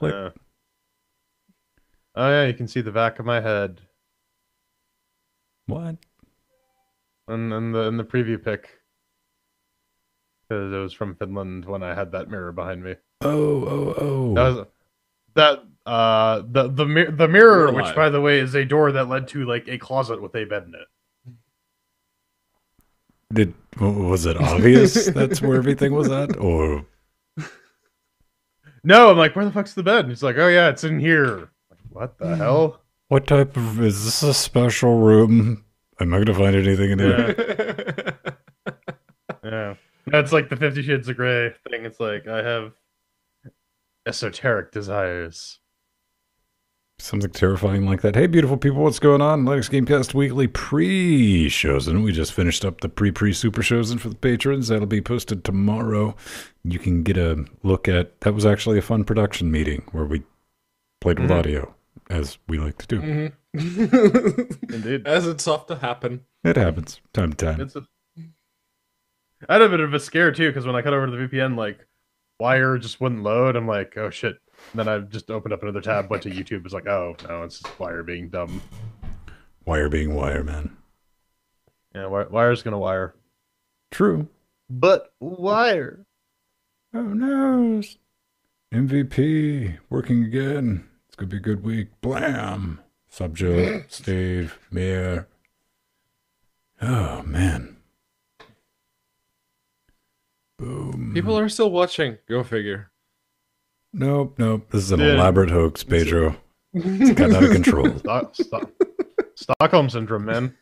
Like, oh yeah, you can see the back of my head. what? In the preview pic, because it was from Finland when I had that mirror behind me. Oh, oh, That oh. was the We're mirror, which alive. by the way is a door that led to like a closet with a bed in it. Was it obvious that's where everything was at? Or No, I'm like, where the fuck's the bed? And he's like, oh yeah, it's in here. Like, what the hell? what type of, is this a special room? Am I going to find anything in here? Yeah. That's like the 50 Shades of Grey thing. It's like, I have esoteric desires. Something terrifying like that. Hey, beautiful people, what's going on? LinuxGameCast Weekly pre-Chosen. We just finished up the pre-super Chosen for the patrons. That'll be posted tomorrow. You can get a look at... That was actually a fun production meeting where we played with audio, as we like to do. Indeed. As it's off to happen. It happens time to time. I had a bit of a scare, too, because when I cut over to the VPN, like, Wire just wouldn't load. I'm like, oh, shit. And then I just opened up another tab, went to YouTube, was like, oh, no, it's just Wire being dumb. Wire being wire, man. Yeah, Wire's gonna wire. True. But Wire. Oh, no. MVP, working again. It's going to be a good week. Blam. Subjoe, Steve, Mir. Oh, man. Boom. People are still watching. Go figure. Nope. This is an elaborate hoax, Pedro. It's gotten out of control. Stockholm Syndrome, man.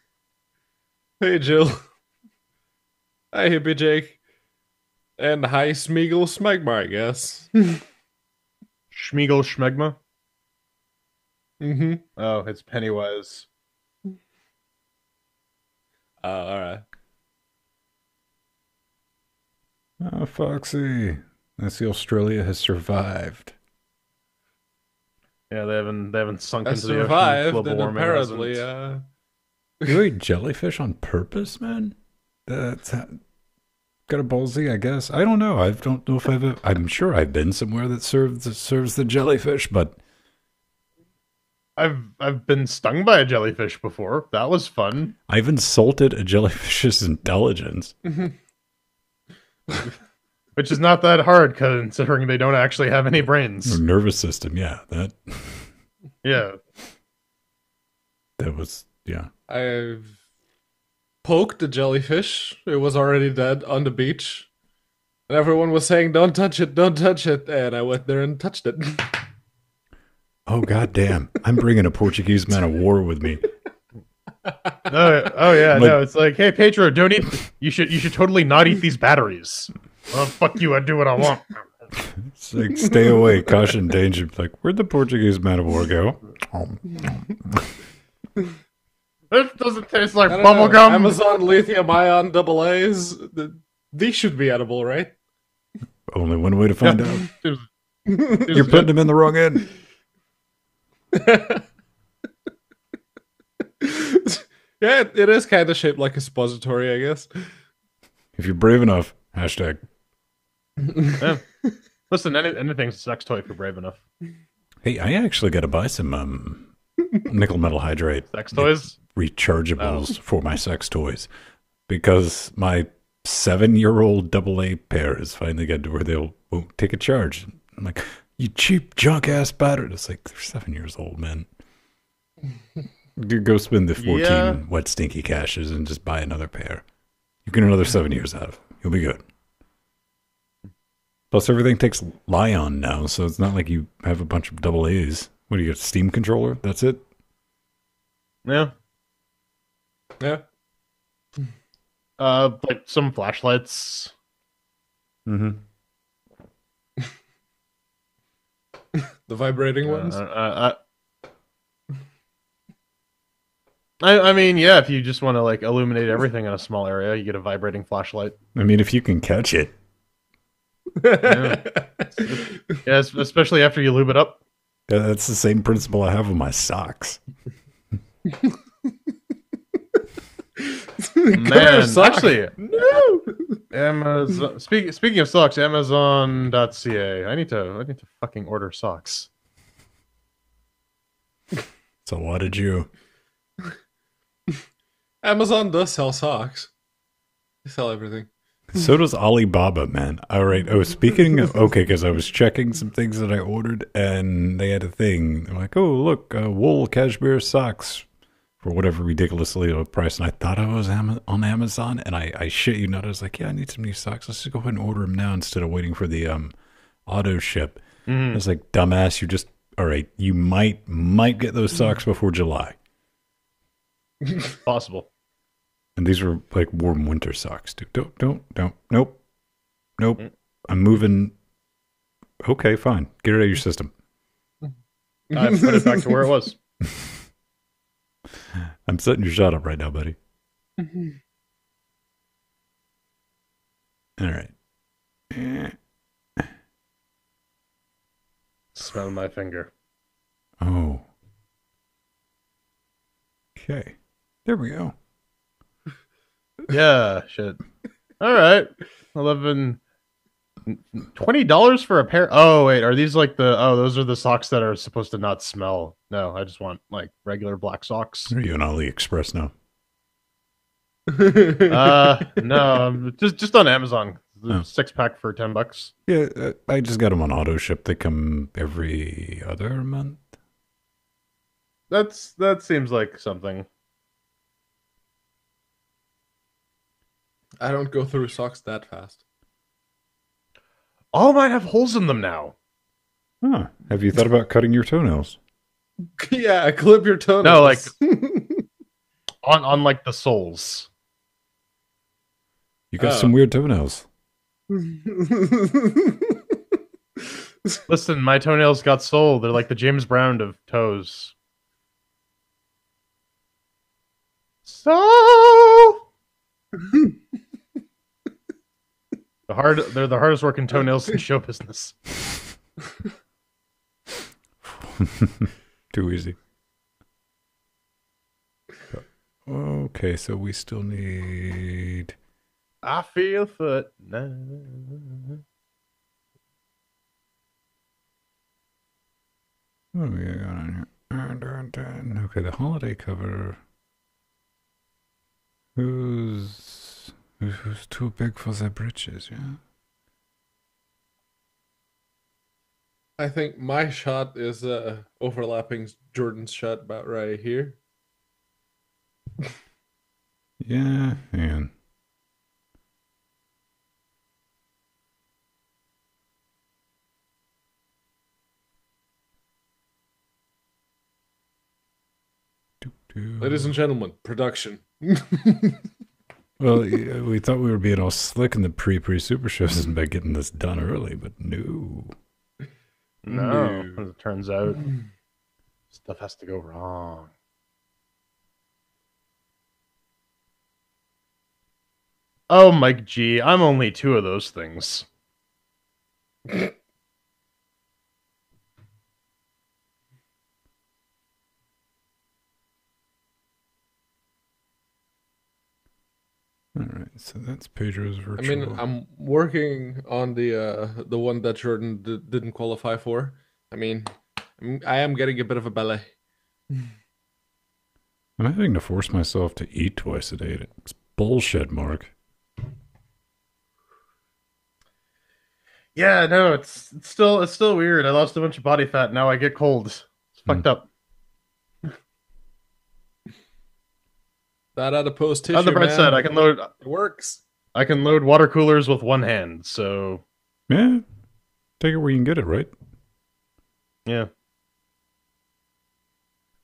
Hey, Jill. Hi, Hippie Jake. And hi, Smeagol Smegma, I guess. Schmiegel Schmegma. Mm-hmm. Oh, it's Pennywise. Alright. Oh, Foxy. I see Australia has survived. Yeah, they haven't sunk I into the ocean. survived, Global and warming apparently, hasn't. You ate jellyfish on purpose, man? That's got a ballsy, I guess. I don't know. I don't know if I'm sure I've been somewhere that serves the jellyfish, but I've been stung by a jellyfish before. That was fun. I've insulted a jellyfish's intelligence. Which is not that hard, considering they don't actually have any brains. Or nervous system, yeah. Yeah. That was, yeah. I've poked the jellyfish. It was already dead on the beach. And everyone was saying, don't touch it, don't touch it. And I went there and touched it. Oh, goddamn. I'm bringing a Portuguese man of war with me. Oh yeah, no, it's like, hey Pedro, don't eat. You should totally not eat these batteries. Well, fuck you, I do what I want. It's like, stay away, caution, danger. Like, where'd the Portuguese man of war go? This doesn't taste like I don't bubble know. gum. Amazon lithium ion double A's. These should be edible, right? Only one way to find out. You're You're putting them in the wrong end. Yeah, it is kind of shaped like a suppository, I guess. If you're brave enough, hashtag. Yeah. Listen, anything's a sex toy for brave enough. Hey, I actually got to buy some nickel metal hydride Sex toys? rechargeables for my sex toys because my 7-year-old AA pair has finally got to where won't take a charge. I'm like, you cheap junk ass battery. It's like, they're 7 years old, man. Go spend the 14 wet stinky cashes and just buy another pair. You get another 7 years out of it. You'll be good. Plus, everything takes Lion now, so it's not like you have a bunch of double A's. What do you get? Steam controller? That's it? Yeah. Yeah. Like some flashlights. Mm-hmm. The vibrating ones. I mean, yeah, if you just want to like illuminate everything in a small area, you get a vibrating flashlight. I mean, if you can catch it. Yeah, yeah, especially after you lube it up. That's the same principle I have with my socks. Man, sock. actually, No. Amazon. Speaking of socks, Amazon.ca. I need to fucking order socks. It's a lot of Jew. Amazon does sell socks. They sell everything. So does Alibaba, man. All right. Oh, speaking of, okay, because I was checking some things that I ordered, and they had a thing. They're like, oh, look, wool cashmere socks for whatever ridiculously low price. And I thought I was on Amazon, and I shit you not. I was like, yeah, I need some new socks. Let's just go ahead and order them now instead of waiting for the auto ship. I was like, dumbass, you just, all right, you might get those socks before July. Possible. And these were like warm winter socks, dude. Nope. I'm moving. Okay, fine. Get it out of your system. I put it back to where it was. I'm setting your shot up right now, buddy. All right. Smell my finger. Oh. Okay. There we go. Yeah, shit. All right. $20 for a pair. Oh wait, are these like those are the socks that are supposed to not smell? No, I just want like regular black socks. Are you on AliExpress now? No, just on Amazon. The 6-pack for $10. Yeah, I just got them on auto ship. They come every other month. That seems like something. I don't go through socks that fast. All mine have holes in them now. Huh. Have you thought about cutting your toenails? Yeah, clip your toenails. No, like on like the soles. You got some weird toenails. Listen, my toenails got sold. They're like the James Brown of toes. So they're the hardest working toenails in show business. Too easy. Okay, so we still need. I feel foot. What do we got on here? Okay, the holiday cover. Who's too big for their britches? Yeah. I think my shot is overlapping Jordan's shot about right here. Yeah, man. Ladies and gentlemen, production. Well, we thought we were being all slick in the pre super shows by getting this done early, but no. No, as it turns out, stuff has to go wrong. Oh, Mike G, I'm only 2 of those things. All right, so that's Pedro's virtual. I mean, I'm working on the one that Jordan didn't qualify for. I mean, I am getting a bit of a belly. I'm having to force myself to eat twice a day. It's bullshit, Mark. Yeah, no, it's still weird. I lost a bunch of body fat. Now I get cold. It's fucked up. That adipose tissue. On the bright side, I can load. It works. I can load water coolers with one hand. So Yeah, take it where you can get it, right? yeah.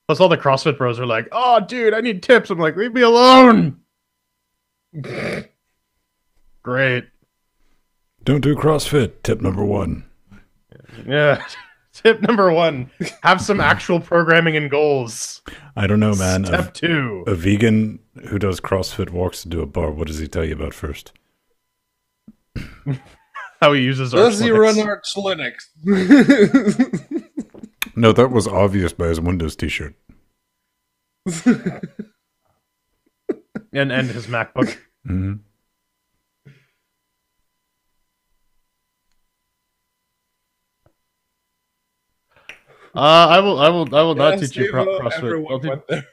Plus, all the CrossFit bros are like, "Oh, dude, I need tips." I'm like, "Leave me alone." Great. Don't do CrossFit. Tip number 1. Yeah. Tip number 1: have some actual programming and goals. I don't know, man. Step 2: a vegan who does CrossFit walks into a bar. What does he tell you about first? how he uses Does he run Linux. Arch Linux? No, that was obvious by his Windows t-shirt. and his MacBook. Mm-hmm. I will not teach you Steve-O, CrossFit. everyone went there.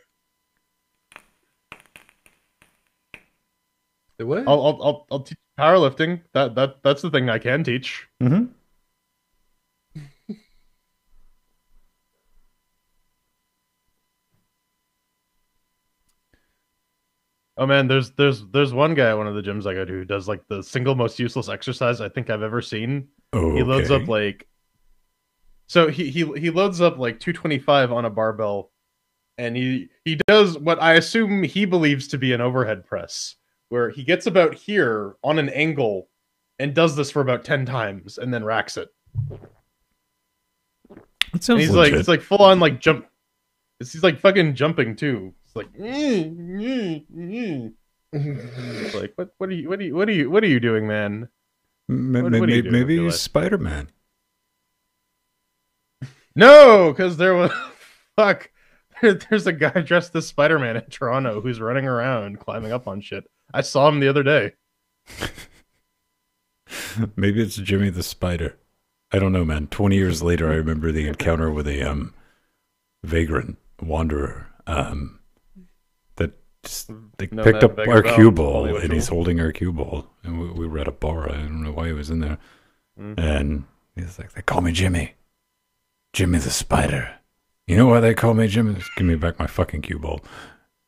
The what? I'll teach powerlifting. That's the thing I can teach. Mm-hmm. Oh man, there's one guy at one of the gyms I go to who does like the single most useless exercise I think I've ever seen. Okay. He loads up like he loads up like 225 on a barbell, and he does what I assume he believes to be an overhead press, where he gets about here on an angle and does this for about 10 times and then racks it. That sounds And he's legit. like it's like full on like jump. He's like fucking jumping too. It's like it's like what are you doing, man? What are you doing Maybe with your he's life? Spider-Man. No, because there was fuck. There's a guy dressed as Spider-Man in Toronto who's running around climbing up on shit. I saw him the other day. Maybe it's Jimmy the Spider. I don't know, man. 20 years later, I remember the encounter with a vagrant wanderer that just, they No, picked man, up beggar our bell, cue Polly ball, Whistle. and he's holding our cue ball, and we were at a bar. I don't know why he was in there, and he's like, "They call me Jimmy, Jimmy the Spider." You know why they call me Jimmy? Just give me back my fucking cue ball.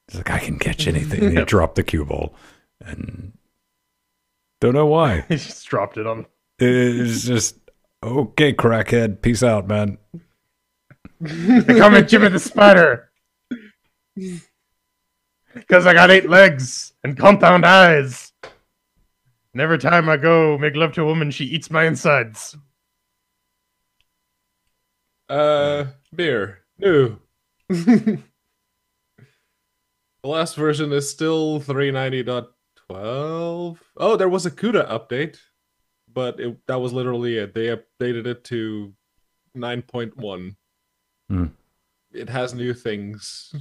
He's like, "I can catch anything." And he dropped the cue ball, and don't know why. He just dropped it on. It's just okay, crackhead. Peace out, man. They call me Jimmy the Spider because I got 8 legs and compound eyes. And every time I go make love to a woman, she eats my insides. Beer. No. The last version is still 390.12. Oh, there was a CUDA update, but that was literally it. They updated it to 9.1. It has new things.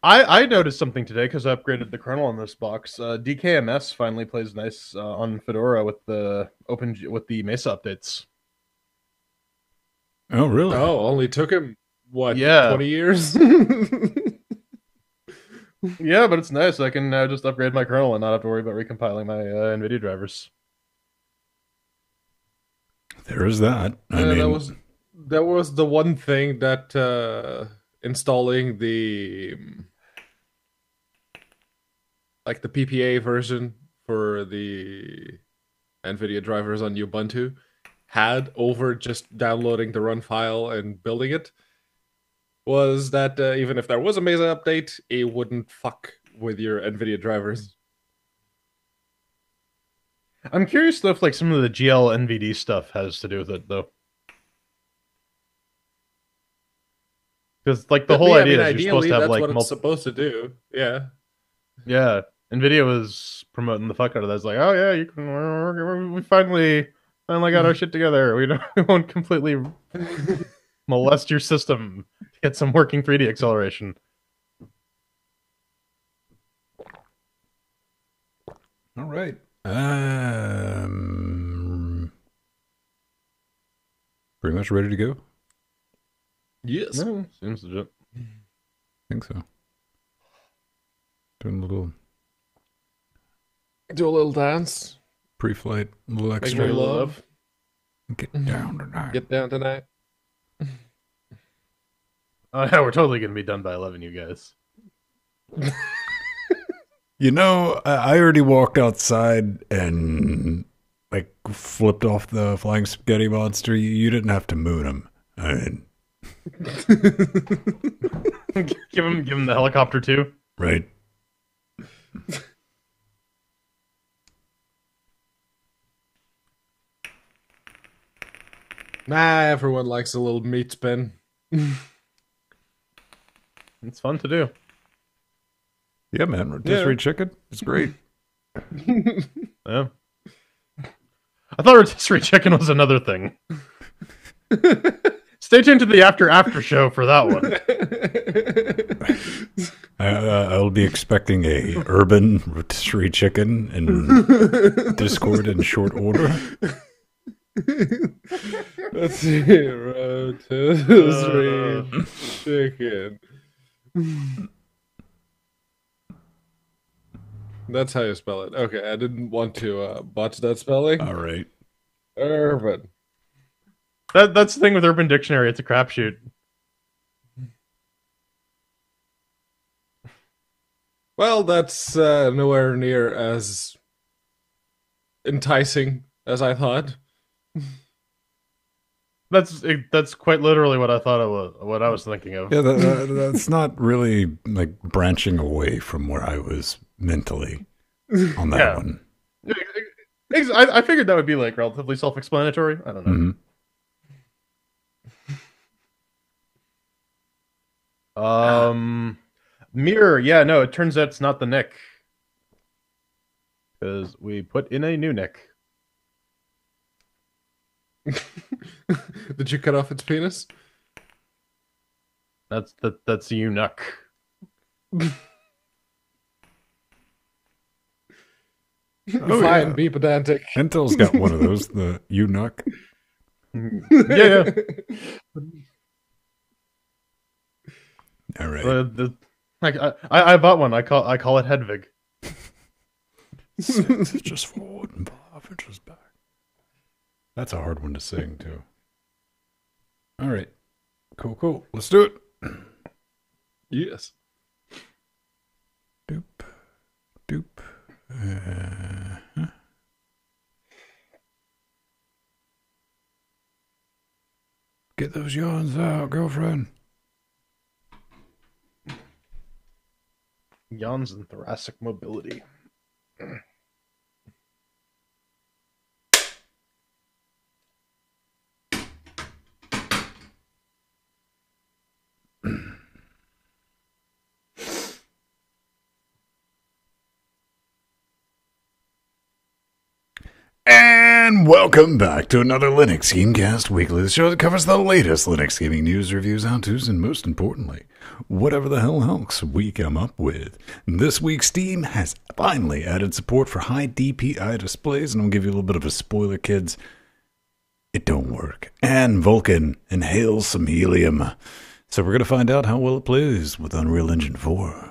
I noticed something today because I upgraded the kernel on this box. DKMS finally plays nice on Fedora with the Mesa updates. Oh, really? Oh, only took him, what, Yeah. 20 years? Yeah, but it's nice. I can now just upgrade my kernel and not have to worry about recompiling my NVIDIA drivers. There is that. I mean, that was the one thing that installing the like the PPA version for the NVIDIA drivers on Ubuntu had over just downloading the run file and building it was that even if there was a Mesa update, it wouldn't fuck with your NVIDIA drivers. I'm curious though if like some of the GL NVD stuff has to do with it though. Because like the whole idea is you're supposed to have that's like what it's supposed to do. Yeah. Yeah, NVIDIA was promoting the fuck out of that. It's like, oh yeah, you can. We finally got our shit together. We won't completely molest your system to get some working 3D acceleration. all right. Pretty much ready to go? Yes. No, seems legit. I think so. Doing a little Do a little dance. pre-flight, a little Make extra. me love. Get down tonight. Get down tonight. Oh yeah, we're totally gonna be done by 11, you guys. You know, I already walked outside and like flipped off the flying spaghetti monster. You didn't have to moon him. I mean, give him the helicopter too. right? Nah, everyone likes a little meat spin. It's fun to do. Yeah, man. Rotisserie chicken. It's great. Yeah. I thought rotisserie chicken was another thing. Stay tuned to the after show for that one. I'll be expecting a urban rotisserie chicken in Discord in short order. Let's see. Rotisserie chicken. That's how you spell it. Okay, I didn't want to botch that spelling. All right. Urban. That's the thing with Urban Dictionary. It's a crapshoot. Well, that's nowhere near as enticing as I thought. That's quite literally what I thought it was. What I was thinking of. Yeah, that's not really like branching away from where I was mentally on that one. I figured that would be like relatively self-explanatory. I don't know. Mm-hmm. Mirror. Yeah, no. It turns out it's not the Nick because we put in a new Nick. Did you cut off its penis? That's UNCUT. Fine, be pedantic. Intel's got one of those, the UNCUT. Yeah. All right. I bought one. I call it Hedvig. 6 inches forward and 5 inches back. That's a hard one to sing too. All right. Cool. Let's do it. Yes. Doop. Get those yawns out, girlfriend. Yawns and thoracic mobility. And welcome back to another LinuxGameCast Weekly, the show that covers the latest Linux gaming news, reviews, how-tos, and most importantly, whatever the hell else we come up with. This week, Steam has finally added support for high DPI displays, and I'll give you a little bit of a spoiler, kids. It don't work. And Vulkan inhales some helium. So we're going to find out how well it plays with Unreal Engine 4.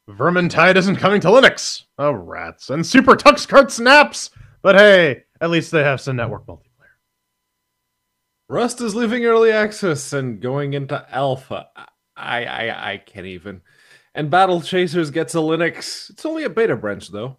Vermintide isn't coming to Linux. Oh, rats. And Super Tux Card snaps. But hey, at least they have some network multiplayer. Rust is leaving early access and going into alpha. I can't even. And Battle Chasers gets a Linux. It's only a beta branch, though.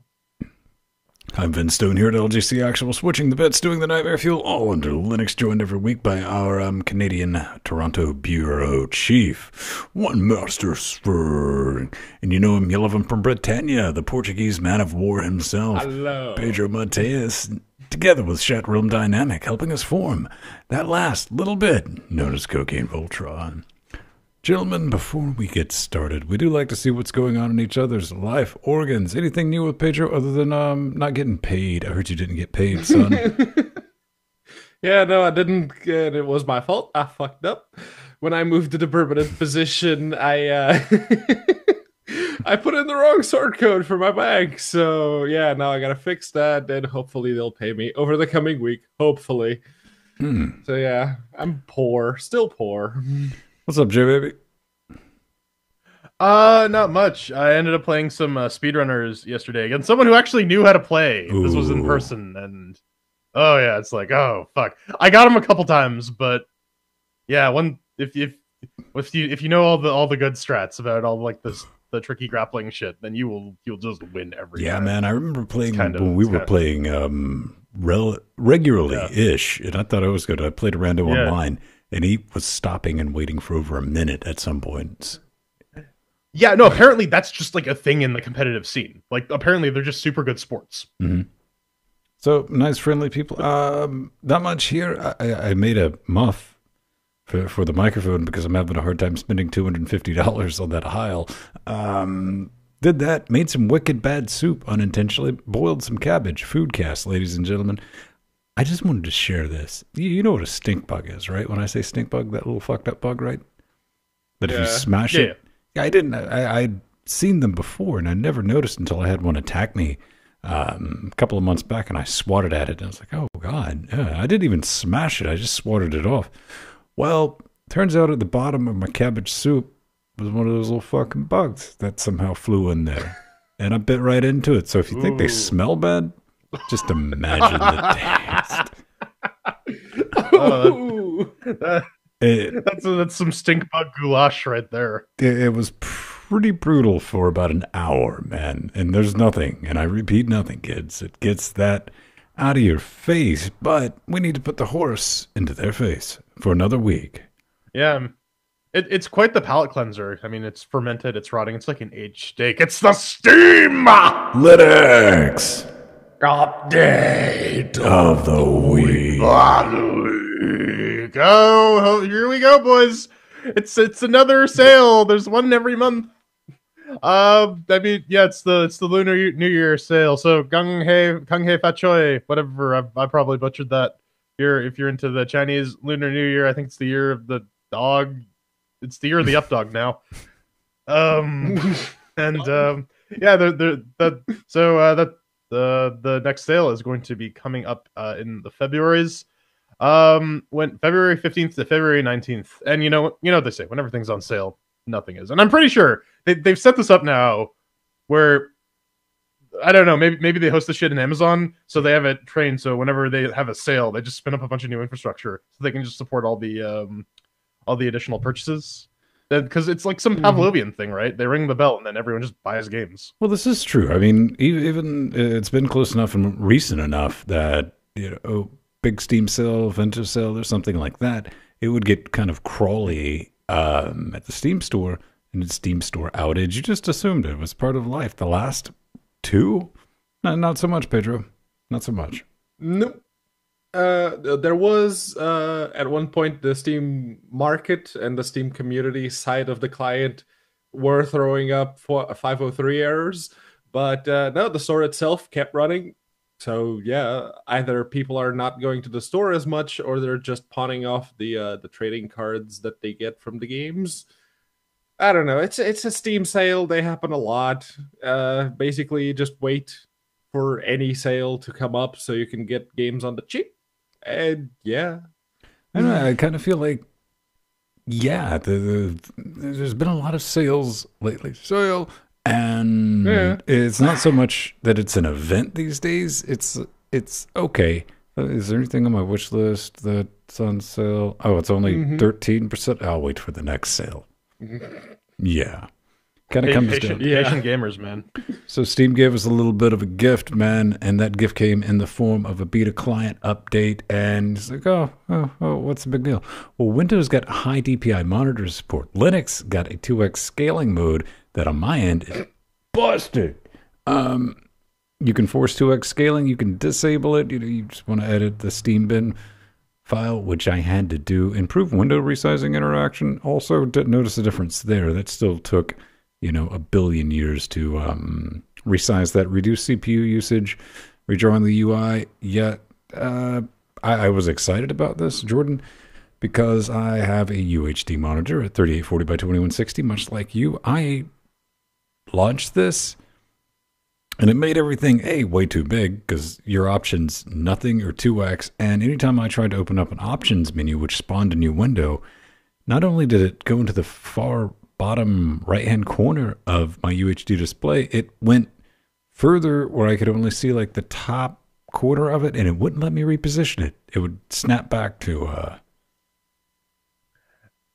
I'm Vince Stone here at L.G.C. Actual, switching the bits, doing the Nightmare Fuel, all under Linux, joined every week by our Canadian Toronto Bureau Chief, one Master Spur. And you know him, you love him from Britannia, the Portuguese man of war himself. Hello. Pedro Mateus, together with Chat Room Dynamic, helping us form that last little bit known as Cocaine Voltron. Gentlemen, before we get started, we do like to see what's going on in each other's life organs. Anything new with Pedro other than not getting paid? I heard you didn't get paid, son. Yeah, no, I didn't. It was my fault. I fucked up. When I moved to the permanent position, I put in the wrong sort code for my bank. So, yeah, now I got to fix that, and hopefully they'll pay me over the coming week. Hopefully. So, yeah, I'm poor. Still poor. What's up, J baby? Not much. I ended up playing some speedrunners yesterday against someone who actually knew how to play. Ooh. This was in person, and oh yeah, it's like, oh fuck. I got him a couple times, but yeah, if you know all the good strats about all like the tricky grappling shit, then you'll just win every time. Yeah, man, I remember playing when we were playing regularly-ish, and I thought I was good. I played a rando online. And he was stopping and waiting for over a minute at some points. Yeah, no, apparently that's just like a thing in the competitive scene. Like, apparently they're just super good sports. Mm-hmm. So, nice, friendly people. Not much here. I made a muff for the microphone because I'm having a hard time spending $250 on that Heil. Did that, made some wicked bad soup unintentionally, boiled some cabbage. Foodcast, ladies and gentlemen. I just wanted to share this. You know what a stink bug is, right? When I say stink bug, that little fucked up bug, right? That if you smash it. Yeah, I didn't. I'd seen them before, and I never noticed until I had one attack me a couple of months back, and I swatted at it, and I was like, oh, God. Yeah, I didn't even smash it. I just swatted it off. Well, turns out at the bottom of my cabbage soup was one of those little fucking bugs that somehow flew in there. And I bit right into it. So if you think they smell bad, just imagine the taste. That's some stink bug goulash right there. It was pretty brutal for about an hour, man. And there's nothing, and I repeat, nothing, kids. It gets that out of your face, but we need to put the horse into their face for another week. Yeah. It's quite the palate cleanser. I mean, it's fermented, it's rotting, it's like an aged steak. It's the steam! Linux update of the week. Oh, here we go, boys. It's another sale. There's one every month. I mean, yeah, it's the Lunar New Year sale. So Kung Hei Fat Choi, whatever. I probably butchered that. If you're into the Chinese Lunar New Year, I think it's the year of the dog. It's the year of the up dog now. Yeah, the next sale is going to be coming up in the February's. When February 15th to February 19th. And you know what they say, when everything's on sale, nothing is. And I'm pretty sure they've set this up now where, I don't know, maybe they host the shit in Amazon, so they have it trained, so whenever they have a sale, they just spin up a bunch of new infrastructure so they can just support all the additional purchases. Because it's like some Pavlovian thing, right? They ring the bell and then everyone just buys games. Well, this is true. I mean, even it's been close enough and recent enough that, big Steam sale, Vento sale, or something like that, it would get kind of crawly at the Steam store, and its Steam store outage. You just assumed it was part of life. The last two? Not so much, Pedro. Not so much. Nope. There was, at one point, the Steam market and the Steam community side of the client were throwing up 503 errors, but no, the store itself kept running. So yeah, either people are not going to the store as much, or they're just pawning off the trading cards that they get from the games. I don't know. It's a Steam sale. They happen a lot. Basically, just wait for any sale to come up so you can get games on the cheap. And yeah, I don't know. I kind of feel like, yeah, there's been a lot of sales lately. And it's not so much that it's an event these days. It's okay. Is there anything on my wish list that's on sale? Oh, it's only 13%. I'll wait for the next sale. Yeah. Kind of comes down. Patient gamers, man. So Steam gave us a little bit of a gift, man, and that gift came in the form of a beta client update, and it's like, oh, what's the big deal? Well, Windows got high DPI monitor support. Linux got a 2x scaling mode that on my end is busted. You can force 2x scaling. You can disable it. You just want to edit the Steam bin file, which I had to do. Improve window resizing interaction. Also, didn't notice a difference there. That still took, a billion years to resize that. Reduce CPU usage. Redrawing the UI. Yet, I was excited about this, Jordan, because I have a UHD monitor at 3840 by 2160, much like you. I launched this, and it made everything way too big, because your options nothing or 2x, and anytime I tried to open up an options menu which spawned a new window, not only did it go into the far bottom right hand corner of my UHD display, it went further where I could only see like the top quarter of it, and it wouldn't let me reposition it. It would snap back to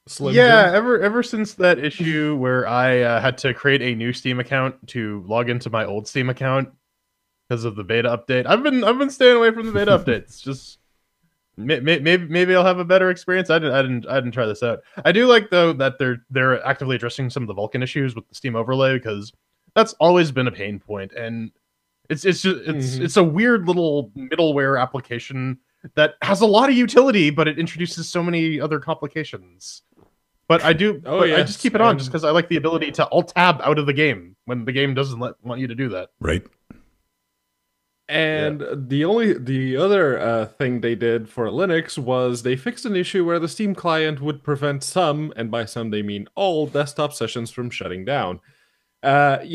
Slim ever since that issue where I had to create a new Steam account to log into my old Steam account because of the beta update, I've been staying away from the beta updates. Just maybe I'll have a better experience. I didn't try this out. I do like though that they're actively addressing some of the Vulkan issues with the Steam overlay, because that's always been a pain point, and it's a weird little middleware application that has a lot of utility, but it introduces so many other complications. But I do. I just keep it on just because I like the ability to alt tab out of the game when the game doesn't want you to do that. Right. And the other thing they did for Linux was they fixed an issue where the Steam client would prevent some, and by some they mean all, desktop sessions from shutting down. That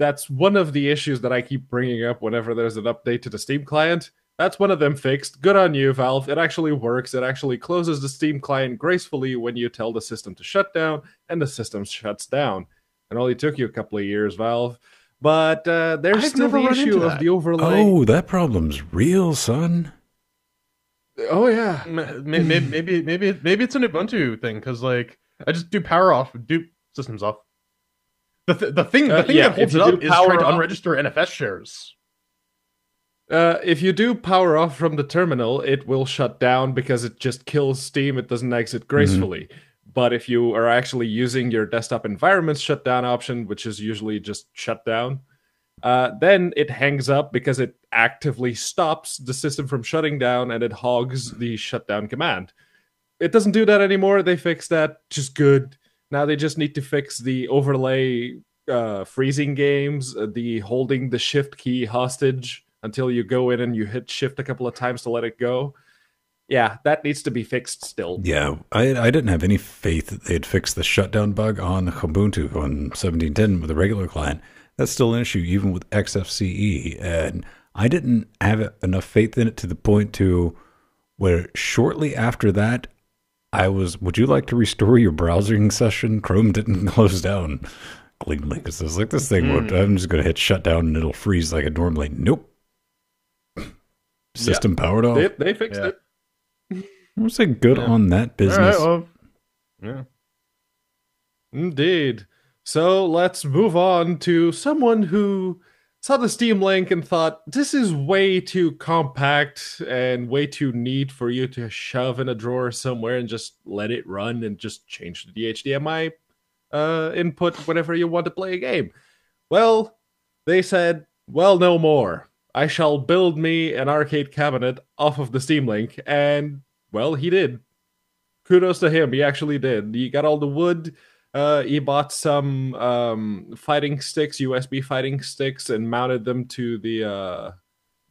that's one of the issues that I keep bringing up whenever there's an update to the Steam client. That's one of them fixed. Good on you, Valve. It actually works. It actually closes the Steam client gracefully when you tell the system to shut down, and the system shuts down. It only took you a couple of years, Valve. But there's still the issue of the overlay. Oh, that problem's real, son. Oh yeah, maybe it's an Ubuntu thing because like I just do power off, do systems off. The thing that holds it up is trying to unregister NFS shares. If you do power off from the terminal, it will shut down because it just kills Steam. It doesn't exit gracefully. But if you are actually using your desktop environment's shutdown option, which is usually just shut down, then it hangs up because it actively stops the system from shutting down and it hogs the shutdown command. It doesn't do that anymore. They fixed that, which is good. Now they just need to fix the overlay freezing games, the holding the shift key hostage until you go in and you hit shift a couple of times to let it go. Yeah, that needs to be fixed still. Yeah, I didn't have any faith that they'd fix the shutdown bug on Ubuntu on 17.10 with a regular client. That's still an issue, even with XFCE. And I didn't have enough faith in it to the point to where shortly after that, would you like to restore your browsing session? Chrome didn't close down cleanly because I was like, this thing would, I'm just going to hit shutdown and it'll freeze like it normally. Nope. System powered off. They fixed it. I would say good on that business. All right, well, yeah. Indeed. So let's move on to someone who saw the Steam Link and thought, this is way too compact and way too neat for you to shove in a drawer somewhere and just let it run and just change the HDMI input whenever you want to play a game. Well, they said, well, no more. I shall build me an arcade cabinet off of the Steam Link, and, well, he did. Kudos to him, he actually did. He got all the wood, he bought some fighting sticks, USB fighting sticks, and mounted them to the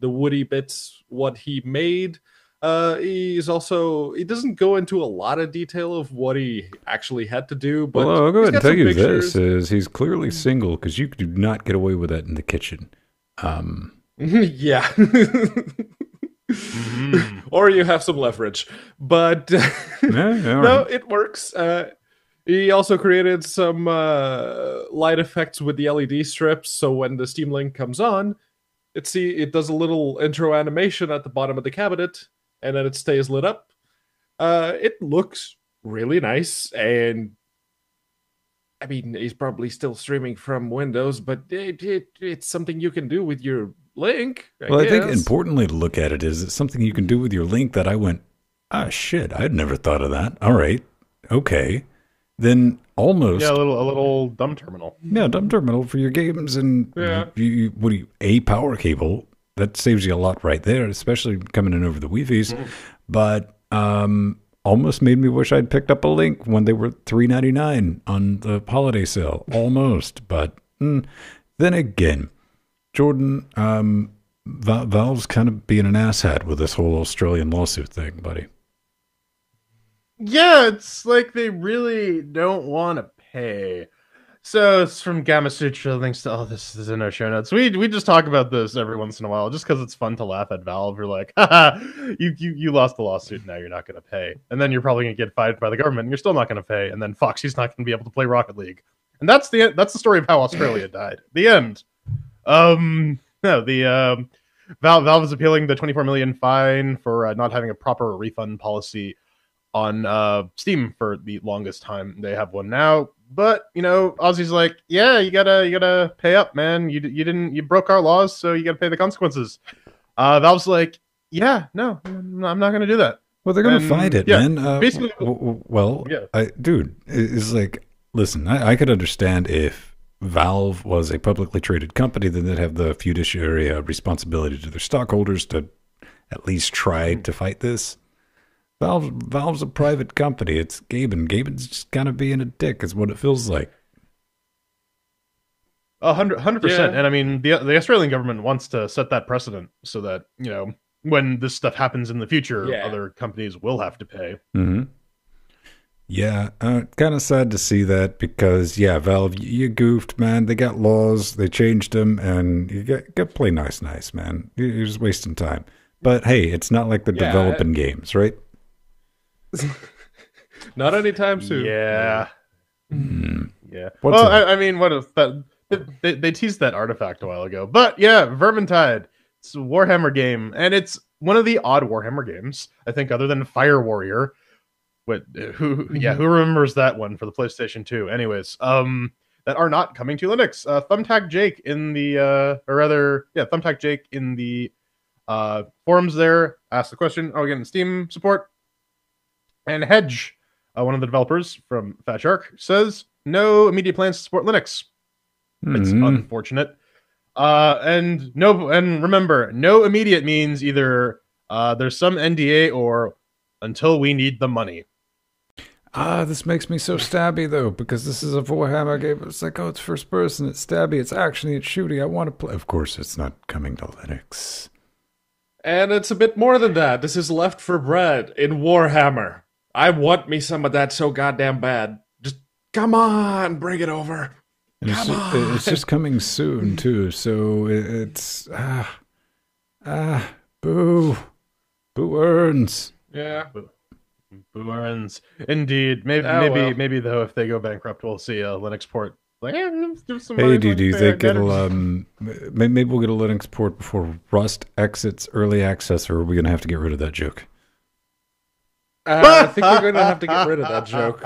woody bits, what he made. He doesn't go into a lot of detail of what he actually had to do, but well, I'll go ahead and tell you pictures. this, is he's clearly single, because you do not get away with that in the kitchen. Yeah. Or you have some leverage. But no, it works. He also created some light effects with the LED strips, so when the Steam Link comes on, it does a little intro animation at the bottom of the cabinet, and then it stays lit up. It looks really nice, and I mean, he's probably still streaming from Windows, but it's something you can do with your Link. I think importantly to look at it is it's something you can do with your Link that I went, shit, I'd never thought of that. All right, okay, then almost a little dumb terminal. Yeah, dumb terminal for your games, and a power cable that saves you a lot right there, especially coming in over the Wi-Fi's. But almost made me wish I'd picked up a Link when they were $3.99 on the holiday sale. Almost, but then again, Jordan, Valve's kind of being an asshat with this whole Australian lawsuit thing, buddy. Yeah, it's like they really don't want to pay. So it's from Gamma Sutra. Links to all this is in our show notes. We just talk about this every once in a while, just because it's fun to laugh at Valve. You're like, haha, you lost the lawsuit, now you're not going to pay, and then you're probably going to get fined by the government, and you're still not going to pay, and then Foxy's not going to be able to play Rocket League, and that's the story of how Australia died. The end. Valve is appealing the 24 million fine for not having a proper refund policy on Steam for the longest time. They have one now, but Aussie's like, yeah, you gotta pay up, man. You broke our laws, so you gotta pay the consequences. Valve's like, yeah, no, I'm not gonna do that. Well, they're gonna find it, man. Basically, dude, it's like, listen, I could understand if Valve was a publicly traded company, then they'd have the fiduciary responsibility to their stockholders to at least try to fight this. Valve's a private company. It's Gaben. Gaben's just kind of being a dick is what it feels like. 100%. And I mean, the Australian government wants to set that precedent so that, when this stuff happens in the future, other companies will have to pay. Mm-hmm. Yeah, kind of sad to see that because, yeah, Valve, you goofed, man. They got laws, they changed them, and you got to play nice, man. You're just wasting time. But hey, it's not like they're developing games, right? Not anytime soon. Yeah. Yeah. What's Well, up? I mean, what if that they teased that artifact a while ago? But yeah, Vermintide. It's a Warhammer game, and it's one of the odd Warhammer games, I think, other than Fire Warrior. Who remembers that one for the PlayStation 2? Anyways, that are not coming to Linux. Thumbtack Jake in the Thumbtack Jake in the forums there asked the question. Oh, again, Steam support. And Hedge, one of the developers from Fat Shark, says no immediate plans to support Linux. It's unfortunate. And remember, no immediate means either there's some NDA or until we need the money. This makes me so stabby, though, because this is a Warhammer game. It's like, oh, it's first person, it's stabby, it's actiony, it's shooty. I want to play. Of course, it's not coming to Linux. And it's a bit more than that. This is Left for Bread in Warhammer. I want me some of that so goddamn bad. Just come on, bring it over. And it's just coming soon, too, so it's... boo. Boo earns. Yeah. Boo earns. Indeed. Maybe though, if they go bankrupt, we'll see a Linux port. Like, give some money. Hey, do you think it'll... maybe we'll get a Linux port before Rust exits early access, or are we going to have to get rid of that joke? I think we're going to have to get rid of that joke.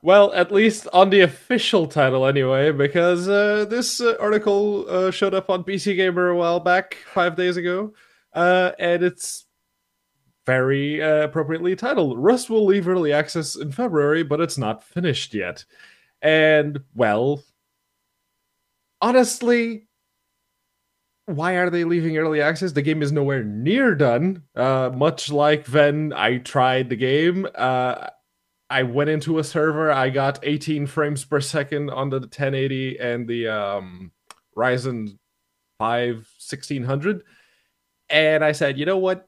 Well, at least on the official title anyway, because this article showed up on PC Gamer a while back, 5 days ago, and it's very appropriately titled, Rust will leave early access in February, but it's not finished yet. And, well, honestly, why are they leaving early access? The game is nowhere near done. Much like when I tried the game, I went into a server, I got 18 frames per second on the 1080 and the Ryzen 5 1600. And I said, you know what?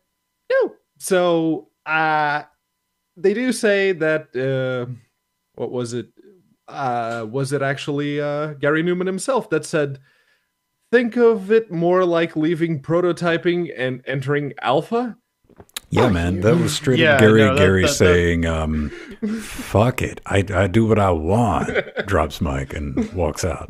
No. So they do say that, what was it? Was it actually Gary Newman himself that said, think of it more like leaving prototyping and entering alpha? Yeah, man, that was straight up Gary saying, fuck it, I do what I want, drops mic and walks out.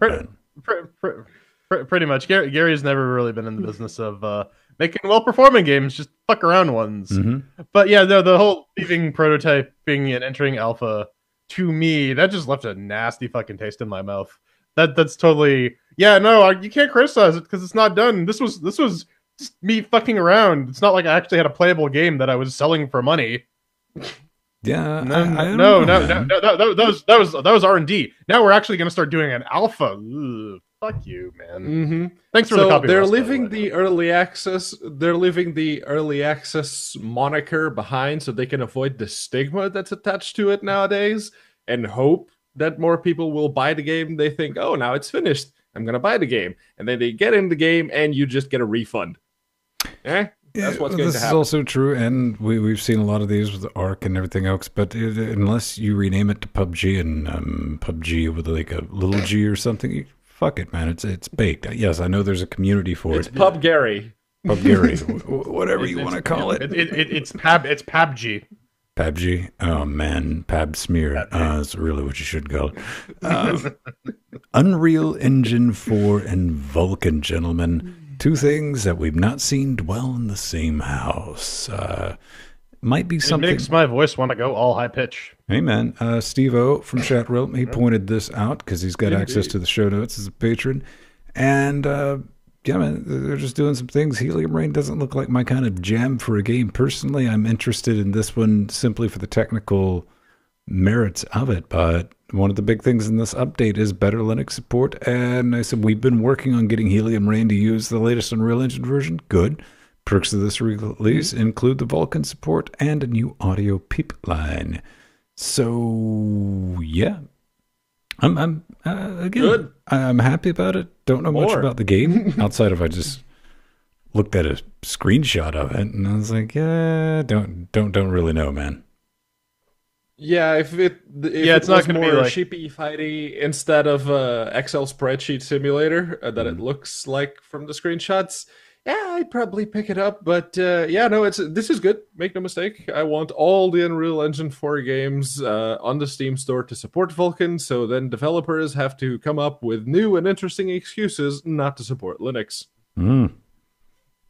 Pretty much. Gary's never really been in the business of making well-performing games, just fuck around ones. Mm-hmm. But yeah, the whole leaving prototyping and entering alpha, to me, that just left a nasty fucking taste in my mouth. That's totally... Yeah, no, you can't criticize it because it's not done. This was just me fucking around. It's not like I actually had a playable game that I was selling for money. Yeah, that was R&D. Now we're actually going to start doing an alpha. Ugh, fuck you, man. Mm-hmm. Thanks for the copy. They're leaving the early access. They're leaving the early access moniker behind so they can avoid the stigma that's attached to it nowadays, and hope that more people will buy the game. They think, oh, now it's finished, I'm going to buy the game. And then they get in the game and you just get a refund. That's what's going to happen. This is also true, and we've seen a lot of these with Ark and everything else, but unless you rename it to PUBG and PUBG with like a little G or something, fuck it, man. It's baked. Yes, I know there's a community for it. It's Pub Gary. Pub Gary. Whatever you want to call it. It's PUBG. PUBG? Oh, man. Pab smear. That's really what you should call it. Unreal Engine 4 and Vulkan, gentlemen. Two things that we've not seen dwell in the same house. Might be something... It makes my voice want to go all high pitch. Hey, man. Steve-O from Chatroom, he pointed this out because he's got access to the show notes as a patron. And... yeah, man, they're just doing some things. Helium Rain doesn't look like my kind of jam for a game. Personally, I'm interested in this one simply for the technical merits of it. But one of the big things in this update is better Linux support. And I said, we've been working on getting Helium Rain to use the latest Unreal Engine version. Good. Perks of this release include the Vulkan support and a new audio peep line. So, yeah. I'm again, good. I'm happy about it. Don't know much about the game outside of I just looked at a screenshot of it and I was like, yeah, don't really know, man. Yeah, if it's it not was going to more be like sheepy fighty instead of Excel spreadsheet simulator that it looks like from the screenshots, yeah, I'd probably pick it up. But yeah, no, this is good. Make no mistake. I want all the Unreal Engine 4 games on the Steam store to support Vulkan, so then developers have to come up with new and interesting excuses not to support Linux. Mm.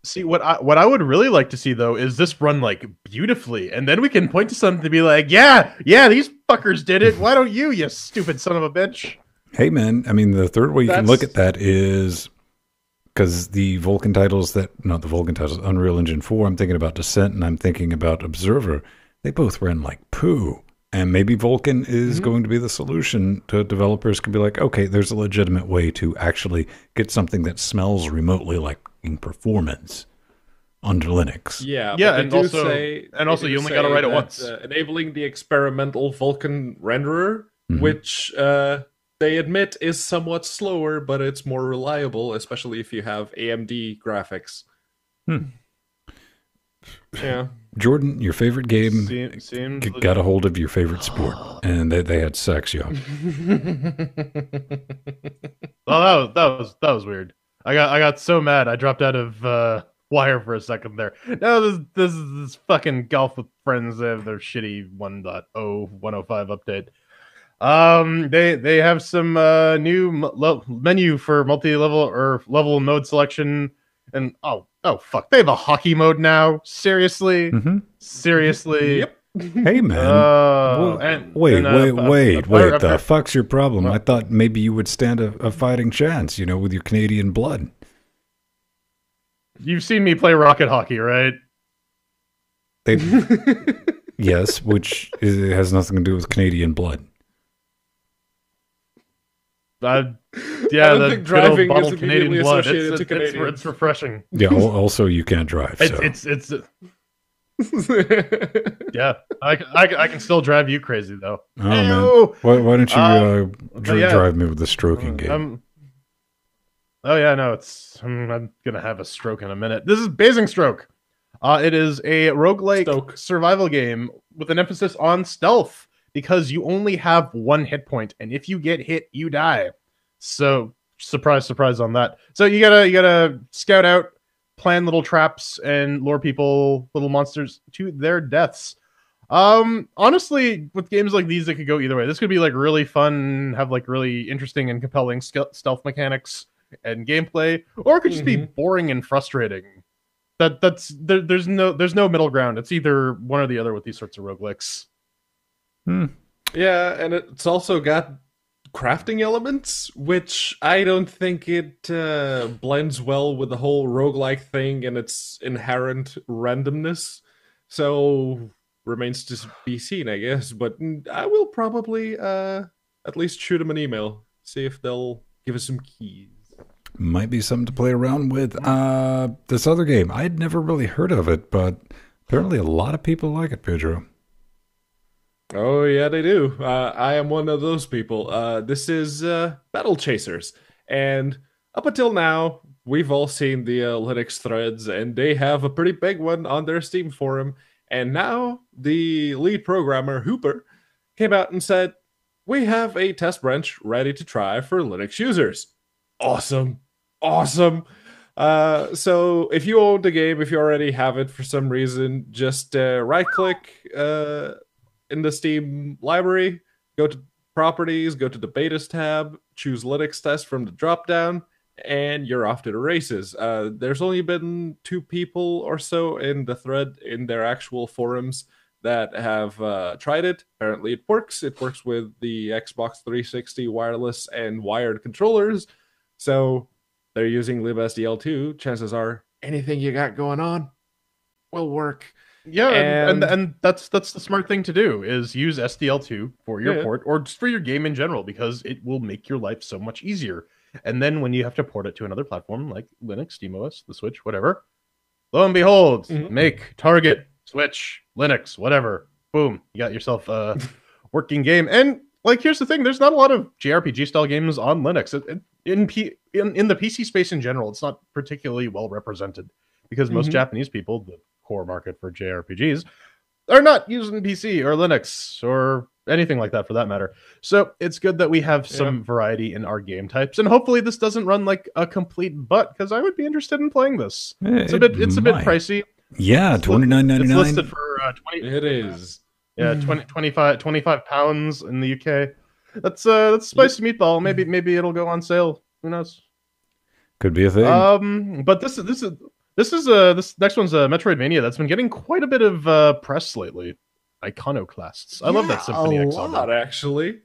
see what I would really like to see though is this run like beautifully, and then we can point to something to be like, yeah, these fuckers did it. Why don't you stupid son of a bitch? Hey, man, I mean, the third way you can That's- look at that is because the Vulkan titles not the Vulkan titles, Unreal Engine 4, I'm thinking about Descent and I'm thinking about Observer. They both ran like poo. And maybe Vulkan is going to be the solution to developers can be like, okay, there's a legitimate way to actually get something that smells remotely like in performance under Linux. Yeah, Yeah, but they and do also- say, and also they do you only gotta say write it that, once. enabling the experimental Vulkan renderer, Mhm. which they admit is somewhat slower, but it's more reliable, especially if you have AMD graphics. Yeah. Jordan, your favorite game Seems got a hold of your favorite sport, and they had sex, yo. Oh, that was weird. I got so mad I dropped out of Wire for a second there. No, this is this fucking Golf with Friends. They have their shitty 1.05 update. They have some new menu for multi-level or level mode selection, and oh fuck, they have a hockey mode now. Seriously, seriously. Yep. Hey, man. Wait, the fuck's your problem? I thought maybe you would stand a fighting chance, with your Canadian blood. You've seen me play rocket hockey, right? Yes, which has nothing to do with Canadian blood. Yeah, I don't the think good old driving bottled is Canadian immediately blood. associated to Canadians. It's refreshing. Yeah, also you can't drive. So. It's yeah. I can still drive you crazy though. Oh man, why don't you drive me with the stroking game? Oh yeah, no, I'm gonna have a stroke in a minute. This is Basing Stroke. It is a roguelike survival game with an emphasis on stealth because you only have one hit point, and if you get hit, you die. So surprise, surprise on that. So you gotta scout out, plan little traps, and lure little monsters to their deaths. Honestly, with games like these, it could go either way. This could be like really fun, have like really interesting and compelling stealth mechanics and gameplay, or it could just be boring and frustrating. There's no middle ground. It's either one or the other with these sorts of roguelikes. Yeah, and it's also got crafting elements, which I don't think it blends well with the whole roguelike thing and its inherent randomness. So remains to be seen, I guess. But I will probably at least shoot them an email, see if they'll give us some keys. Might be something to play around with. This other game, I'd never really heard of it, but apparently a lot of people like it, Pedro. Oh, yeah, they do. I am one of those people. This is Battle Chasers. And up until now, we've all seen the Linux threads, and they have a pretty big one on their Steam forum. And now the lead programmer, Hooper, came out and said, we have a test branch ready to try for Linux users. Awesome. So if you own the game, if you already have it for some reason, just right-click in the Steam library, go to Properties, go to the Betas tab, choose Linux Test from the drop-down, and you're off to the races. There's only been 2 people or so in the thread in their actual forums that have tried it. Apparently it works. It works with the Xbox 360 wireless and wired controllers. So they're using libSDL2. Chances are anything you got going on will work. Yeah, and that's the smart thing to do is use SDL2 for your port or just for your game in general because it will make your life so much easier. And then when you have to port it to another platform like Linux, SteamOS, the Switch, whatever, lo and behold, make Target, Switch, Linux, whatever. Boom, you got yourself a working game. And like, here's the thing: there's not a lot of JRPG style games on Linux. In the PC space in general, it's not particularly well represented because most Japanese people, the core market for JRPGs, are not using PC or Linux or anything like that for that matter. So it's good that we have some variety in our game types, and hopefully this doesn't run like a complete butt, because I would be interested in playing this. It's a bit pricey. Yeah, $29.99. It's listed for 20. It is. Yeah, 25 pounds in the UK. That's spicy meatball. Maybe it'll go on sale. Who knows? Could be a thing. But this next one's a Metroidvania that's been getting quite a bit of press lately. Iconoclasts. I love that Symphony X album. A lot, actually.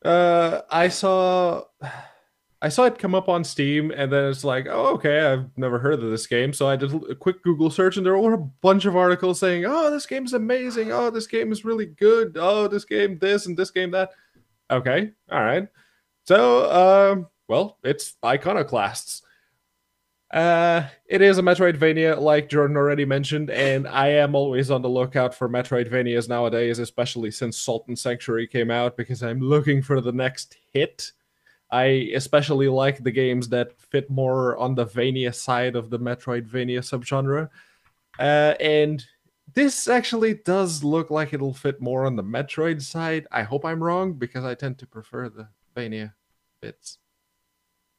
I saw it come up on Steam, and then it's like, oh, okay, I've never heard of this game. So I did a quick Google search, and there were a bunch of articles saying, oh, this game's amazing. Oh, this game is really good. Oh, this game this and this game that. Okay, all right. So, well, it's Iconoclasts. It is a Metroidvania, like Jordan already mentioned, and I am always on the lookout for Metroidvanias nowadays, especially since Salt and Sanctuary came out, because I'm looking for the next hit. I especially like the games that fit more on the Vania side of the Metroidvania subgenre. And this actually does look like it'll fit more on the Metroid side. I hope I'm wrong, because I tend to prefer the Vania bits.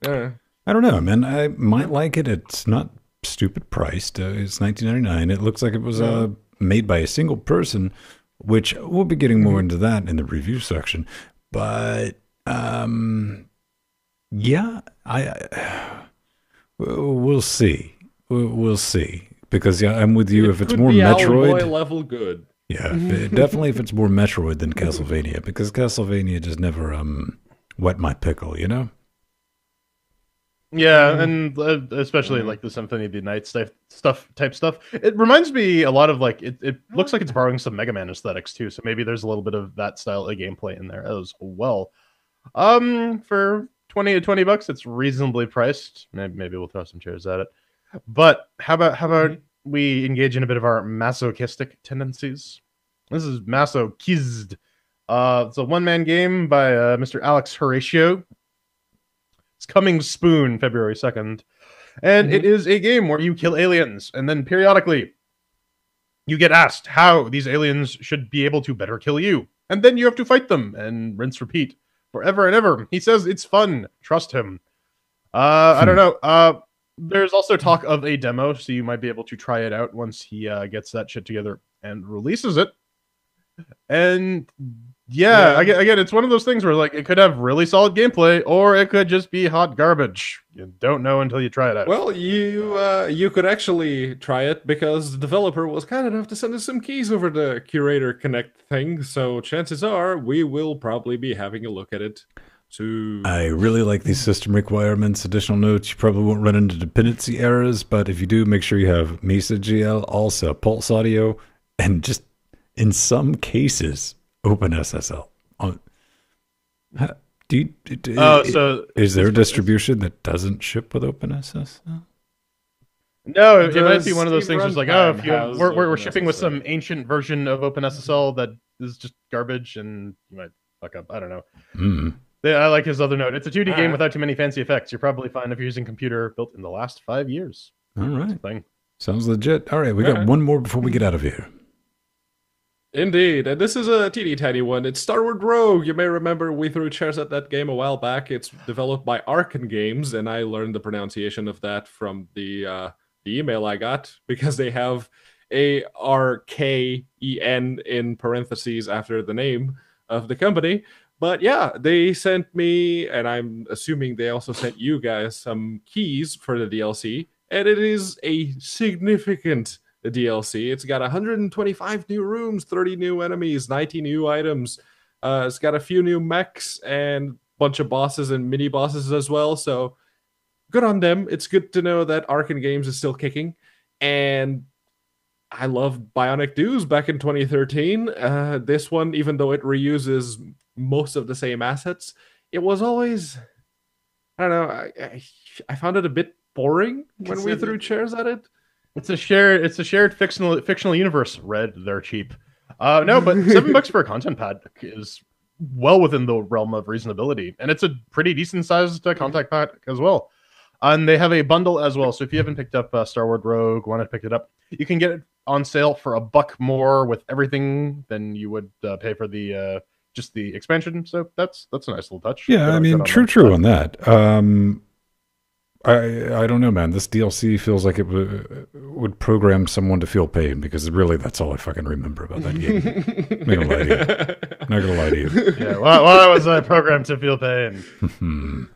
I don't know, man. I might like it. It's not stupid priced. It's $19.99. It looks like it was made by a single person, which we'll be getting more into that in the review section. But yeah, we'll see. We'll see. Because I'm with you. If it's more Metroid level good. Yeah, definitely if it's more Metroid than Castlevania, because Castlevania just never wet my pickle, you know? Yeah, and especially like the Symphony of the Night type stuff. It reminds me a lot of like it looks like it's borrowing some Mega Man aesthetics too. So maybe there's a little bit of that style of gameplay in there as well. For $20, it's reasonably priced. Maybe we'll throw some chairs at it. But how about we engage in a bit of our masochistic tendencies? This is Masochist. It's a one-man game by Mr. Alex Horatio. It's coming soon, February 2nd. And it is a game where you kill aliens, and then periodically you get asked how these aliens should be able to better kill you. And then you have to fight them, and rinse repeat forever and ever. He says it's fun. Trust him. I don't know. There's also talk of a demo, so you might be able to try it out once he gets that shit together and releases it. And yeah, again, it's one of those things where like it could have really solid gameplay, or it could just be hot garbage. You don't know until you try it out. Well, you could actually try it, because the developer was kind enough to send us some keys over the Curator Connect thing, so chances are we will probably be having a look at it soon. I really like these system requirements. Additional notes: you probably won't run into dependency errors, but if you do, make sure you have Mesa GL, also Pulse Audio, and just in some cases, OpenSSL. Is there a distribution that doesn't ship with OpenSSL? No, it might be one of those things where it's like, oh, if you have, we're shipping with some ancient version of OpenSSL that is just garbage, and you might fuck up. I don't know. I like his other note. It's a 2D game without too many fancy effects. You're probably fine if you're using a computer built in the last 5 years. All right. Sounds legit. All right, we got one more before we get out of here. Indeed, and this is a teeny tiny one. It's Starward Rogue. You may remember we threw chairs at that game a while back. It's developed by Arken Games, and I learned the pronunciation of that from the email I got, because they have ARKEN in parentheses after the name of the company. But yeah, they sent me, and I'm assuming they also sent you guys, some keys for the DLC, and it is a significant DLC. It's got 125 new rooms, 30 new enemies, 90 new items. It's got a few new mechs and a bunch of bosses and mini bosses as well. So good on them. It's good to know that Arken Games is still kicking. And I love Bionic Doos back in 2013. This one, even though it reuses most of the same assets, it was always, I don't know, I found it a bit boring when we threw chairs at it. It's a shared fictional universe. Red, they're cheap. No, but $7 for a content pad is well within the realm of reasonability, and it's a pretty decent sized content pack as well. And they have a bundle as well. So if you haven't picked up Star Wars Rogue, want to pick it up, you can get it on sale for $1 more with everything than you would pay for the just the expansion. So that's a nice little touch. Yeah, I mean, true on that. I don't know, man. This DLC feels like it would program someone to feel pain, because really that's all I fucking remember about that game. Not gonna lie to you. Yeah, why was I programmed to feel pain?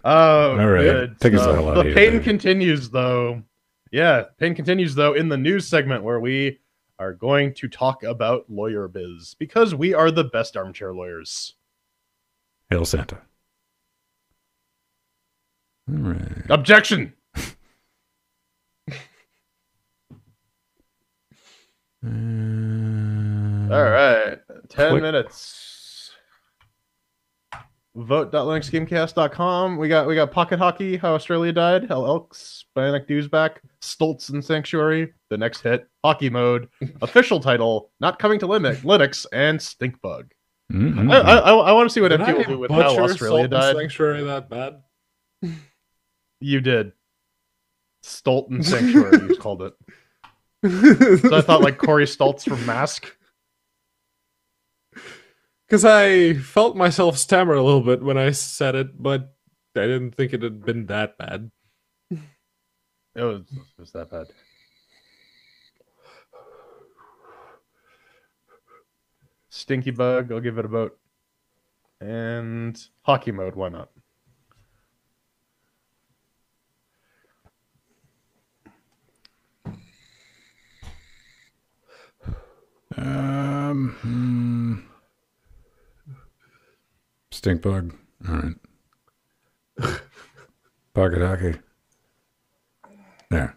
All right, good. take us all out of The here, pain dude. continues, though. Yeah, pain continues, though, in the news segment where we are going to talk about lawyer biz, because we are the best armchair lawyers. Hail Santa. All right. Objection! All right, 10 minutes. Vote.linuxgamecast.com. We got Pocket Hockey, How Australia Died, Elks, Bionic News back, Stoltz and Sanctuary, The Next Hit, Hockey Mode, Official Title, Not Coming to Linux, and Stinkbug. Mm-hmm. I want to see what Did MT will I do with How butcher Australia Salt and Died. Sanctuary that bad? You did. Stolt and Sanctuary, you called it. So I thought like Corey Stoltz from Mask. Because I felt myself stammer a little bit when I said it, but I didn't think it had been that bad. It was that bad. Stinky Bug, I'll give it a vote. And Hockey Mode, why not? Stink Bug. All right. Pocket Hockey. There.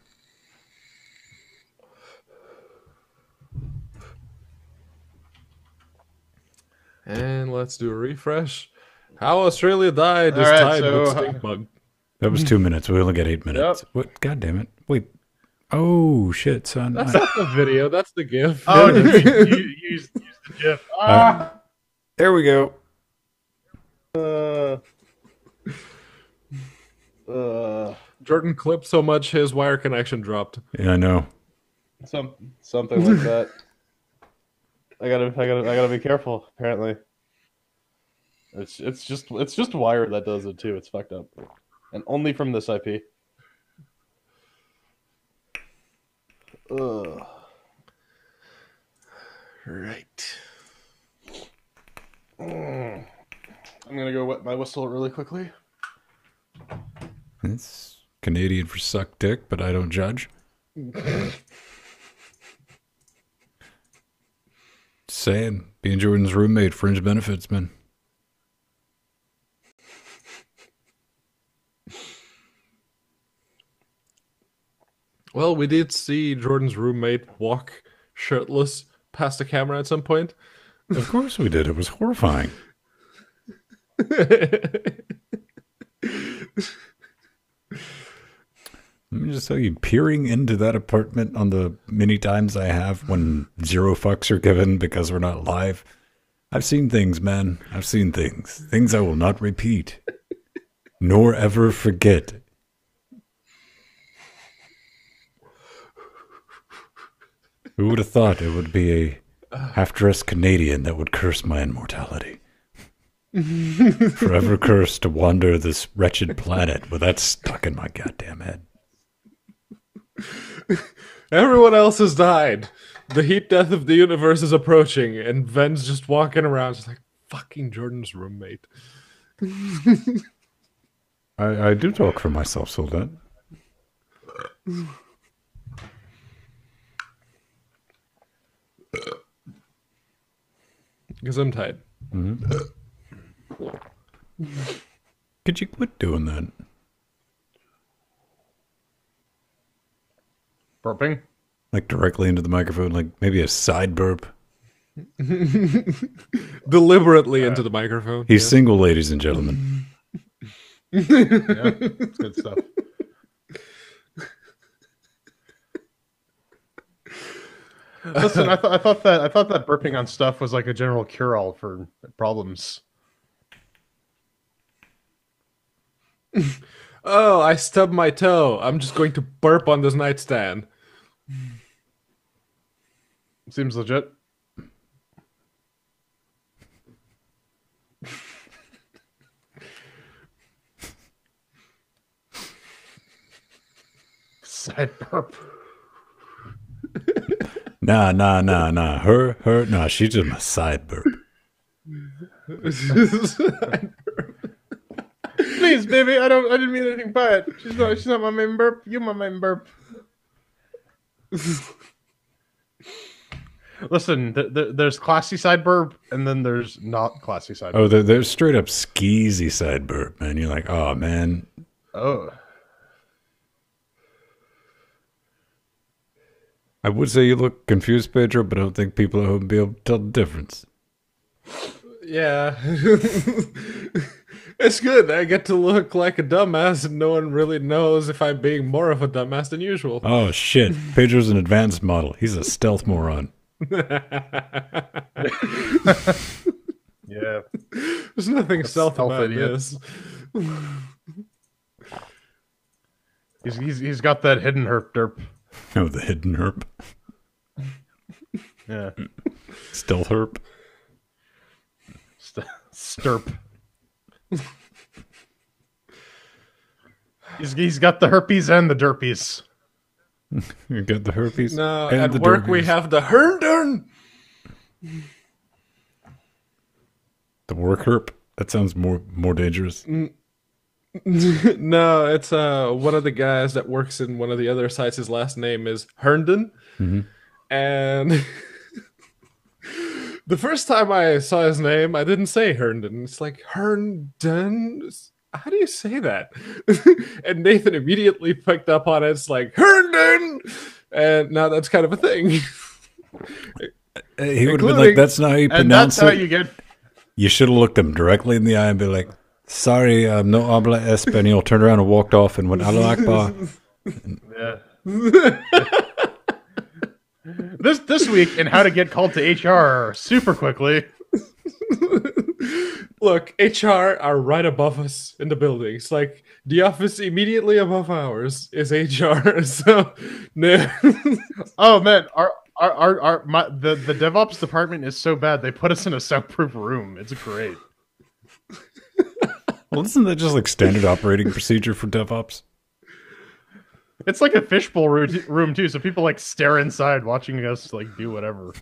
And let's do a refresh. How Australia Died is All right, tied so, with Stink Bug. That was 2 minutes. We only get 8 minutes. Yep. What? God damn it. Wait. Oh, shit, son. That's not the video, that's the GIF. Oh, you use the GIF. There we go. Jordan clipped so much his wire connection dropped. Yeah, I know. Something like that. I gotta be careful. Apparently, it's just Wire that does it too. It's fucked up, and only from this IP. Ugh. Right. I'm gonna go wet my whistle really quickly. It's Canadian for suck dick, but I don't judge. Saying, being Jordan's roommate, fringe benefits, man. Well, we did see Jordan's roommate walk shirtless past the camera at some point. Of course we did. It was horrifying. Let me just tell you, peering into that apartment on the many times I have when 0 fucks are given because we're not live, I've seen things, man. I've seen things. Things I will not repeat, nor ever forget. Who would have thought it would be a half-dressed Canadian that would curse my immortality? Forever cursed to wander this wretched planet with that stuck in my goddamn head. Everyone else has died. The heat death of the universe is approaching, and Ven's just walking around, just like fucking Jordan's roommate. I do talk for myself, Soldat. Because I'm tired. Mm-hmm. Could you quit doing that? Burping? Like directly into the microphone, like maybe a side burp. Deliberately into the microphone. He's single, ladies and gentlemen. Yeah, it's good stuff. Listen, I thought that burping on stuff was like a general cure-all for problems. Oh, I stubbed my toe. I'm just going to burp on this nightstand. Seems legit. Side burp. Nah. Her, nah, she's just my side burp. Please, baby, I didn't mean anything by it. She's not my main burp. You're my main burp. Listen, there's classy side burp, and then there's not classy side burp. Oh, there's straight up skeezy side burp, man. You're like, oh man. Oh. I would say you look confused, Pedro, but I don't think people at home will be able to tell the difference. Yeah. It's good. I get to look like a dumbass and no one really knows if I'm being more of a dumbass than usual. Oh shit, Pedro's an advanced model. He's a stealth moron. Yeah. There's nothing stealth about idiot. this. He's got that hidden herp derp. Oh, the hidden herp. Yeah. Stealth herp. Stirp. He's got the herpes and the derpies. You got the herpes. No, and at the work we derpies. have the herndern. The work herp. That sounds more dangerous. No, it's one of the guys that works in one of the other sites. His last name is Herndon, and the first time I saw his name, I didn't say Herndon. It's like Herndon. How do you say that? And Nathan immediately picked up on it. It's like Herndon, and now that's kind of a thing. He would have been like, "That's not how you And pronounce that's how it." you get. You should have looked him directly in the eye and be like, "Sorry, no habla español." Turned around and walked off and went, "Allah Akbar." Yeah. This week in how to get called to HR super quickly. Look, HR are right above us in the building. It's like the office immediately above ours is HR. So, no. Oh man, the DevOps department is so bad they put us in a soundproof room. It's great. Well, isn't that just like standard operating procedure for DevOps? It's like a fishbowl room too, so people like stare inside watching us like do whatever.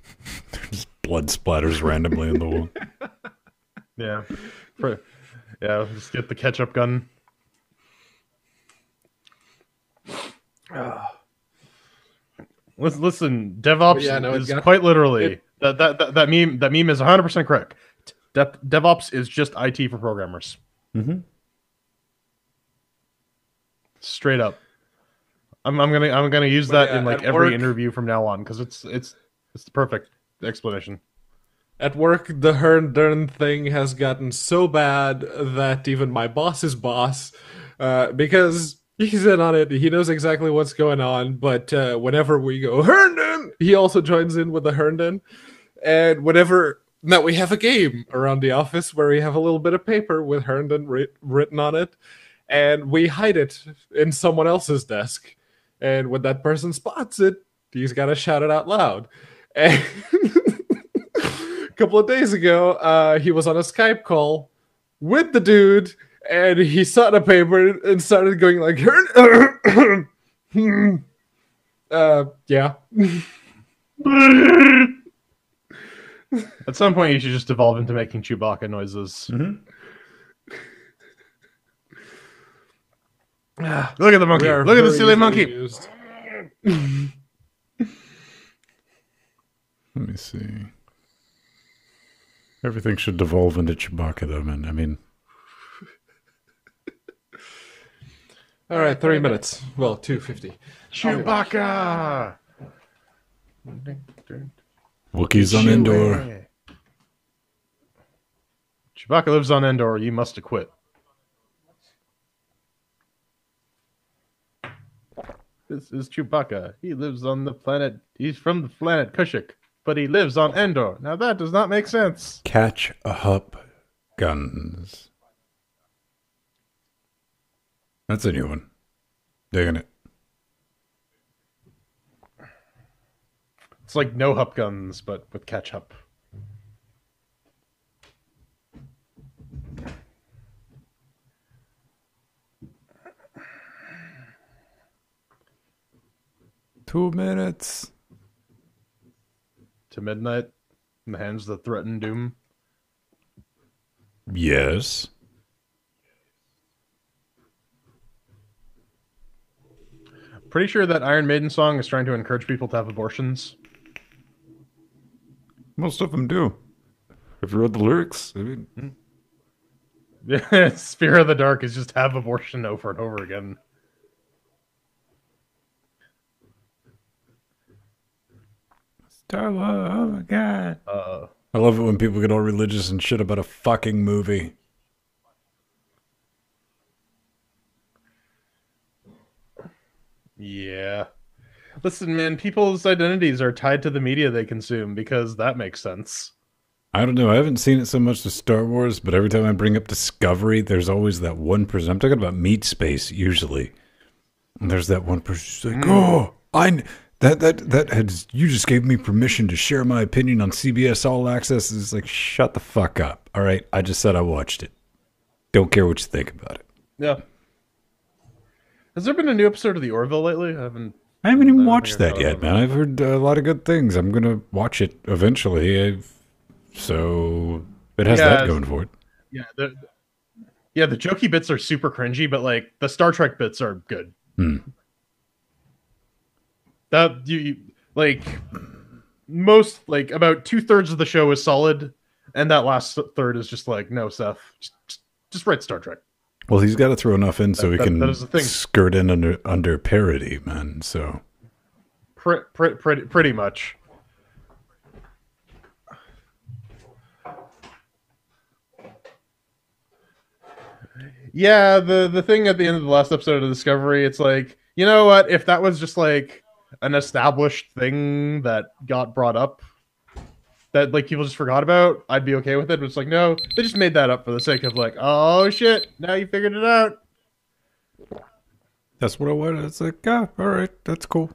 Just blood splatters randomly in the wall. Yeah. Yeah, just get the ketchup gun. Listen, DevOps is quite literally that meme is 100% correct. DevOps is just IT for programmers. Mm-hmm. Straight up. I'm gonna use that in like every work, interview from now on because it's the perfect explanation. At work, the Herndern thing has gotten so bad that even my boss's boss, because he's in on it, he knows exactly what's going on. But whenever we go Herndon, he also joins in with the Herndon. And whenever now we have a game around the office where we have a little bit of paper with Herndon written on it, and we hide it in someone else's desk. And when that person spots it, he's got to shout it out loud. And a couple of days ago, he was on a Skype call with the dude, and he saw the paper and started going like, yeah. At some point, you should just evolve into making Chewbacca noises. Mm-hmm. Look at the monkey! Look at the silly monkey! Let me see. Everything should devolve into Chewbacca, though, man. I mean, All right, 3 minutes. Well, 2:50. Chewbacca! Wookiees on Endor. Chewbacca lives on Endor. You must acquit. This is Chewbacca. He lives on the planet. He's from the planet Kushik, but he lives on Endor. Now that does not make sense. Catch a hup guns. That's a new one. Digging it. It's like no hup guns, but with ketchup. Two minutes to midnight in the hands that threaten doom. Yes. Pretty sure that Iron Maiden song is trying to encourage people to have abortions. Most of them do. Have you read the lyrics? I mean, Spear of the Dark is just have abortion over and over again. Starla, oh my god. I love it when people get all religious and shit about a fucking movie. Yeah. Listen, man, people's identities are tied to the media they consume because that makes sense. I don't know. I haven't seen it so much with Star Wars, but every time I bring up Discovery, there's always that one person. I'm talking about Meat Space usually. And there's that one person who's like, "Oh, that has you just gave me permission to share my opinion on CBS All Access." It's like, shut the fuck up. All right, I just said I watched it. Don't care what you think about it. Yeah. Has there been a new episode of The Orville lately? I haven't even watched that yet, man. I've heard a lot of good things. I'm gonna watch it eventually. So it has that going for it. Yeah, the jokey bits are super cringy, but like the Star Trek bits are good. That you like most like about 2/3 of the show is solid, and that last third is just like, no, Seth, just write Star Trek. Well, he's got to throw enough in so he can that is the thing. Skirt in under parody, man. So pretty much. Yeah, the thing at the end of the last episode of Discovery, it's like, you know what? If that was just like an established thing that got brought up, that like people just forgot about, I'd be okay with it. But it's like, no, they just made that up for the sake of like, oh shit, now you figured it out. That's what I wanted. It's like, all right, that's cool.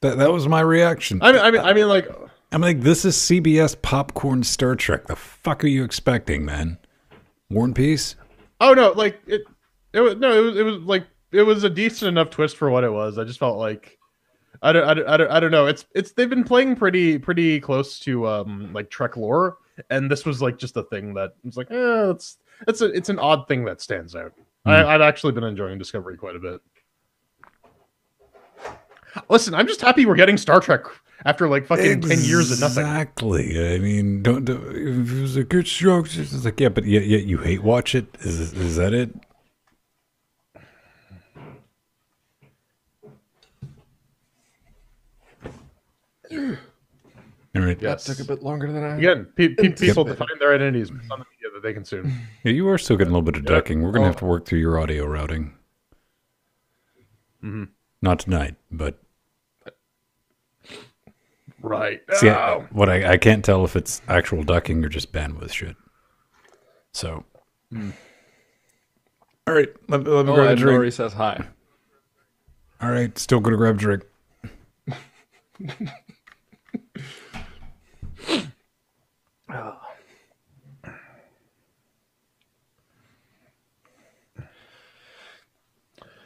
That was my reaction. I mean, like, I'm like, this is CBS popcorn Star Trek. The fuck are you expecting, man? War and Peace? Oh no, like it was like it was a decent enough twist for what it was. I just felt like I don't know. It's they've been playing pretty close to like Trek lore, and this was like just a thing that was like, it's an odd thing that stands out. I've actually been enjoying Discovery quite a bit. Listen, I'm just happy we're getting Star Trek after like fucking 10 years of nothing. Exactly. I mean, don't if it was a good show, it's like, yeah, but yet you hate watch it. Is that it? All right. Yes. That took a bit longer than I. Again, people define their identities based on the media that they consume. Yeah, you are still getting a little bit of ducking. We're gonna have to work through your audio routing. Not tonight, but. Right. See, what I can't tell if it's actual ducking or just bandwidth shit. So. All right. Let me grab a drink. Nori says hi. All right. Still going to grab a drink.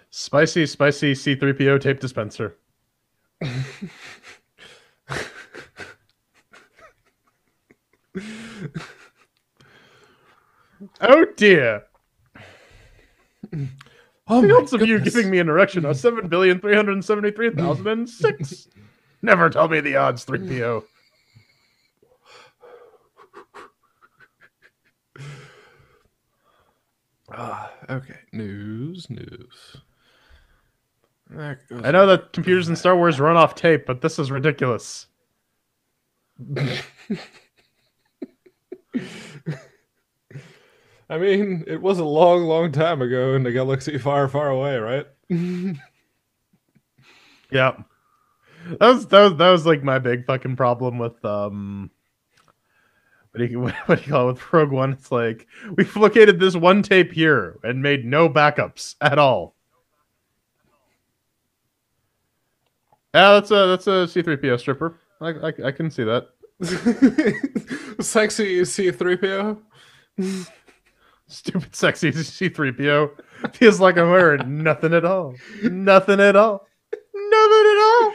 Spicy C3PO tape dispenser. Oh dear. Oh, Fields of you giving me an erection are 7,373,006. Never tell me the odds, 3PO. Okay. News. I know that computers in Star Wars run off tape, but this is ridiculous. I mean, it was a long time ago in a galaxy far away, right? Yeah. That was like my big fucking problem with what do you call it with Rogue One? It's like we've located this one tape here and made no backups at all. Yeah, that's a C-3PO stripper. I can see that. Sexy C-3PO. Stupid sexy C-3PO feels like I'm wearing nothing at all. Nothing at all. Nothing at all.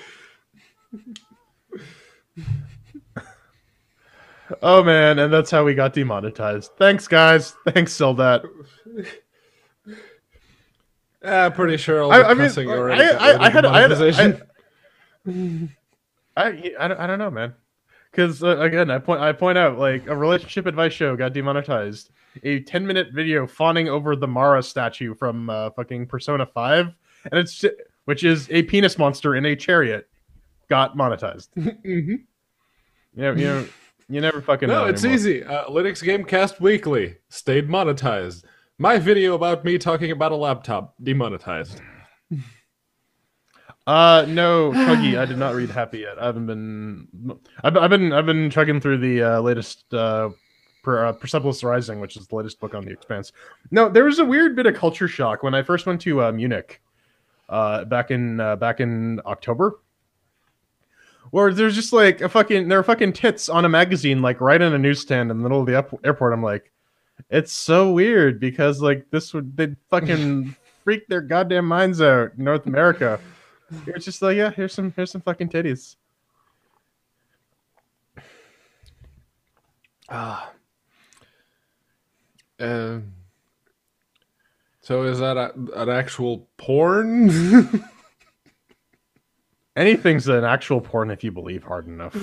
Oh man, and that's how we got demonetized. Thanks, guys. Thanks, Soldat. Pretty sure all I the mean, cussing already I had monetization. I don't know, man. Because again, I point out like a relationship advice show got demonetized. A 10-minute video fawning over the Mara statue from fucking Persona 5, and it's which is a penis monster in a chariot, got monetized. Mm-hmm. You never fucking know. No, it's anymore. easy. Linux Gamecast Weekly stayed monetized. My video about me talking about a laptop demonetized. No, Chuggy, I did not read Happy yet. I've been chugging through the latest Persepolis Rising, which is the latest book on the Expanse. No, there was a weird bit of culture shock when I first went to Munich back in October, where there's just like there are fucking tits on a magazine like right in a newsstand in the middle of the airport. I'm like, it's so weird because like they'd fucking freak their goddamn minds out in North America. It's just like, yeah, here's some fucking titties. So is that an actual porn? Anything's an actual porn if you believe hard enough.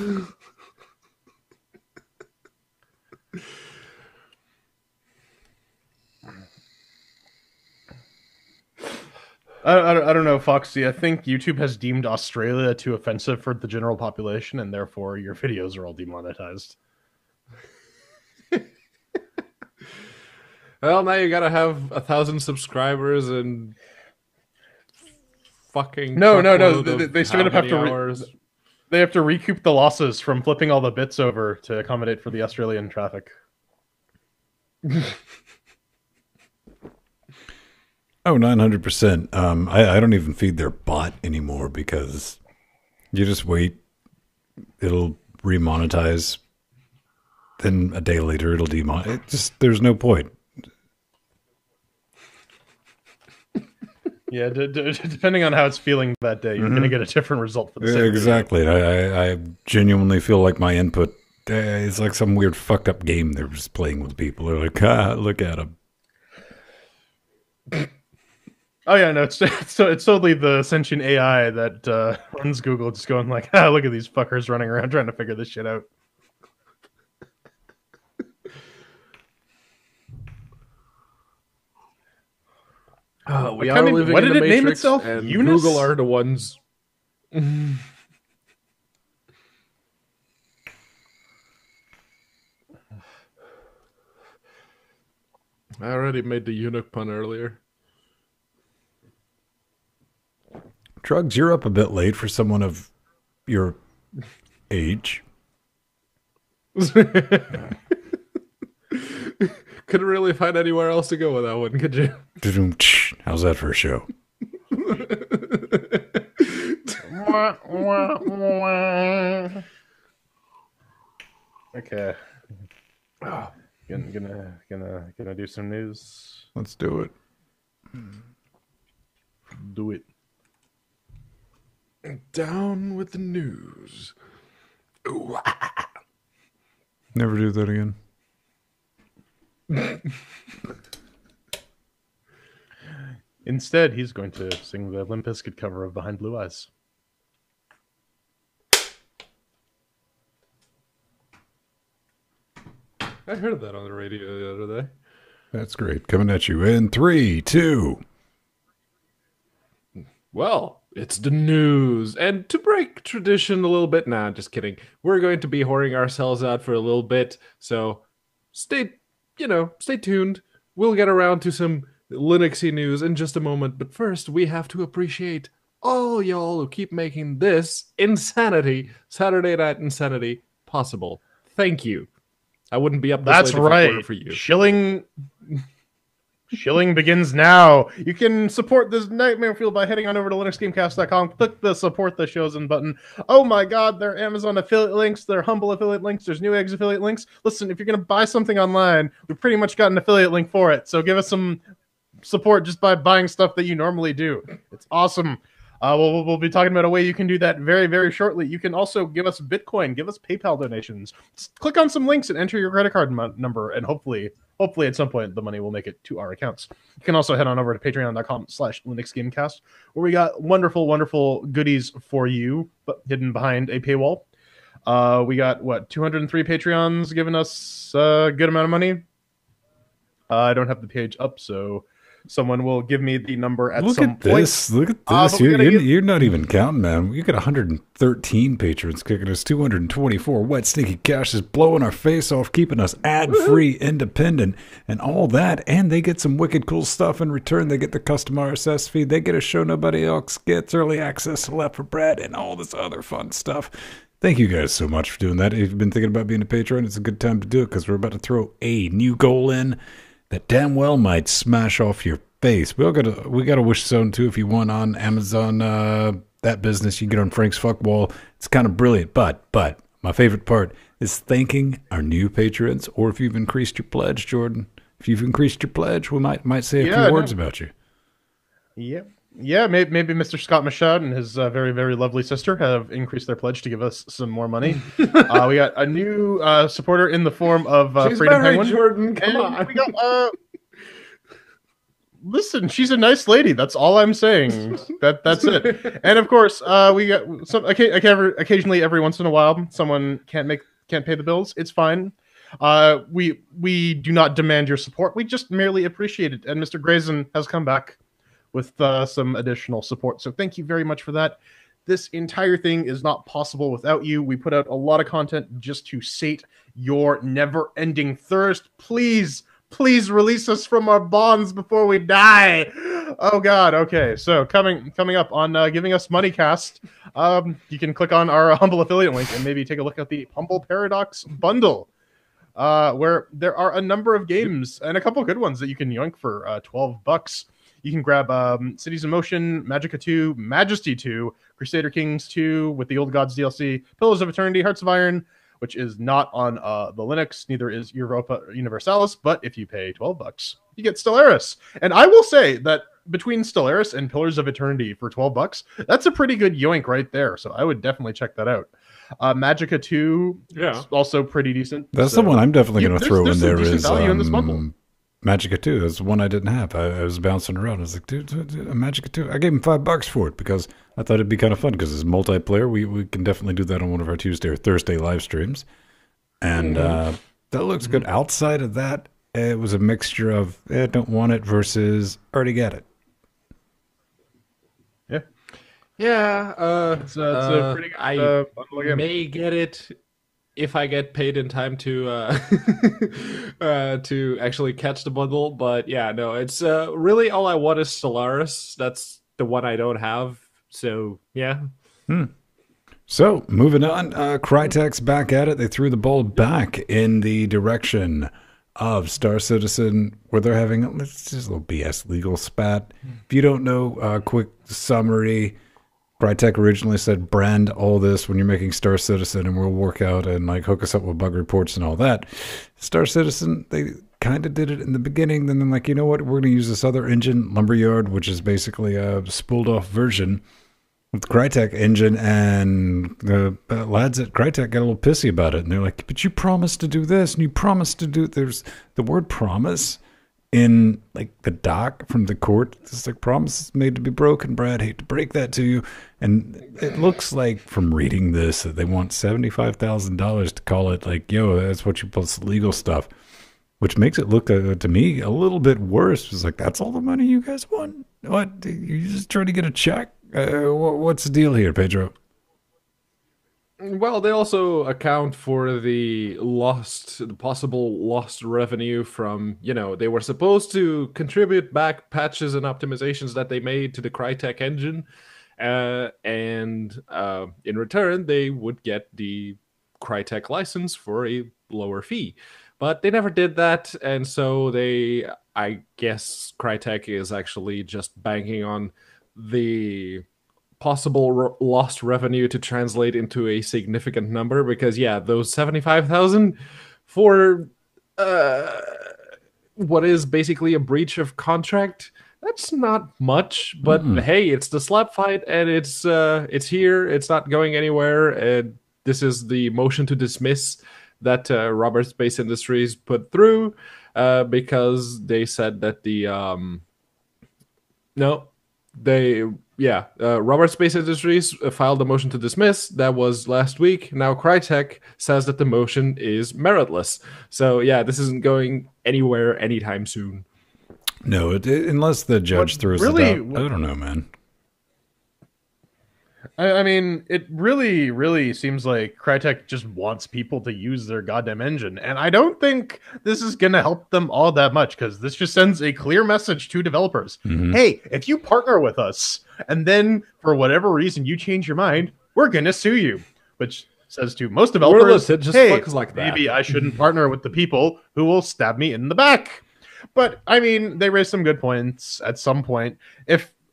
I don't know, Foxy. I think YouTube has deemed Australia too offensive for the general population, and therefore your videos are all demonetized. Well, now you gotta have 1,000 subscribers and fucking no. truckload They of straight up how have many to. hours. They have to recoup the losses from flipping all the bits over to accommodate for the Australian traffic. Oh, 900%. I don't even feed their bot anymore because you just wait. It'll remonetize. Then a day later, it'll demonetize. There's no point. Yeah, depending on how it's feeling that day, you're going to get a different result for the same Exactly. I genuinely feel like my input is like some weird fucked up game they're just playing with people. They're like, look at them. Oh yeah, no, it's totally the sentient AI that runs Google, just going like, look at these fuckers running around trying to figure this shit out. We are living what in did the it name Matrix, itself? and Eunice? Google are the ones. I already made the eunuch pun earlier. Drugs, you're up a bit late for someone of your age. Couldn't really find anywhere else to go with that one, could you? How's that for a show? Okay. Gonna do some news. Let's do it. Do it. Down with the news. Ooh. Never do that again. Instead, he's going to sing the Limp Bizkit cover of Behind Blue Eyes. I heard that on the radio the other day. That's great. Coming at you in 3, 2. Well, it's the news. And to break tradition a little bit, nah, just kidding. We're going to be whoring ourselves out for a little bit. So stay tuned. We'll get around to some Linuxy news in just a moment. But first, we have to appreciate all y'all who keep making this insanity, Saturday Night Insanity, possible. Thank you. I wouldn't be up this That's late if it weren't right. for you. Shilling begins now. You can support this nightmare fuel by heading on over to LinuxGameCast.com. Click the support the Chosen button. Oh my god, there are Amazon affiliate links, there are Humble affiliate links, there's Neweggs affiliate links. Listen, if you're going to buy something online, we've pretty much got an affiliate link for it. So give us some support just by buying stuff that you normally do. It's awesome. We'll be talking about a way you can do that very, very shortly. You can also give us Bitcoin, give us PayPal donations. Just click on some links and enter your credit card number, and hopefully at some point the money will make it to our accounts. You can also head on over to patreon.com/LinuxGameCast, where we got wonderful, wonderful goodies for you, but hidden behind a paywall. We got 203 Patreons giving us a good amount of money. I don't have the page up, so someone will give me the number at some point. Look at this. You're not even counting, man. You got 113 patrons kicking us 224. Wet stinky cash is blowing our face off, keeping us ad-free, independent, and all that. And they get some wicked cool stuff in return. They get the custom RSS feed. They get a show nobody else gets, early access to Left for Brad, and all this other fun stuff. Thank you guys so much for doing that. If you've been thinking about being a patron, it's a good time to do it because we're about to throw a new goal in that damn well might smash off your face. We got a wish zone too. If you want on Amazon, that business, you can get on Frank's Fuck Wall. It's kind of brilliant. But my favorite part is thanking our new patrons. Or if you've increased your pledge, Jordan. If you've increased your pledge, we might say a few words about you. Yeah, maybe Mr. Scott Michaud and his very, very lovely sister have increased their pledge to give us some more money. We got a new supporter in the form of Freedom Penguin. Jordan, come on. We got, listen, she's a nice lady. That's all I'm saying. That's it. And of course, we got some occasionally, every once in a while, someone can't pay the bills. It's fine. We do not demand your support. We just merely appreciate it. And Mr. Grayson has come back with some additional support. So thank you very much for that. This entire thing is not possible without you. We put out a lot of content just to sate your never-ending thirst. Please release us from our bonds before we die. Oh God. Okay. So coming up on Giving Us Money Cast, you can click on our Humble affiliate link and maybe take a look at the Humble Paradox bundle, where there are a number of games and a couple good ones that you can yoink for $12. You can grab Cities in Motion, Magicka 2, Majesty 2, Crusader Kings 2 with the Old Gods DLC, Pillars of Eternity, Hearts of Iron, which is not on the Linux, neither is Europa Universalis, but if you pay $12, you get Stellaris. And I will say that between Stellaris and Pillars of Eternity for $12, that's a pretty good yoink right there, so I would definitely check that out. Magicka 2 is also pretty decent. That's the one I'm definitely going to throw in there. There's some value in this bundle. Magicka 2, that's the one I didn't have. I was bouncing around. I was like, dude, a Magicka 2. I gave him $5 for it because I thought it'd be kind of fun because it's multiplayer. We can definitely do that on one of our Tuesday or Thursday live streams. And that looks good. Outside of that, it was a mixture of don't want it versus already get it. Yeah. It's a pretty good bundle game. May get it if I get paid in time to to actually catch the bundle, but yeah, no, it's really all I want is Stellaris. That's the one I don't have. So yeah. So moving on, Crytek's back at it. They threw the ball back in the direction of Star Citizen, where they're having it's just a little BS legal spat. If you don't know, quick summary. Crytek originally said brand all this when you're making Star Citizen and we'll work out and like hook us up with bug reports and all that. Star Citizen, they kind of did it in the beginning. Then they're like, you know what? We're going to use this other engine, Lumberyard, which is basically a spooled off version with the Crytek engine. And the lads at Crytek got a little pissy about it. And they're like, but you promised to do this and you promised to do, there's the word promise in like the doc from the court. It's like promises made to be broken, Brad. Hate to break that to you. And it looks like from reading this that they want $75,000 to call it like, yo, that's what you plus legal stuff, which makes it look to me a little bit worse. It's like, that's all the money you guys want? What? You just trying to get a check? What's the deal here, Pedro? Well, they also account for the possible lost revenue from, they were supposed to contribute back patches and optimizations that they made to the Crytek engine. And in return, they would get the Crytek license for a lower fee. But they never did that, and so I guess Crytek is actually just banking on the possible lost revenue to translate into a significant number, because yeah, those 75,000 for what is basically a breach of contract, that's not much, but hey, it's the slap fight, and it's here, it's not going anywhere, and this is the motion to dismiss that Robert Space Industries put through, because they said that Robert Space Industries filed a motion to dismiss. That was last week. Now Crytek says that the motion is meritless. So yeah, this isn't going anywhere anytime soon. No, unless the judge throws it out. I don't know, man. I mean, it really seems like Crytek just wants people to use their goddamn engine, and I don't think this is going to help them all that much, because this just sends a clear message to developers. Hey, if you partner with us, and then for whatever reason you change your mind, we're going to sue you. Which says to most developers, hey, like maybe I shouldn't partner with the people who will stab me in the back. But, I mean, they raised some good points at some point.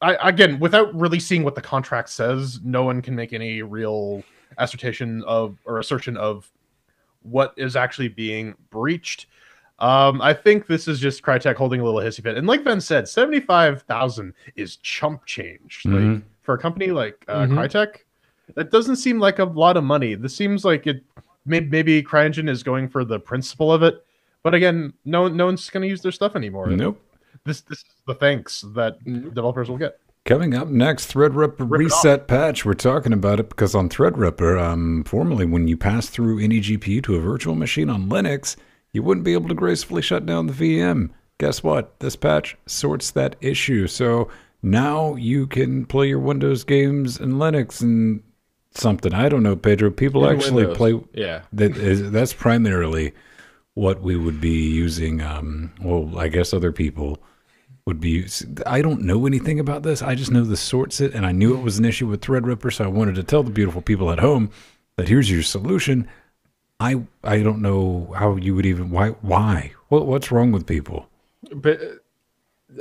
Again, without really seeing what the contract says, no one can make any real assertion of what is actually being breached. I think this is just Crytek holding a little hissy fit. And like Ben said, 75,000 is chump change. Like, for a company like Crytek, that doesn't seem like a lot of money. This seems like it maybe CryEngine is going for the principle of it. But again, no one's going to use their stuff anymore. Nope. This is the thanks that developers will get. Coming up next, Threadripper reset patch. We're talking about it because on Threadripper, formerly when you pass through any GPU to a virtual machine on Linux, you wouldn't be able to gracefully shut down the VM. Guess what? This patch sorts that issue. So now you can play your Windows games in Linux and something. I don't know, Pedro. People in actually Windows. Play. Yeah. That's primarily what we would be using. Well, I guess other people would be. I don't know anything about this. I just know this sorts it, and I knew it was an issue with Threadripper, so I wanted to tell the beautiful people at home that here's your solution. I don't know how you would even why what's wrong with people. But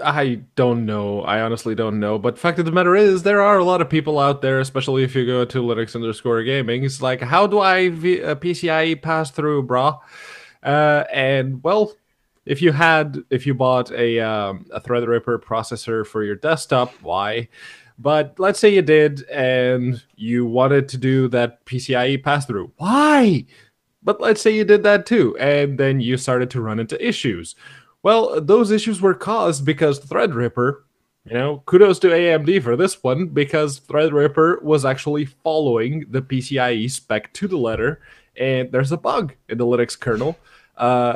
I don't know. I honestly don't know. But fact of the matter is, there are a lot of people out there, especially if you go to Linux_gaming. It's like, how do I PCIe pass through, brah? And well, if you bought a Threadripper processor for your desktop, why? But let's say you did, and you wanted to do that PCIe pass-through. Why? But let's say you did that too, and then you started to run into issues. Well, those issues were caused because Threadripper, kudos to AMD for this one, because Threadripper was actually following the PCIe spec to the letter, and there's a bug in the Linux kernel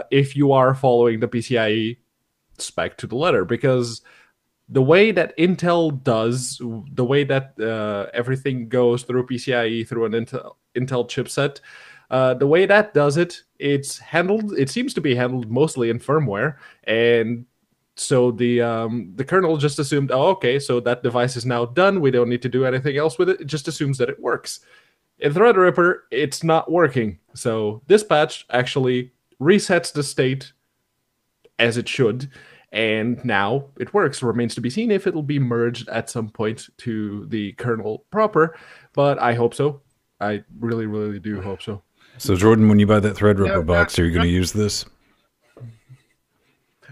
if you are following the PCIe spec to the letter, because the way that Intel does, the way that everything goes through PCIe through an Intel chipset, the way that does it, it seems to be handled mostly in firmware, and so the kernel just assumed, oh, okay, so that device is now done, we don't need to do anything else with it, it just assumes that it works. In Threadripper, it's not working, so this patch actually resets the state as it should, and now it works. Remains to be seen if it'll be merged at some point to the kernel proper, but I hope so. I really, really do hope so. So, Jordan, when you buy that Threadripper box, are you going to use this?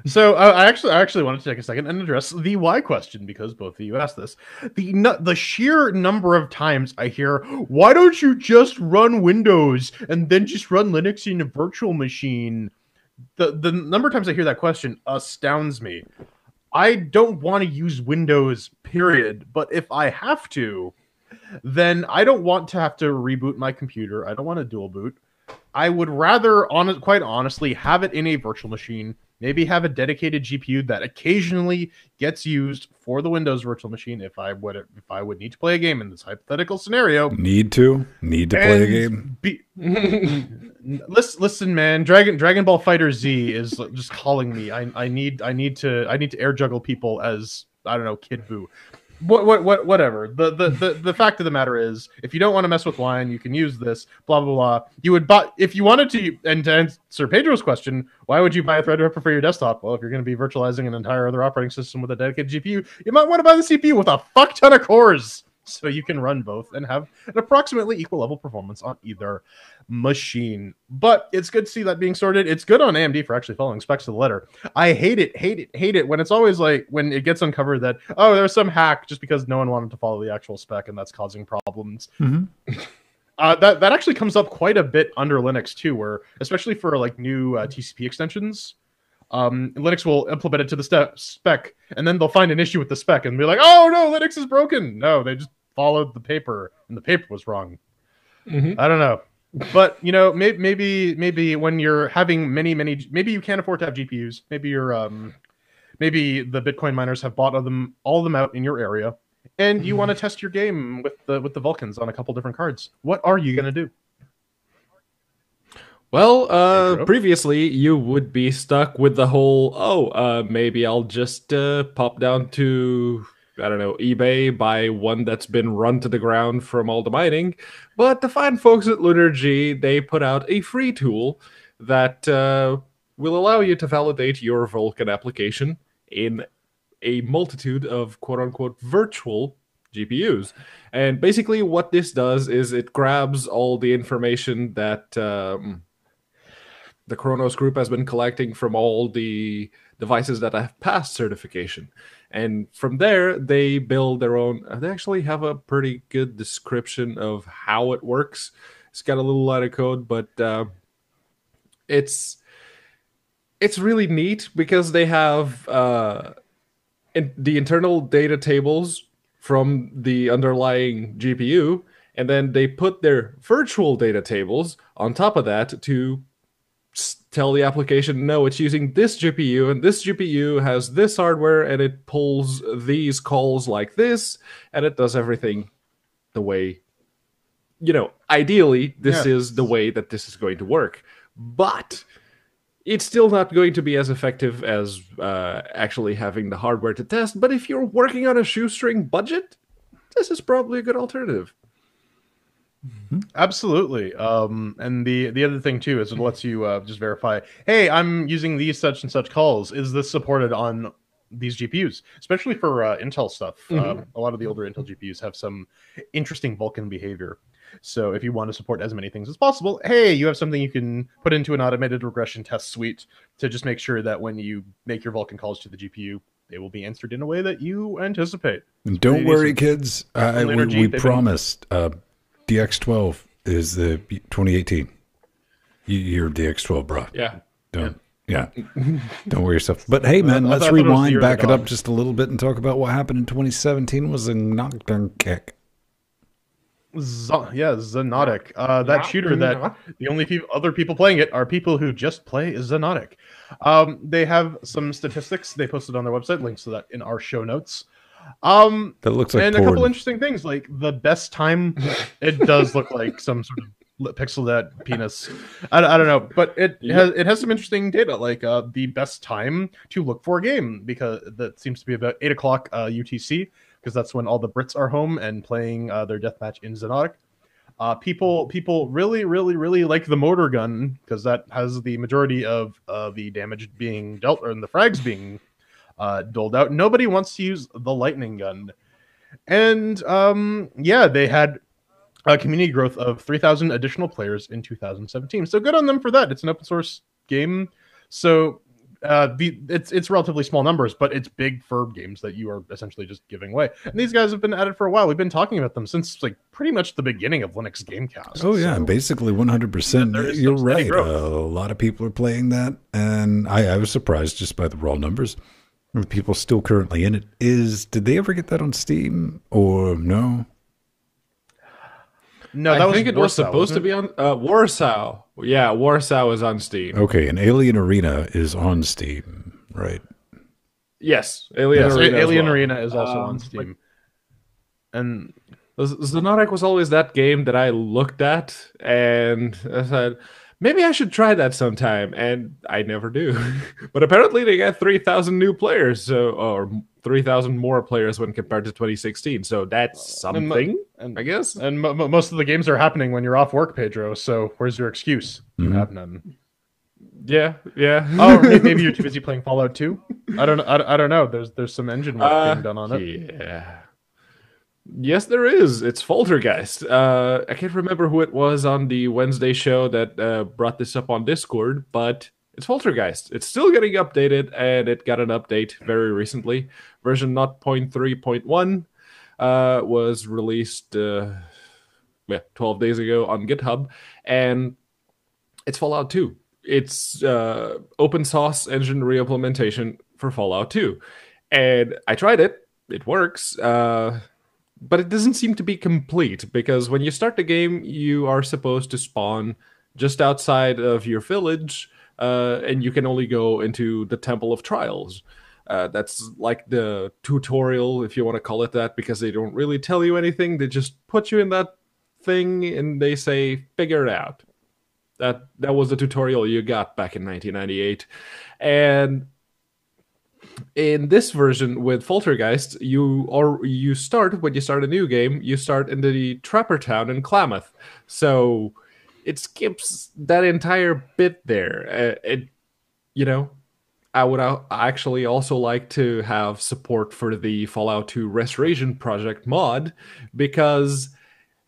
So, I actually wanted to take a second and address the why question, because both of you asked this. The sheer number of times I hear, why don't you just run Windows and then just run Linux in a virtual machine? The number of times I hear that question astounds me. I don't want to use Windows, period. But if I have to, then I don't want to have to reboot my computer. I don't want to dual boot. I would rather, quite honestly, have it in a virtual machine. Maybe have a dedicated GPU that occasionally gets used for the Windows virtual machine if I would need to play a game in this hypothetical scenario. Need to play a game. Listen, man. Dragon Ball Fighter Z is just calling me. I need to air juggle people as, I don't know, Kid Buu. Whatever. The fact of the matter is, if you don't want to mess with Wine, you can use this. Blah blah blah. You would buy if you wanted to. And to answer Pedro's question, why would you buy a Threadripper for your desktop? Well, if you're going to be virtualizing an entire other operating system with a dedicated GPU, you might want to buy the CPU with a fuck ton of cores, so you can run both and have an approximately equal level performance on either machine. But it's good to see that being sorted. It's good on AMD for actually following specs to the letter. I hate it when it's always like when it gets uncovered that, oh, there's some hack just because no one wanted to follow the actual spec and that's causing problems. That actually comes up quite a bit under Linux too, where especially for like new TCP extensions, Linux will implement it to the spec, and then they'll find an issue with the spec and be like, oh no, Linux is broken. No, they just followed the paper and the paper was wrong. I don't know. But maybe when you're having many, maybe you can't afford to have GPUs. Maybe you're maybe the Bitcoin miners have bought all of them out in your area, and you want to test your game with the Vulcans on a couple different cards. What are you gonna do? Well, previously you would be stuck with the whole, maybe I'll just pop down to, I don't know, eBay, buy one that's been run to the ground from all the mining. But the fine folks at LinuxG, they put out a free tool that will allow you to validate your Vulkan application in a multitude of quote-unquote virtual GPUs. And basically what this does is it grabs all the information that the Kronos group has been collecting from all the devices that have passed certification. And from there, they build their own. They actually have a pretty good description of how it works. It's got a little line of code, but it's really neat because they have the internal data tables from the underlying GPU, and then they put their virtual data tables on top of that to tell the application, no, it's using this GPU, and this GPU has this hardware, and it pulls these calls like this, and it does everything the way, ideally, this is the way that this is going to work. But it's still not going to be as effective as actually having the hardware to test. But if you're working on a shoestring budget, this is probably a good alternative. Absolutely. And the other thing too is it lets you just verify, hey, I'm using these such and such calls. Is this supported on these GPUs? Especially for Intel stuff. A lot of the older Intel GPUs have some interesting Vulkan behavior. So if you want to support as many things as possible, hey, you have something you can put into an automated regression test suite to just make sure that when you make your Vulkan calls to the GPU, they will be answered in a way that you anticipate. And don't worry, kids. We promised. DX12 is the 2018. You're DX12, bro. Yeah. Don't worry yourself. But hey, man, let's rewind, back it up just a little bit, and talk about what happened in 2017 was a knockdown kick. Zenotic. That shooter that the only other people playing it are people who just play Zenotic. They have some statistics they posted on their website, links to that in our show notes. That looks like and porn. A couple interesting things, like the best time. It does look like some sort of pixel penis. I don't know, but it has some interesting data, like the best time to look for a game, because that seems to be about 8 o'clock UTC, because that's when all the Brits are home and playing their deathmatch in Zenotic. People really like the mortar gun, because that has the majority of the damage being dealt, or the frags being doled out. Nobody wants to use the lightning gun. And they had a community growth of 3,000 additional players in 2017. So good on them for that. It's an open source game, so it's relatively small numbers, but it's big for games that you are essentially just giving away. And these guys have been at it for a while. We've been talking about them since like pretty much the beginning of LinuxGameCast. Oh yeah, so basically 100%. You're right. A lot of people are playing that, and I was surprised just by the raw numbers. The people still currently in it. Did they ever get that on Steam or no? No, I think it was supposed to be on Warsaw. Yeah, Warsaw is on Steam. Okay, and Alien Arena is on Steam, right? Yes, Alien Arena is also on Steam. And Zenotic was always that game that I looked at and I said, maybe I should try that sometime, and I never do. But apparently they got 3,000 new players, or 3,000 more players when compared to 2016. So that's something, I guess. And most of the games are happening when you're off work, Pedro. So where's your excuse? You have none. Yeah. Oh, maybe you're too busy playing Fallout 2. I don't know. There's some engine work being done on it. Yeah. Yes, there is. It's Foltergeist. I can't remember who it was on the Wednesday show that brought this up on Discord, but it's Foltergeist. It's still getting updated, and it got an update very recently. Version 0.3.1 was released 12 days ago on GitHub, and it's Fallout 2. It's open source engine reimplementation for Fallout 2. And I tried it. It works. But it doesn't seem to be complete, because when you start the game, you are supposed to spawn just outside of your village, and you can only go into the Temple of Trials. That's like the tutorial, if you want to call it that, because they don't really tell you anything. They just put you in that thing, and they say, figure it out. That was the tutorial you got back in 1998. And in this version with Foltergeist, you start, when you start a new game, you start in the Trapper Town in Klamath. So it skips that entire bit there. I would actually also like to have support for the Fallout 2 Restoration Project mod, because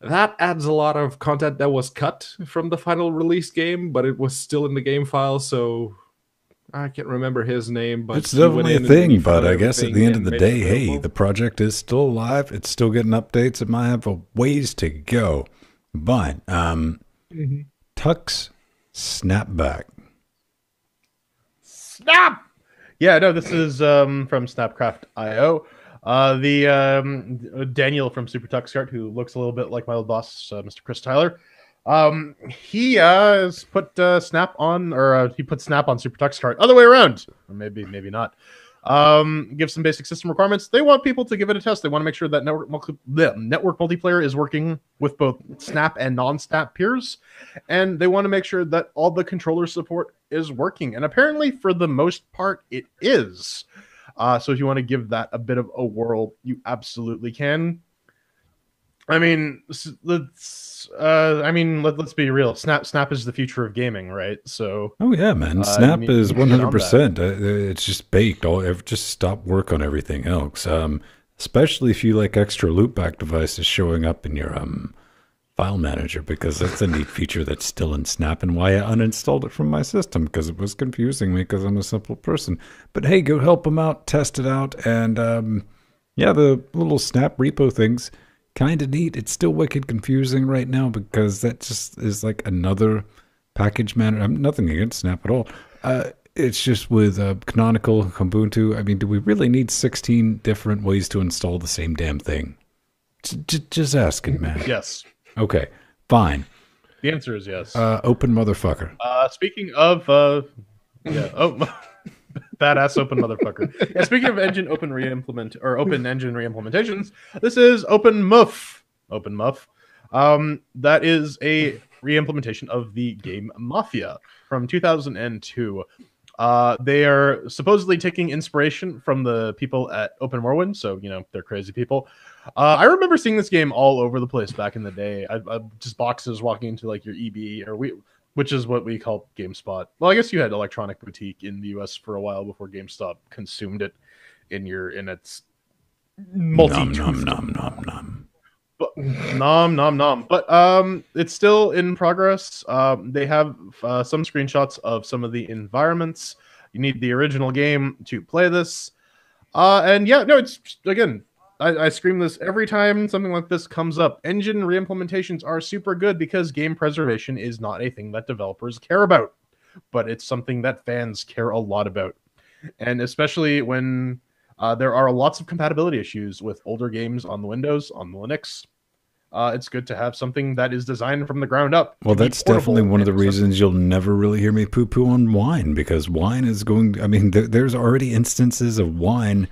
that adds a lot of content that was cut from the final release game, but it was still in the game file, so I can't remember his name, but it's definitely a thing. But I guess at the end of the day, hey, the project is still alive. It's still getting updates. It might have a ways to go, but Tux Snapback. Snap! Yeah, no, this is from Snapcraft.io. The Daniel from Super Tux Kart, who looks a little bit like my old boss, Mr. Chris Tyler. He has put Snap on, or he put Snap on Super Tux Kart. Other way around, or maybe not. Give some basic system requirements. They want people to give it a test. They want to make sure that network multiplayer is working with both Snap and non-Snap peers, and they want to make sure that all the controller support is working. And apparently, for the most part, it is. So if you want to give that a bit of a whirl, you absolutely can. I mean, let's be real. Snap is the future of gaming, right? So, oh yeah, man, Snap is 100%. It's just baked. Just stop work on everything else. Especially if you like extra loopback devices showing up in your file manager, because that's a neat feature that's still in Snap, and why I uninstalled it from my system, because it was confusing me, because I'm a simple person. But hey, go help them out, test it out, and yeah, the little Snap repo things. Kind of neat. It's still wicked confusing right now, because that just is like another package manager. I'm nothing against Snap at all. It's just with Canonical, Ubuntu. I mean, do we really need 16 different ways to install the same damn thing? Just asking, man. Yes. Okay, fine. The answer is yes. Open motherfucker. Speaking of, badass open motherfucker. Yeah, speaking of open engine reimplementations, this is OpenMuff. OpenMuff. That is a reimplementation of the game Mafia from 2002. They are supposedly taking inspiration from the people at Open Morrowind, so they're crazy people. I remember seeing this game all over the place back in the day. Just boxes walking into like your EB which is what we call GameSpot. Well, I guess you had Electronic Boutique in the US for a while before GameStop consumed it in its Nom nom. But, nom. But it's still in progress. They have some screenshots of some of the environments. You need the original game to play this. And yeah, no, it's again. I scream this every time something like this comes up. Engine reimplementations are super good because game preservation is not a thing that developers care about, but it's something that fans care a lot about. And especially when there are lots of compatibility issues with older games on the Windows, on the Linux, it's good to have something that is designed from the ground up. Well, that's definitely one of the reasons you'll never really hear me poo-poo on Wine, because Wine is there's already instances of Wine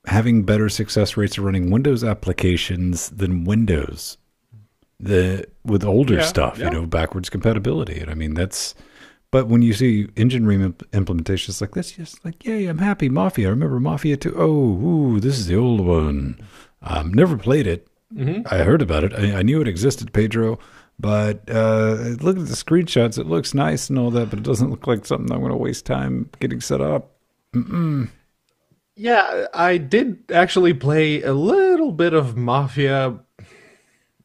having better success rates of running Windows applications than Windows, with older stuff, backwards compatibility. And I mean, that's But when you see engine room implementations like this, you're just like, yay, I'm happy. Mafia. I remember Mafia 2. Oh, ooh, this is the old one. Never played it. I heard about it. I knew it existed, Pedro. But look at the screenshots. It looks nice and all that, but it doesn't look like something I'm going to waste time getting set up. Yeah, I did actually play a little bit of Mafia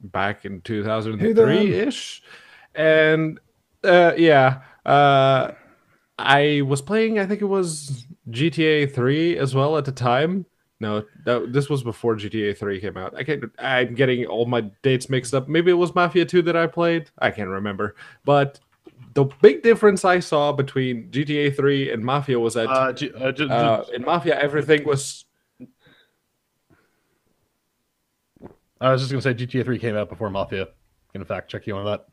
back in 2003-ish. And I was playing, I think it was GTA 3 as well at the time. No, this was before GTA 3 came out. I'm getting all my dates mixed up. Maybe it was Mafia 2 that I played. I can't remember. But the big difference I saw between GTA 3 and Mafia was that in Mafia everything was... I was just going to say GTA 3 came out before Mafia. Going to fact check you on that.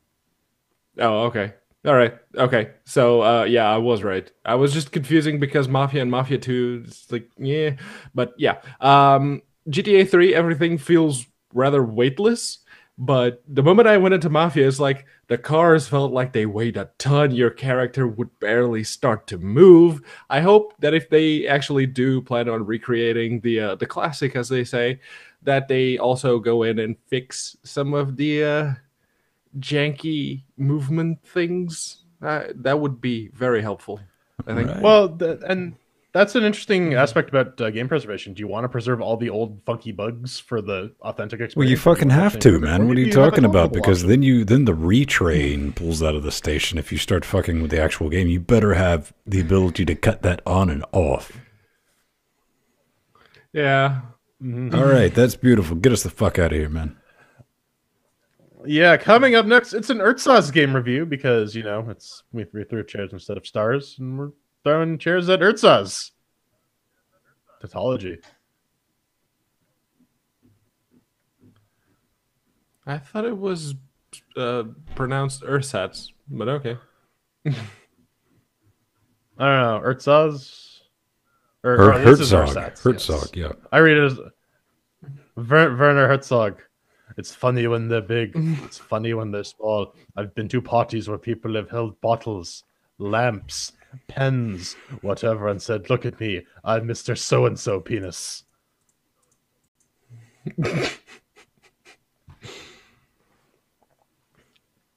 Oh, okay. All right. Okay. So, I was right. I was just confusing because Mafia and Mafia 2, it's like, yeah. But, yeah. GTA 3, everything feels rather weightless. But the moment I went into Mafia, it's like the cars felt like they weighed a ton. Your character would barely start to move. I hope that if they actually do plan on recreating the classic, as they say, that they also go in and fix some of the... janky movement things. That would be very helpful, I think. Right. Well, and that's an interesting aspect about game preservation. Do you want to preserve all the old funky bugs for the authentic experience? Well, you fucking have to, man. What are you talking about? Because then the retrain pulls out of the station. If you start fucking with the actual game, you better have the ability to cut that on and off. Yeah. All right, that's beautiful. Get us the fuck out of here, man. Yeah, coming up next, it's an Urtzaz game review because, we threw chairs instead of stars, and we're throwing chairs at Urtzaz. Tautology. I thought it was pronounced Ursats, but okay. I don't know, Urtzaz? Herzog. Yes. Yeah. I read it as Werner Herzog. It's funny when they're big. It's funny when they're small. I've been to parties where people have held bottles, lamps, pens, whatever, and said, "Look at me, I'm Mr. So-and-so penis."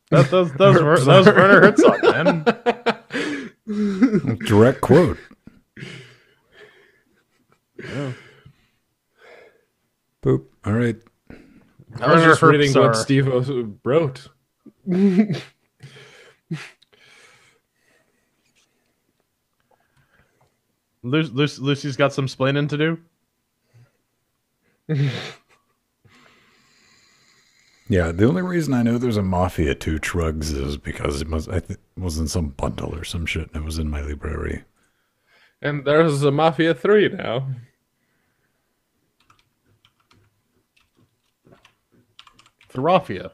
That was Werner Herzog, man. Direct quote. Yeah. Boop. All right. I was just reading what Steve wrote. Lucy's got some splaining to do. Yeah, the only reason I know there's a Mafia 2 Trugs is because it was in some bundle or some shit, and it was in my library. And there's a Mafia 3 now. Therafia.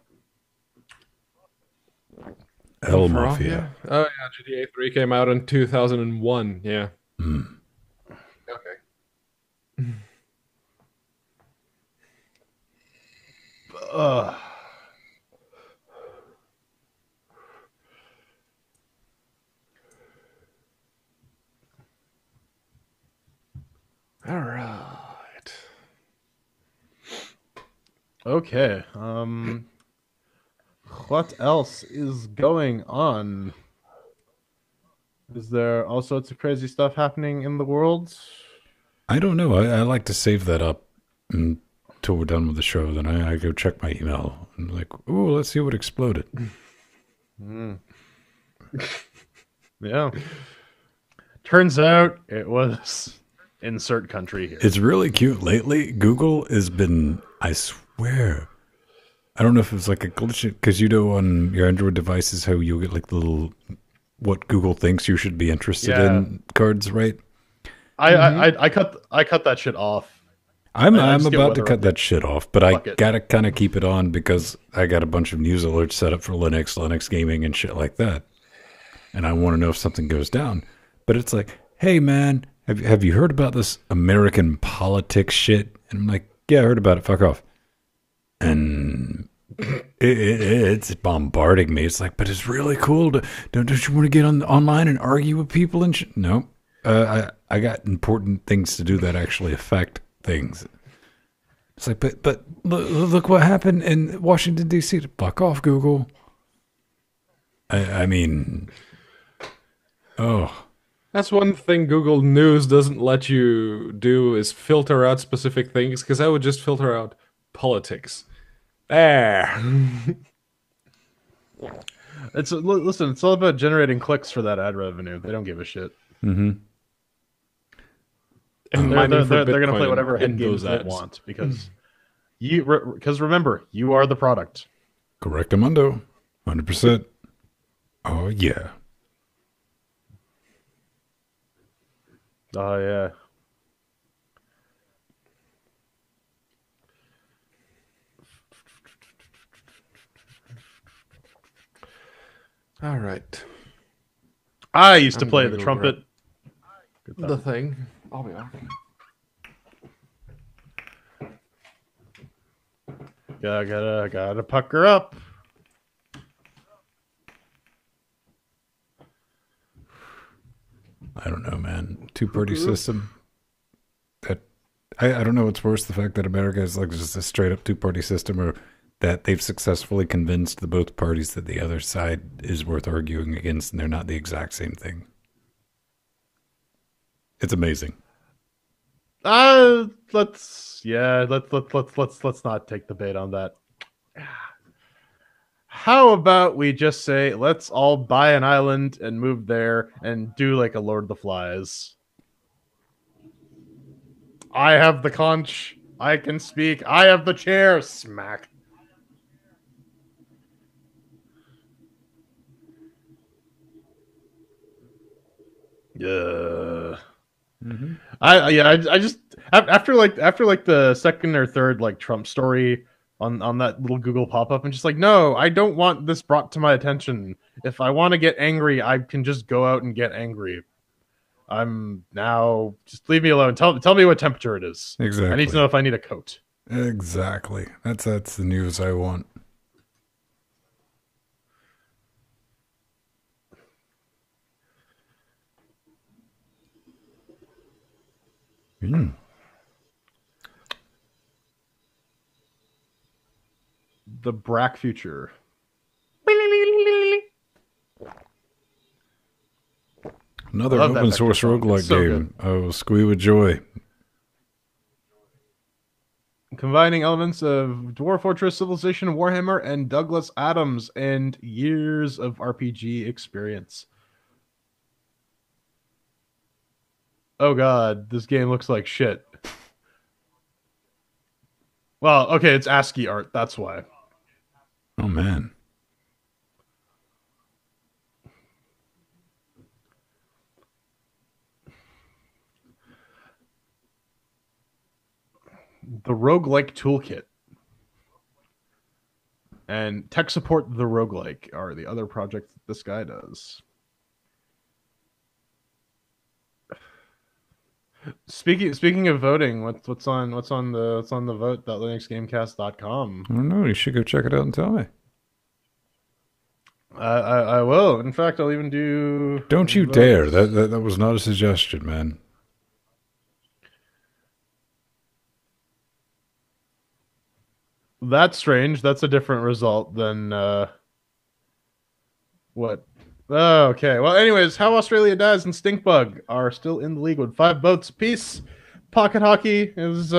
L Mafia. Oh yeah, GTA 3 came out in 2001. Yeah. Okay. All right. Okay. What else is going on? Is there all sorts of crazy stuff happening in the world? I don't know. I like to save that up until we're done with the show. Then I go check my email and like, ooh, let's see what exploded. Yeah. Turns out it was insert country here. It's really cute. Lately, Google has been, I swear, I don't know if it's like a glitch, because on your Android devices how you get like the little, what Google thinks you should be interested in cards, right? I cut that shit off. I'm about to cut that shit off, but I gotta kind of keep it on because I got a bunch of news alerts set up for Linux gaming and shit like that. And I want to know if something goes down. But it's like, hey man, have you heard about this American politics shit? And I'm like, yeah, I heard about it. Fuck off. And It's bombarding me. It's like, but it's really cool. Don't you want to get online and argue with people and no? I got important things to do that actually affect things. It's like, but look what happened in Washington D.C. Fuck off, Google. I mean, oh. That's one thing Google News doesn't let you do is filter out specific things, because I would just filter out politics. There. Listen, it's all about generating clicks for that ad revenue. They don't give a shit. Mm-hmm. And They're going to Bitcoin play whatever head in games those they ads. want because remember, you are the product. Correctamundo. 100%. Oh, yeah. Oh, yeah. All right. I used to I'm play gonna the go trumpet. The thing. I'll be back. Gotta pucker up. I don't know, man. Two-party system. That I don't know what's worse, the fact that America is like just a straight-up two-party system, or that they've successfully convinced the both parties that the other side is worth arguing against, and they're not the exact same thing. It's amazing. Let's not take the bait on that. How about we just say let's all buy an island and move there and do like a Lord of the Flies? I have the conch. I can speak. I have the chair. Smack. Yeah. Mm-hmm. I just after the second or third like Trump story on that little Google pop-up, I'm just like, no, I don't want this brought to my attention. If I want to get angry, I can just go out and get angry. I'm now just leave me alone. Tell me what temperature it is. Exactly. I need to know if I need a coat. Exactly. That's the news I want. Mm. The Brack future. Another Love that open vector source font. roguelike It's so game. Oh, squee with joy. Combining elements of Dwarf Fortress, Civilization, Warhammer, and Douglas Adams, and years of RPG experience. Oh god, this game looks like shit. Well, okay, it's ASCII art, that's why. Oh, man. The Roguelike Toolkit and Tech Support the Roguelike are the other projects that this guy does. Speaking of voting, what's on the vote.linuxgamecast.com? I don't know. You should go check it out and tell me. I will. In fact, I'll even do. Don't you votes. dare. That was not a suggestion, man. That's strange. That's a different result than what? Oh, okay. Well, anyways, How Australia Dies and Stinkbug are still in the league with 5 votes apiece. Pocket Hockey is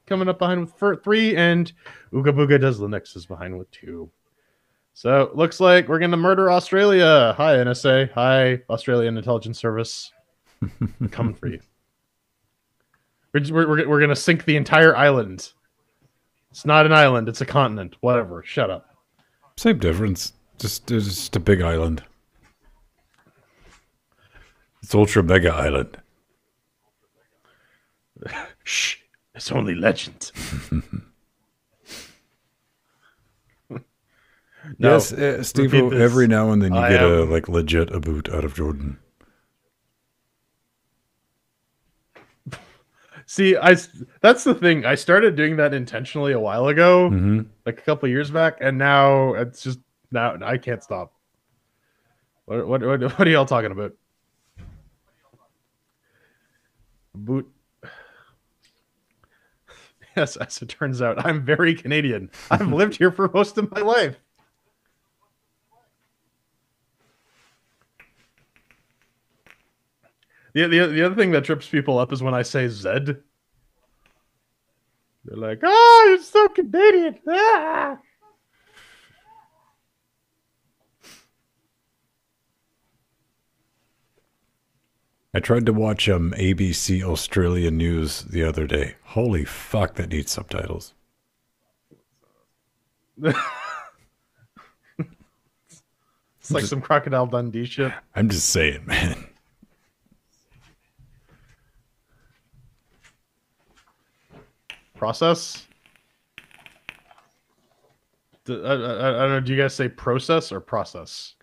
coming up behind with 3, and Ooga Booga Does Linux is behind with 2. So looks like we're gonna murder Australia. Hi NSA. Hi Australian Intelligence Service. Coming for you. We're gonna sink the entire island. It's not an island. It's a continent. Whatever. Shut up. Same difference. Just a big island. It's ultra mega island. Shh. It's only legend. No, yes, Steve. Every now and then you get a legit boot out of Jordan. See, that's the thing. I started doing that intentionally a while ago, like a couple of years back, and now it's just now I can't stop. What are y'all talking about? Boot. Yes, as it turns out, I'm very Canadian. I've lived here for most of my life. The other thing that trips people up is when I say Zed. They're like, "Oh, you're so Canadian." Ah! I tried to watch ABC Australia News the other day. Holy fuck, that needs subtitles. It's like some Crocodile Dundee shit. I'm just saying, man. Process? I don't know. Do you guys say process or process?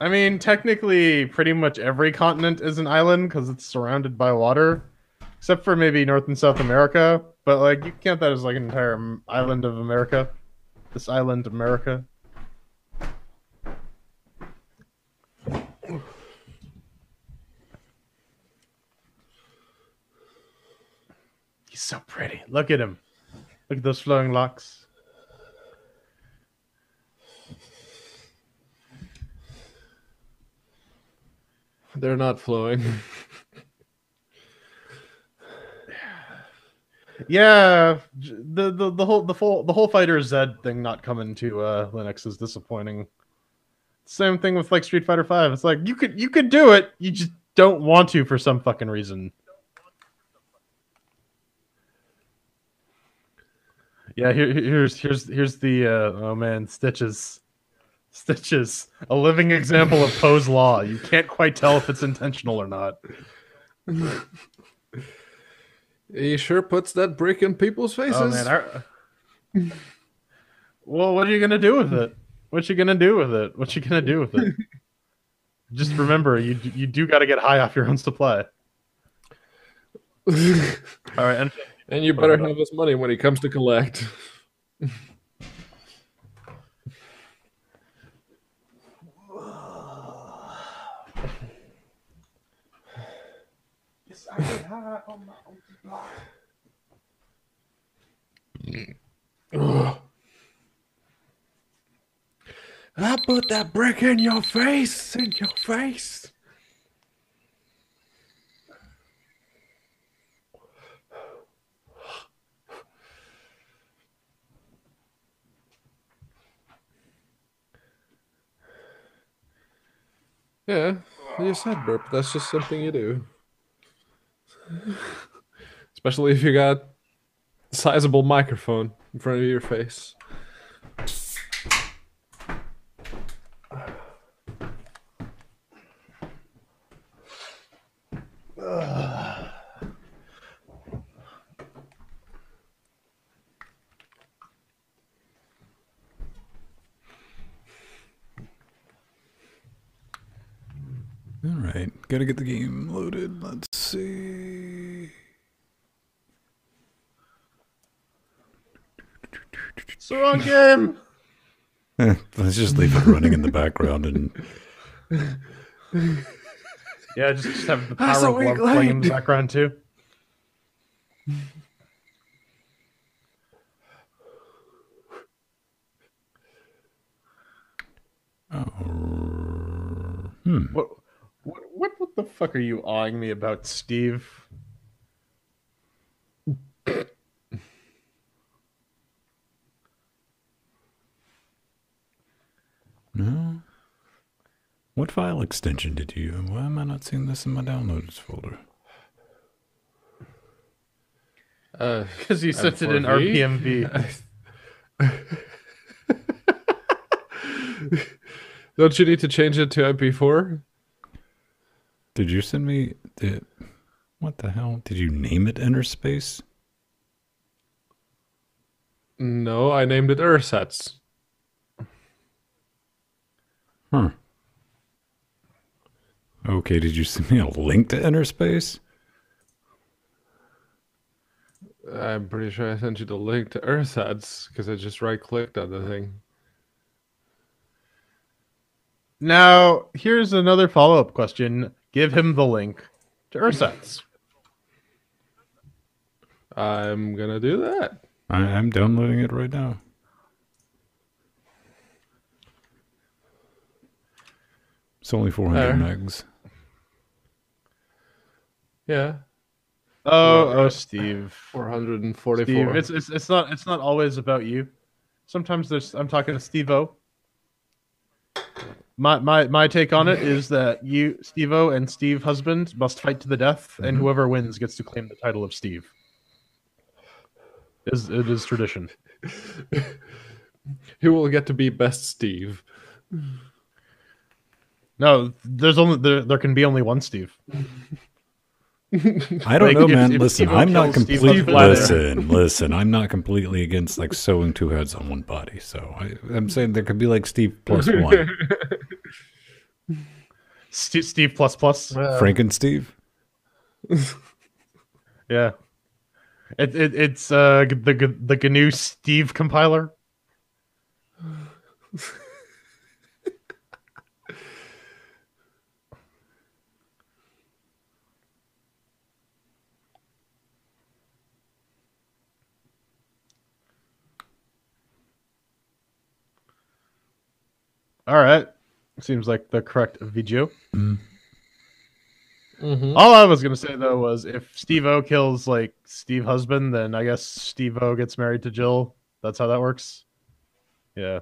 I mean, technically, pretty much every continent is an island because it's surrounded by water, except for maybe North and South America. But like, you count that as like an entire island of America. This island, America. He's so pretty. Look at him. Look at those flowing locks. They're not flowing. Yeah, the whole Fighter Z thing not coming to Linux is disappointing. Same thing with like Street Fighter 5. It's like you could do it, you just don't want to for some fucking reason. Yeah, here's the oh man, Stitches, a living example of Poe's law. You can't quite tell if it's intentional or not. He sure puts that brick in people's faces. Oh man, well, what are you gonna do with it? What you gonna do with it? What you gonna do with it? Just remember, you do got to get high off your own supply. All right, and you better have his money when he comes to collect. I get high on my own supply. I put that brick in your face, in your face. Yeah, you said burp. That's just something you do. Especially if you got a sizable microphone in front of your face. All right, gotta get the game loaded. Let's see. It's the wrong game. Let's just leave it running in the background and. Yeah, just have the power of love playing in the background too. What the fuck are you awing me about, Steve? No. What file extension did you? Why am I not seeing this in my downloads folder? Because you sent it in RPMV. Don't you need to change it to MP4? Did you send me the... What the hell? Did you name it Inner Space? No, I named it Ursats. Huh. Okay, did you send me a link to Inner Space? I'm pretty sure I sent you the link to Ursats because I just right-clicked on the thing. Now, here's another follow-up question. Give him the link to Ursats. I'm gonna do that. I'm downloading it right now. It's only 400 megs. Yeah. Oh, Steve. 444. Steve, it's not always about you. Sometimes I'm talking to Steve-O. My take on it is that you, Steve-O, and Steve husband must fight to the death, and whoever wins gets to claim the title of Steve. It is tradition. Who will get to be best Steve? No, there can be only one Steve. I don't know, man. If Listen, Steve-O I'm not kills Steve completely. Husband- Listen. I'm not completely against like sewing two heads on one body. So I'm saying there could be like Steve plus one, Steve plus plus. Frank and Steve. Yeah, it's the GNU Steve compiler. All right, seems like the correct video. All I was gonna say though was if Steve-O kills like Steve husband, then I guess Steve-O gets married to Jill. That's how that works. Yeah.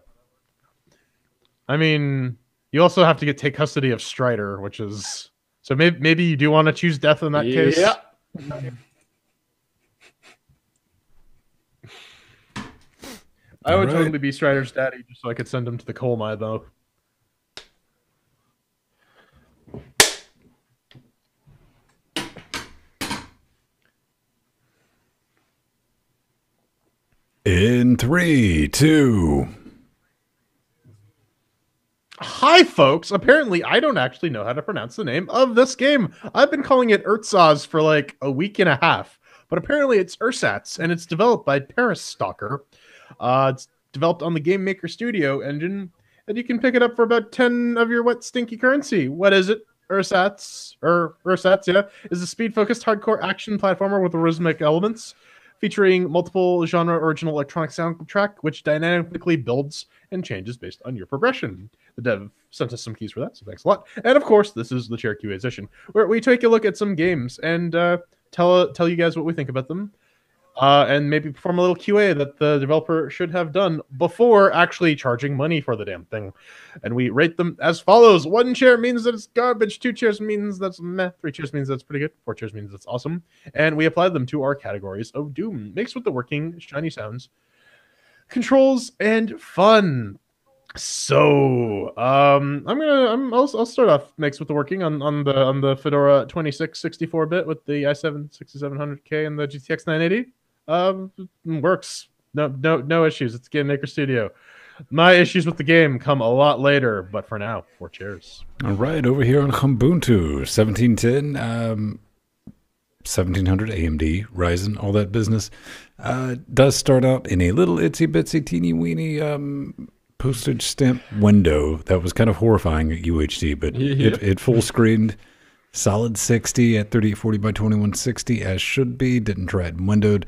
I mean, you also have to take custody of Strider, which is so maybe you do want to choose death in that case. Yeah. I would All right. totally be Strider's daddy just so I could send him to the coal mine though. In 3, 2. Hi, folks. Apparently, I don't actually know how to pronounce the name of this game. I've been calling it Urtsaz for like a week and a half, but apparently it's Ursats, and it's developed by Paris Stalker. It's developed on the Game Maker Studio engine, and you can pick it up for about 10 of your wet, stinky currency. What is it? Ursats, yeah, is a speed-focused hardcore action platformer with rhythmic elements, featuring multiple genre original electronic soundtrack, which dynamically builds and changes based on your progression. The dev sent us some keys for that, so thanks a lot. And of course, this is the Chair QA session, where we take a look at some games and tell you guys what we think about them, and maybe perform a little QA that the developer should have done before actually charging money for the damn thing. And we rate them as follows: 1 chair means that it's garbage, 2 chairs means that's meh, 3 chairs means that's pretty good, 4 chairs means that's awesome. And we applied them to our categories of Doom, mixed with the working, shiny sounds, controls, and fun. So, I'll start off mixed with the working on the Fedora 2664-bit with the i7 6700K and the GTX 980. Works. No issues. It's Game Maker Studio. My issues with the game come a lot later, but for now, 4 chairs. All right, over here on Ubuntu 1710, 1700 AMD, Ryzen, all that business. Does start out in a little itsy bitsy teeny weeny postage stamp window that was kind of horrifying at UHD, but it full screened solid 60 at 3840 by 2160 as should be. Didn't try it in windowed.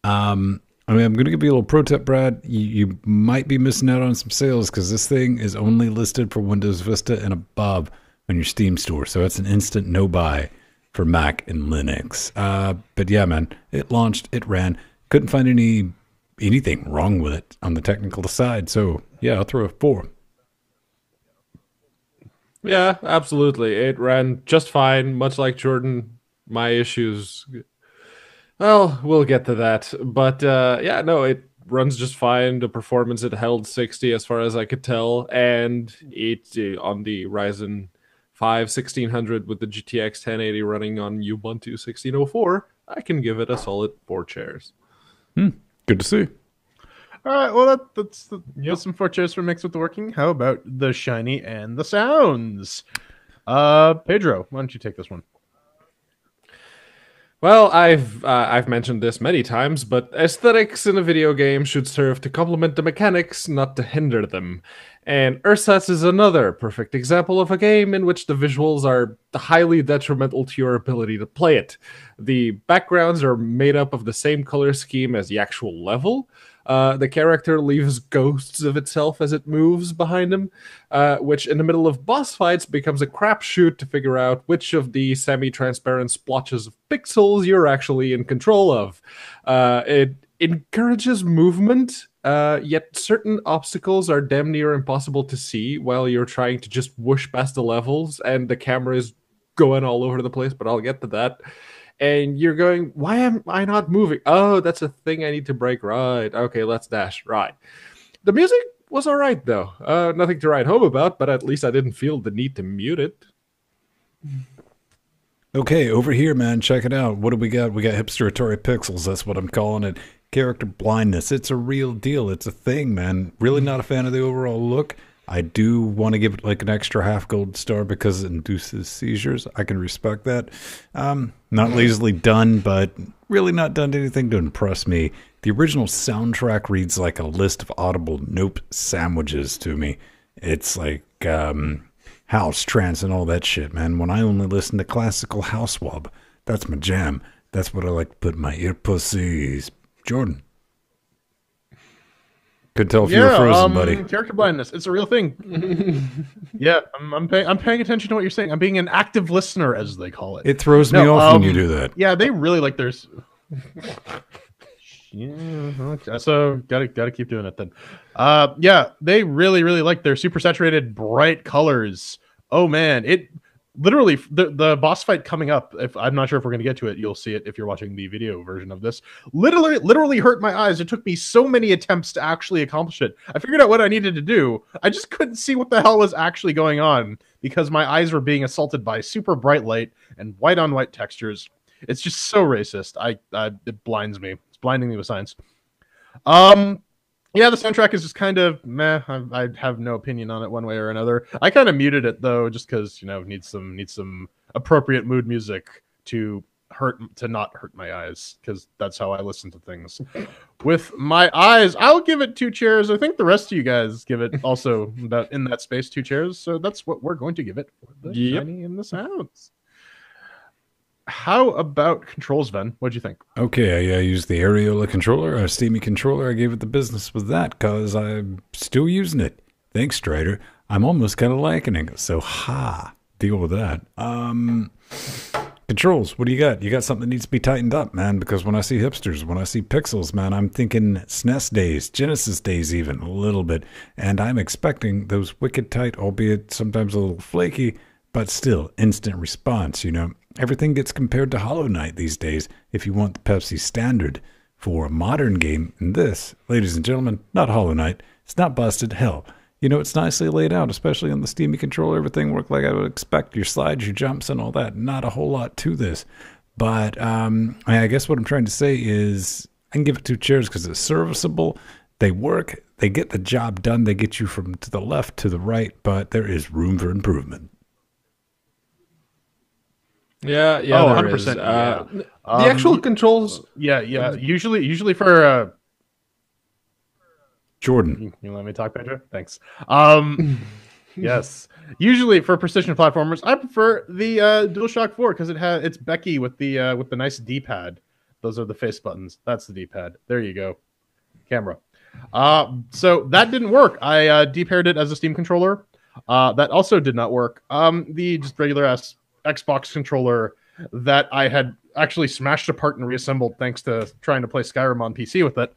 I mean, I'm going to give you a little pro tip, Brad. You might be missing out on some sales because this thing is only listed for Windows Vista and above on your Steam store. So it's an instant no buy for Mac and Linux. But yeah, man, it launched, it ran. Couldn't find anything wrong with it on the technical side. So yeah, I'll throw a 4. Yeah, absolutely. It ran just fine, much like Jordan. My issues, well, we'll get to that. But yeah, no, it runs just fine. The performance, it held 60 as far as I could tell. And it on the Ryzen 5 1600 with the GTX 1080 running on Ubuntu 1604, I can give it a solid 4 chairs. Good to see. All right, well, that's some 4 chairs for mixed with the working. How about the shiny and the sounds? Pedro, why don't you take this one? Well, I've mentioned this many times, but aesthetics in a video game should serve to complement the mechanics, not to hinder them. And Ersatz is another perfect example of a game in which the visuals are highly detrimental to your ability to play it. The backgrounds are made up of the same color scheme as the actual level. The character leaves ghosts of itself as it moves behind him, which in the middle of boss fights becomes a crapshoot to figure out which of the semi-transparent splotches of pixels you're actually in control of. It encourages movement, yet certain obstacles are damn near impossible to see while you're trying to just whoosh past the levels, and the camera is going all over the place, but I'll get to that. And you're going, why am I not moving? Oh, that's a thing I need to break. Right. Okay, let's dash. Right. The music was all right, though. Nothing to write home about, but at least I didn't feel the need to mute it. Okay, over here, man, check it out. What do we got? We got hipster Atari Pixels. That's what I'm calling it. Character blindness. It's a real deal. It's a thing, man. Really not a fan of the overall look. I do want to give it like an extra half gold star because it induces seizures. I can respect that. Not lazily done, but really not done anything to impress me. The original soundtrack reads like a list of audible nope sandwiches to me. It's like house, trance, and all that shit, man. When I only listen to classical house wub, that's my jam. That's what I like to put in my ear pussies. Jordan. Could tell if you were frozen, buddy. Character blindness. It's a real thing. Yeah, I'm paying attention to what you're saying. I'm being an active listener, as they call it. It throws me off when you do that. Yeah, they really like their... Yeah, so gotta keep doing it then. Yeah, they really like their super saturated bright colors. Oh man, it literally the boss fight coming up. If I'm not sure if we're gonna get to it, you'll see it if you're watching the video version of this. Literally hurt my eyes. It took me so many attempts to actually accomplish it. I figured out what I needed to do. I just couldn't see what the hell was actually going on because my eyes were being assaulted by super bright light and white on white textures. It's just so racist. It blinds me. It's blinding me with science. Yeah, the soundtrack is just kind of meh. I have no opinion on it one way or another. I kind of muted it though, just because needs some appropriate mood music to not hurt my eyes, because that's how I listen to things. With my eyes, I'll give it 2 chairs. I think the rest of you guys give it also about in that space 2 chairs. So that's what we're going to give it for the shiny and the sounds. How about controls, Ben? What'd you think? Okay, I used the Areola controller, a Steamy controller. I gave it the business with that because I'm still using it. Thanks, Strider. I'm almost kind of liking it. So, deal with that. Controls, what do you got? You got something that needs to be tightened up, man, because when I see hipsters, when I see pixels, man, I'm thinking SNES days, Genesis days even, a little bit. And I'm expecting those wicked tight, albeit sometimes a little flaky, but still instant response, Everything gets compared to Hollow Knight these days if you want the Pepsi standard. For a modern game, and this, ladies and gentlemen, not Hollow Knight. It's not busted. Hell, it's nicely laid out, especially on the Steamy controller. Everything worked like I would expect. Your slides, your jumps, and all that. Not a whole lot to this. But I guess what I'm trying to say is I can give it 2 chairs because it's serviceable. They work. They get the job done. They get you from to the left to the right, but there is room for improvement. Yeah, oh, 100%. Yeah. The actual controls. Yeah. Usually for Jordan, you let me talk, Pedro? Thanks. Yes. Usually for precision platformers, I prefer the DualShock 4 because it's Becky with the nice D-pad. Those are the face buttons. That's the D-pad. There you go. Camera. So that didn't work. I D-paired it as a Steam controller. That also did not work. The just regular ass Xbox controller that I had actually smashed apart and reassembled thanks to trying to play Skyrim on PC with it,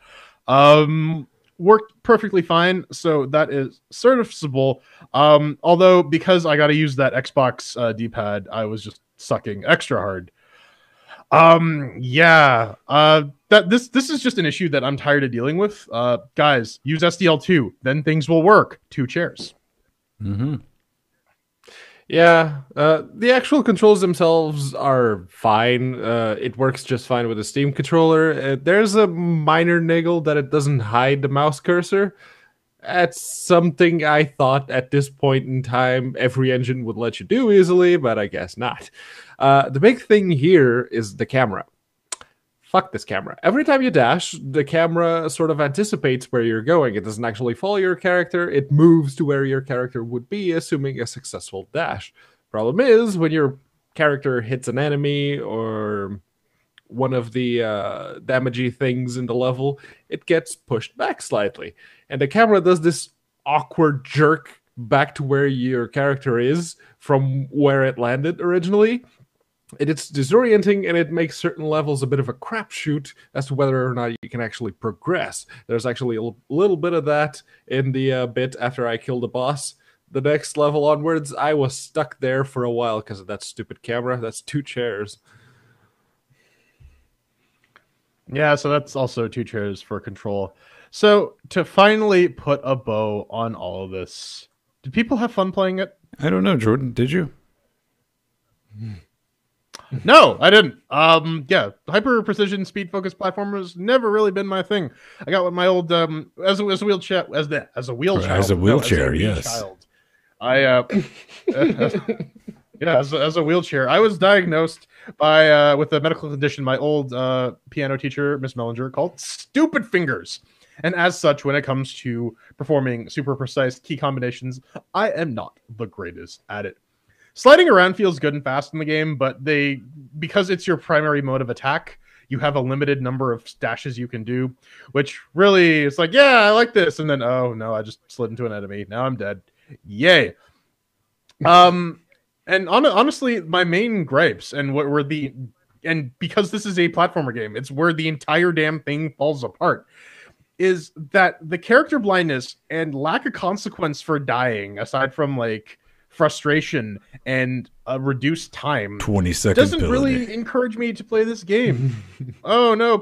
worked perfectly fine. So that is serviceable. Although because I got to use that Xbox D-pad, I was just sucking extra hard. This is just an issue that I'm tired of dealing with. Guys, use SDL2, then things will work. 2 chairs. Mm-hmm. Yeah, the actual controls themselves are fine. It works just fine with a Steam controller. There's a minor niggle that it doesn't hide the mouse cursor. That's something I thought at this point in time every engine would let you do easily, but I guess not. The big thing here is the camera. Fuck this camera. Every time you dash, the camera sort of anticipates where you're going. It doesn't actually follow your character. It moves to where your character would be, assuming a successful dash. Problem is, when your character hits an enemy or one of the damagey things in the level, it gets pushed back slightly. And the camera does this awkward jerk back to where your character is from where it landed originally. It's disorienting, and it makes certain levels a bit of a crapshoot as to whether or not you can actually progress. There's actually a little bit of that in the bit after I killed the boss. The next level onwards, I was stuck there for a while because of that stupid camera. That's 2 chairs. Yeah, so that's also 2 chairs for control. So to finally put a bow on all of this, did people have fun playing it? I don't know, Jordan. Did you? No, I didn't. Yeah, hyper precision speed focused platformers never really been my thing. I got with my old as a wheelchair as a wheelchair, yes. Child. I yeah, as a wheelchair. I was diagnosed by with a medical condition my old piano teacher, Miss Mellinger, called stupid fingers. And as such, when it comes to performing super precise key combinations, I am not the greatest at it. Sliding around feels good and fast in the game, but because it's your primary mode of attack, you have a limited number of dashes you can do, which really it's like, yeah, I like this, and then oh no, I just slid into an enemy. Now I'm dead. Yay. And honestly, my main gripes and because this is a platformer game, it's where the entire damn thing falls apart, is that the character blindness and lack of consequence for dying, aside from like frustration and a reduced time, 20-second doesn't penalty. really encourage me to play this game. Oh no,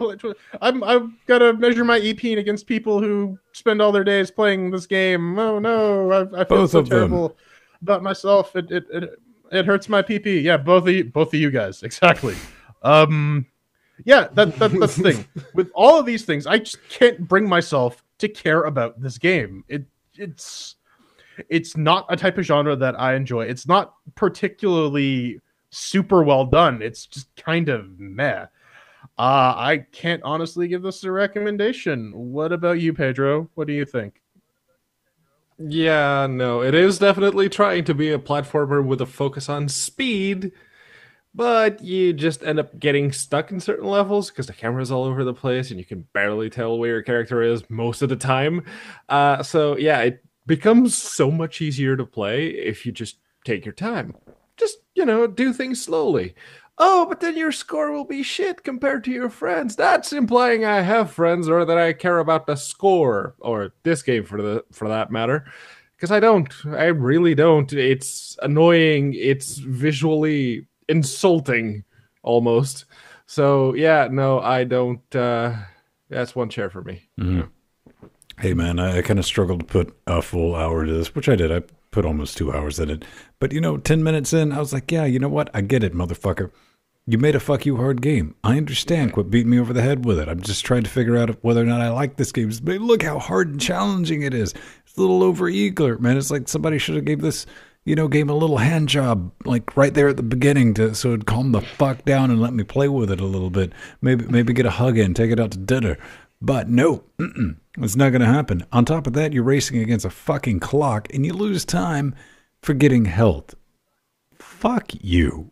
I've got to measure my EP against people who spend all their days playing this game. Oh no, I feel so terrible about myself. It hurts my PP. Yeah, both of you guys, exactly. Yeah, that's the thing. With all of these things, I just can't bring myself to care about this game. It's not a type of genre that I enjoy. It's not particularly super well done. It's just kind of meh. I can't honestly give this a recommendation. What about you, Pedro? What do you think? Yeah, no, it is definitely trying to be a platformer with a focus on speed, but you just end up getting stuck in certain levels because the camera's all over the place and you can barely tell where your character is most of the time. So yeah, it becomes so much easier to play if you just take your time. Just, do things slowly. Oh, but then your score will be shit compared to your friends. That's implying I have friends or that I care about the score, or this game for that matter. Because I don't. I really don't. It's annoying. It's visually insulting almost. So yeah, no, I don't. That's 1 chair for me. Mm-hmm. Hey man, I kind of struggled to put a full hour to this, which I did. I put almost 2 hours in it. But 10 minutes in, I was like, yeah, you know what? I get it, motherfucker. You made a fuck you hard game. I understand. Quit beating me over the head with it. I'm just trying to figure out whether or not I like this game. But look how hard and challenging it is. It's a little over eager, man. It's like somebody should have gave this, game a little hand job, like right there at the beginning, so it'd calm the fuck down and let me play with it a little bit. Maybe get a hug in, take it out to dinner. But no, it's not going to happen. On top of that, you're racing against a fucking clock, and you lose time for getting health. Fuck you.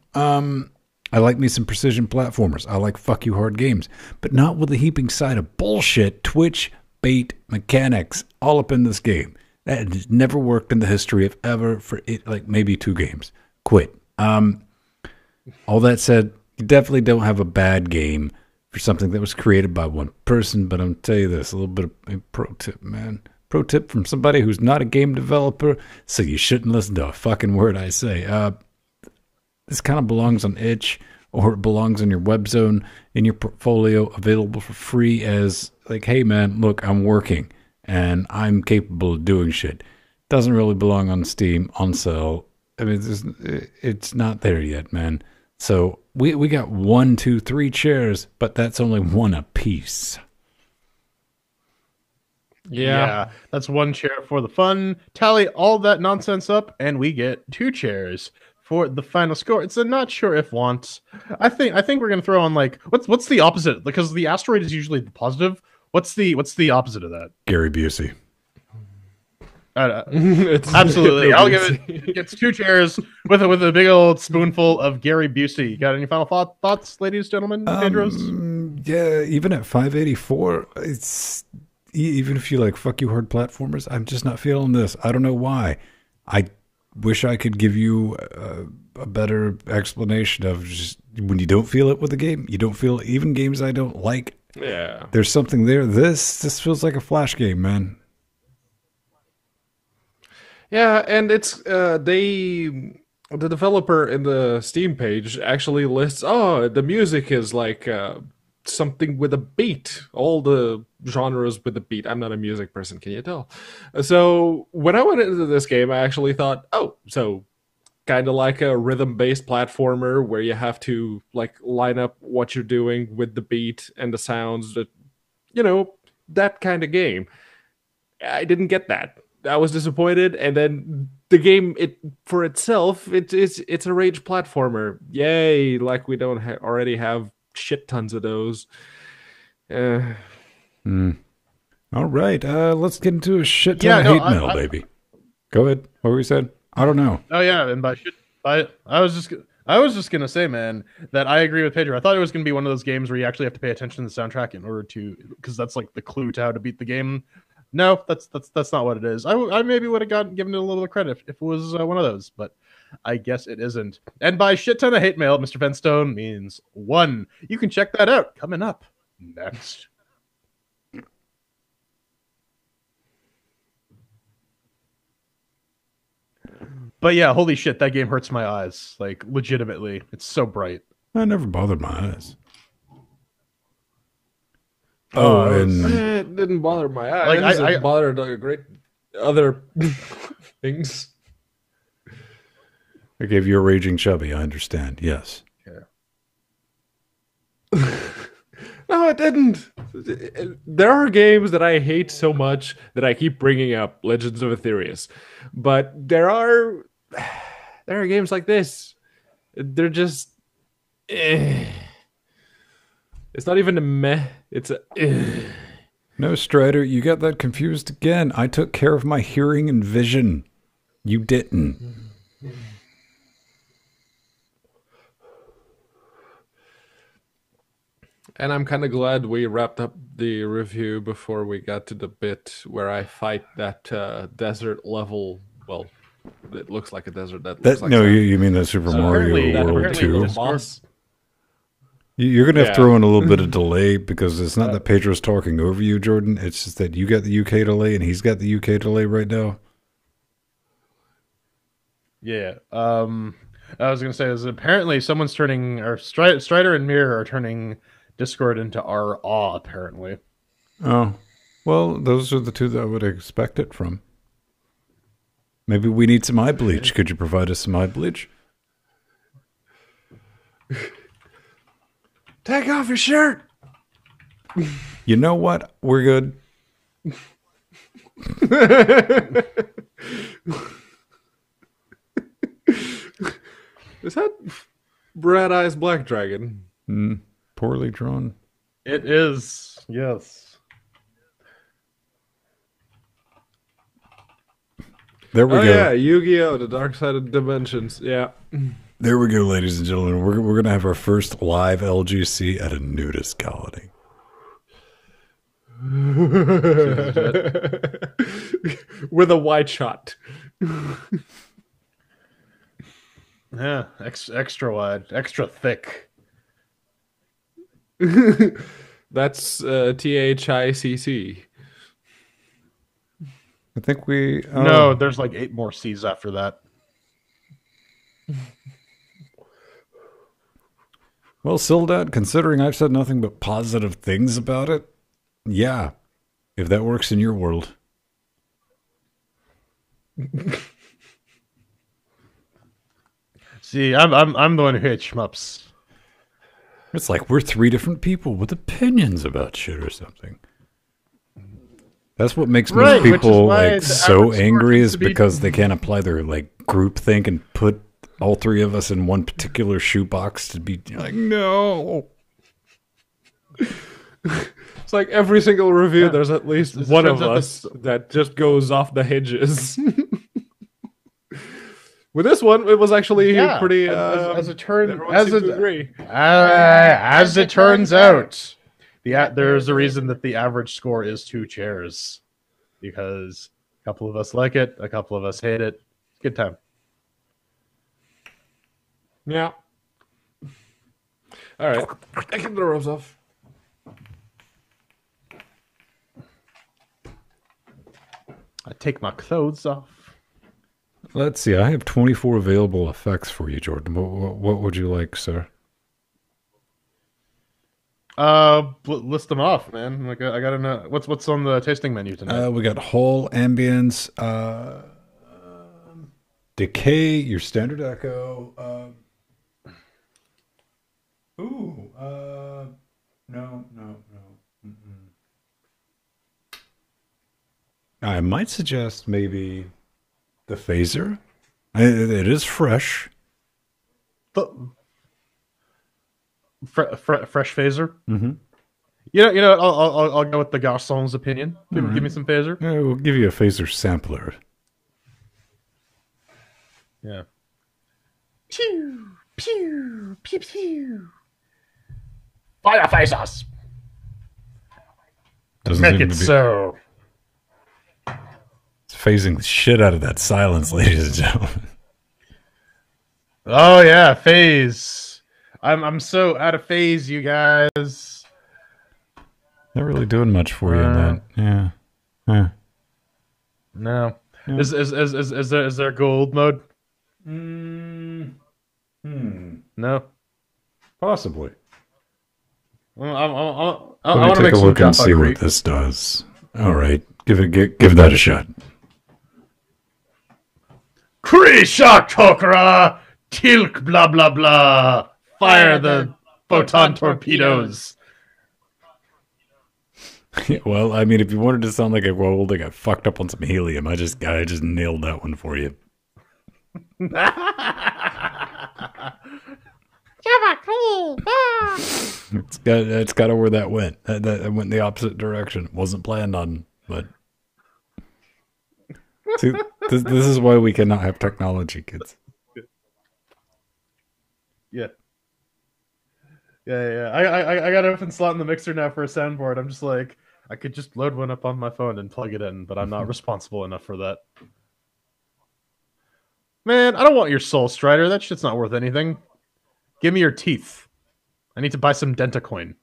I like me some precision platformers. I like fuck you hard games, but not with a heaping side of bullshit Twitch bait mechanics all up in this game. That has never worked in the history of ever for it, like maybe 2 games. Quit. All that said, you definitely don't have a bad game for something that was created by one person, but I'm tell you this, a little bit of a pro tip, man. Pro tip from somebody who's not a game developer, so you shouldn't listen to a fucking word I say. This kind of belongs on itch, or it belongs on your web zone in your portfolio, available for free as like, hey man, look, I'm working and I'm capable of doing shit. Doesn't really belong on Steam, on sale, I mean, it's not there yet, man. So we got 1, 2, 3 chairs, but that's only one a piece. Yeah, that's 1 chair for the fun. Tally all that nonsense up, and we get 2 chairs for the final score. It's a not sure if want. I think we're gonna throw on like what's the opposite, because the asteroid is usually the positive. What's the opposite of that? Gary Busey. Absolutely, I'll give it. Gets 2 chairs with a big old spoonful of Gary Busey. Got any final thoughts, ladies, gentlemen, Pedros? Yeah, even at 584, it's even if you like fuck you hard platformers, I'm just not feeling this. I don't know why. I wish I could give you a better explanation of just when you don't feel it with a game, you don't feel it. Even games I don't like. Yeah, there's something there. This feels like a Flash game, man. Yeah, and it's the developer in the Steam page actually lists, the music is like something with a beat. All the genres with a beat. I'm not a music person, can you tell? So when I went into this game, I actually thought, so kind of like a rhythm-based platformer where you have to like line up what you're doing with the beat and the sounds, that that kind of game. I didn't get that. I was disappointed, and then the game for itself, it's a rage platformer. Yay! Like we don't already have shit tons of those. All right, let's get into a shit ton of hate mail, baby. Go ahead. What were you saying? I don't know. Oh yeah, and I was just gonna say, man, that I agree with Pedro. I thought it was gonna be one of those games where you actually have to pay attention to the soundtrack in order to, because that's like the clue to how to beat the game. No, that's not what it is. I maybe would have given it a little credit if it was one of those, but I guess it isn't. And by shit ton of hate mail, Mr. Fenstone means 1. You can check that out coming up next. But yeah, holy shit, that game hurts my eyes. Like, legitimately. It's so bright. I never bothered my eyes. And it didn't bother my eyes. Like, it bothered great other things. I gave you a raging chubby, I understand. Yes. Yeah. No, it didn't. There are games that I hate so much that I keep bringing up, Legends of Aetherius. But there are games like this. They're just... It's not even a meh. It's a... No, Strider, you got that confused again. I took care of my hearing and vision. You didn't. And I'm kind of glad we wrapped up the review before we got to the bit where I fight that desert level. Well, it looks like a desert. You mean that Super Mario World 2? Boss. You're going to have to throw in a little bit of delay, because it's not that Pedro's talking over you, Jordan. It's just that you got the UK delay and he's got the UK delay right now. Yeah. I was going to say, is apparently someone's turning, or Strider and Mirror are turning Discord into our awe, apparently. Oh. Well, those are the two that I would expect it from. Maybe we need some eye bleach. Could you provide us some eye bleach? Take off your shirt. You know what? We're good. Is that Brad Eyes Black Dragon? Poorly drawn. It is, yes. There we go. Yeah, Yu-Gi-Oh! The Dark Side of Dimensions. Yeah. There we go, ladies and gentlemen. We're going to have our first live LGC at a nudist colony. With a wide shot. Yeah, extra wide, extra thick. That's THICC. I think we... No, there's like 8 more C's after that. Well, Sildad, considering I've said nothing but positive things about it, yeah, if that works in your world. See, I'm the one who hates shmups. It's like we're three different people with opinions about shit or something. That's what makes most people like so angry is because they can't apply their like groupthink and put all three of us in one particular shoebox to be like, no. It's like every single review, there's at least one of us that just goes off the hinges. With this one, it was actually pretty. As it turns out, there's a reason that the average score is 2 chairs, because a couple of us like it, a couple of us hate it. Good time. Yeah. All right. Taking the ropes off. I take my clothes off. Let's see. I have 24 available effects for you, Jordan. What would you like, sir? List them off, man. Like I gotta know what's on the tasting menu tonight. We got Hall, Ambience, Decay, your standard echo. No. I might suggest maybe the phaser. It is fresh. Fresh phaser. Mm-hmm. You know. I'll go with the garçon's opinion. Give me some phaser. Yeah, we'll give you a phaser sampler. Yeah. Pew pew pew pew. Fire phasers. Make it so. It's phasing the shit out of that silence, ladies and gentlemen. Oh yeah, phase. I'm so out of phase, you guys. Not really doing much for you in that. Yeah. No. Yeah. Is there gold mode? No. Possibly. Well, I Let want me to take make a look and see Creek. what this does. All right, give that a shot. Krisha Tokra Tilk blah blah blah. Fire the photon torpedoes. Well, I mean, if you wanted to sound like a gold, I got fucked up on some helium. I just nailed that one for you. It's got to where that went. That went the opposite direction. Wasn't planned on, but see, this is why we cannot have technology, kids. Yeah. I got an open slot in the mixer now for a soundboard. I'm just like, I could just load one up on my phone and plug it in, but I'm not responsible enough for that. Man, I don't want your Soul Strider. That shit's not worth anything. Give me your teeth. I need to buy some Dentacoin.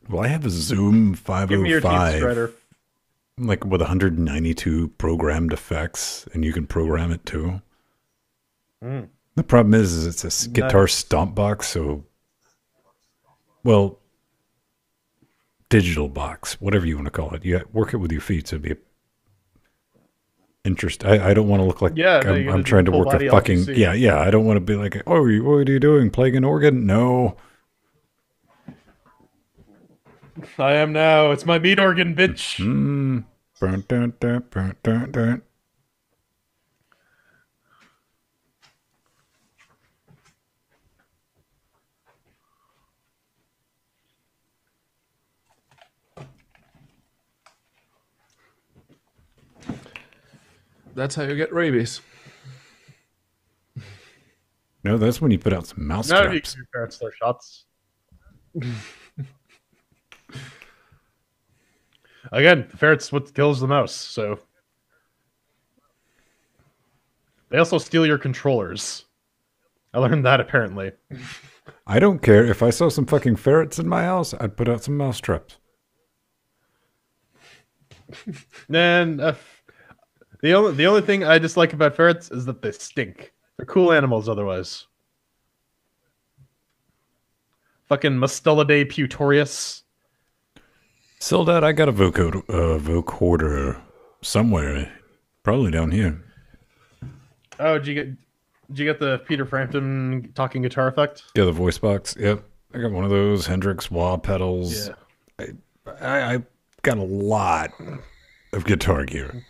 Well, I have a Zoom 505. Give me your teeth, Strider. Like with 192 programmed effects, and you can program it too. The problem is it's a guitar stomp box, so digital box, whatever you want to call it. You work it with your feet, so it'd be interesting. I don't want to look like I'm trying to work a fucking L.G.C. yeah. I don't want to be like, oh, what are you doing? Playing an organ? No. I am now. It's my meat organ, bitch. Dun, dun, dun, dun, dun, dun. That's how you get rabies. No, that's when you put out some mouse Now you traps. give your parents their shots. Again, the ferret's what kills the mouse, so... They also steal your controllers. I learned that, apparently. I don't care. If I saw some fucking ferrets in my house, I'd put out some mouse traps. And the only thing I dislike about ferrets is that they stink. They're cool animals otherwise. Fucking Mustelidae putorius. Sildad, I got a vocoder somewhere. Probably down here. Oh, did you get the Peter Frampton talking guitar effect? Yeah, the voice box. Yep. I got one of those Hendrix wah pedals. Yeah. I got a lot of guitar gear.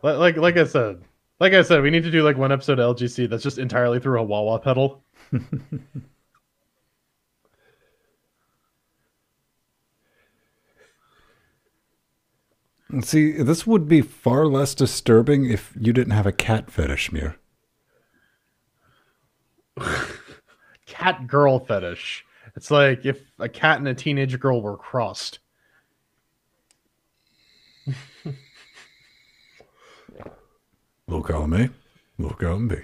Like I said, we need to do like one episode of L.G.C. that's just entirely through a wah-wah pedal. See, this would be far less disturbing if you didn't have a cat fetish, Mir. Cat girl fetish. It's like if a cat and a teenage girl were crossed. Little column A, little column B.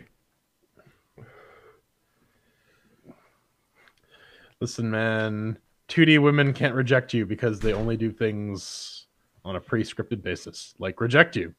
Listen, man, 2D women can't reject you because they only do things on a pre-scripted basis, like reject you.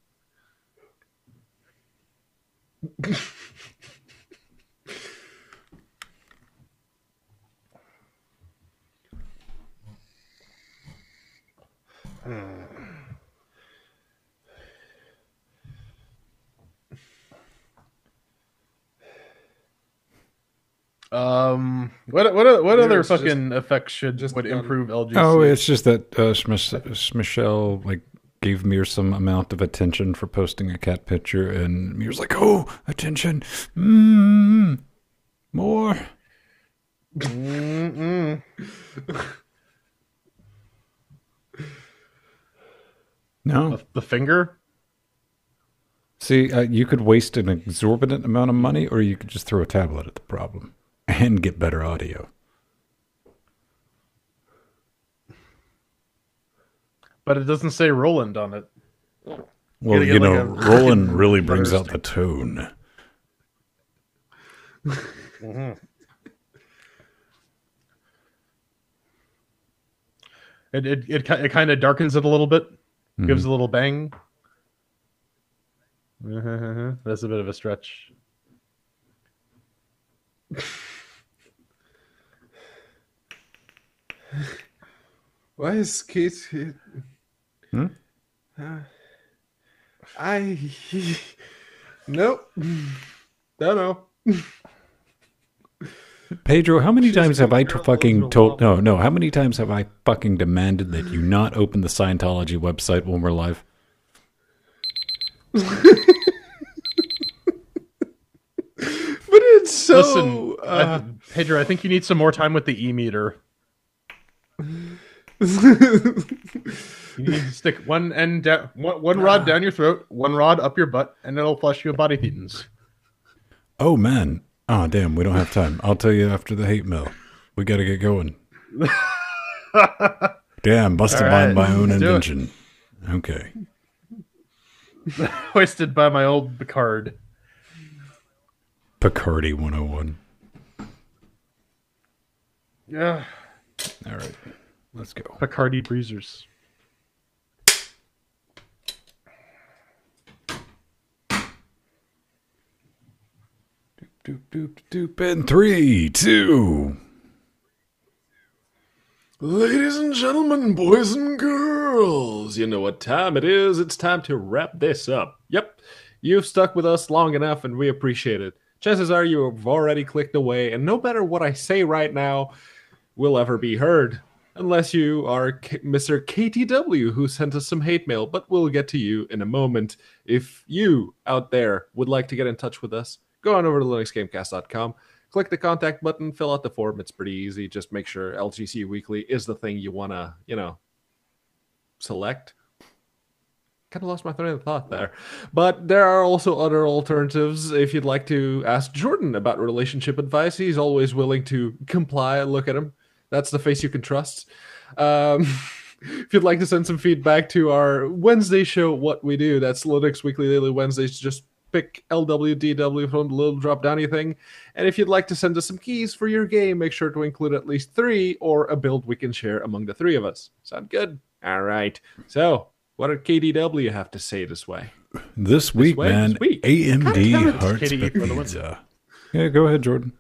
What other fucking effects would improve LGC? Oh, it's just that Michelle like gave Mir some amount of attention for posting a cat picture, and Mir's like, "Oh, attention, more." No, the finger. See, you could waste an exorbitant amount of money, or you could just throw a tablet at the problem and get better audio. But it doesn't say Roland on it. Well, you know, Roland really brings out the tone. Mm-hmm. It kind of darkens it a little bit, gives a little bang. That's a bit of a stretch. Why is Kate? Nope. Don't know. Pedro, how many times have I fucking told... No, how many times have I fucking demanded that you not open the Scientology website when we're live? But it's so... Listen, Pedro, I think you need some more time with the e-meter. You need to stick one end down, one rod down your throat, one rod up your butt, and it'll flush you with body thetans. Oh, man. Oh, damn, we don't have time. I'll tell you after the hate mail. We got to get going. Damn, busted by my own invention. Okay. Hoisted by my old Picard. Picardy 101. Yeah. All right. Let's go. Picardy breezers. Doop, doop, doop, and 3, 2. Ladies and gentlemen, boys and girls, you know what time it is. It's time to wrap this up. Yep, you've stuck with us long enough, and we appreciate it. Chances are you have already clicked away, and no matter what I say right now will ever be heard. Unless you are Mr. KTW, who sent us some hate mail, but we'll get to you in a moment. If you out there would like to get in touch with us, go on over to LinuxGameCast.com, click the contact button, fill out the form. It's pretty easy. Just make sure LGC Weekly is the thing you want to, select. Kind of lost my train of thought there. But there are also other alternatives. If you'd like to ask Jordan about relationship advice, he's always willing to comply. Look at him. That's the face you can trust. If you'd like to send some feedback to our Wednesday show, What We Do, that's Linux Weekly Daily Wednesdays. Just pick LWDW from the little drop-downy thing. And if you'd like to send us some keys for your game, make sure to include at least 3 or a build we can share among the 3 of us. Sound good? All right. So, what did KDW have to say this way? This week, man, AMD Hearts Pizza. Yeah, go ahead, Jordan.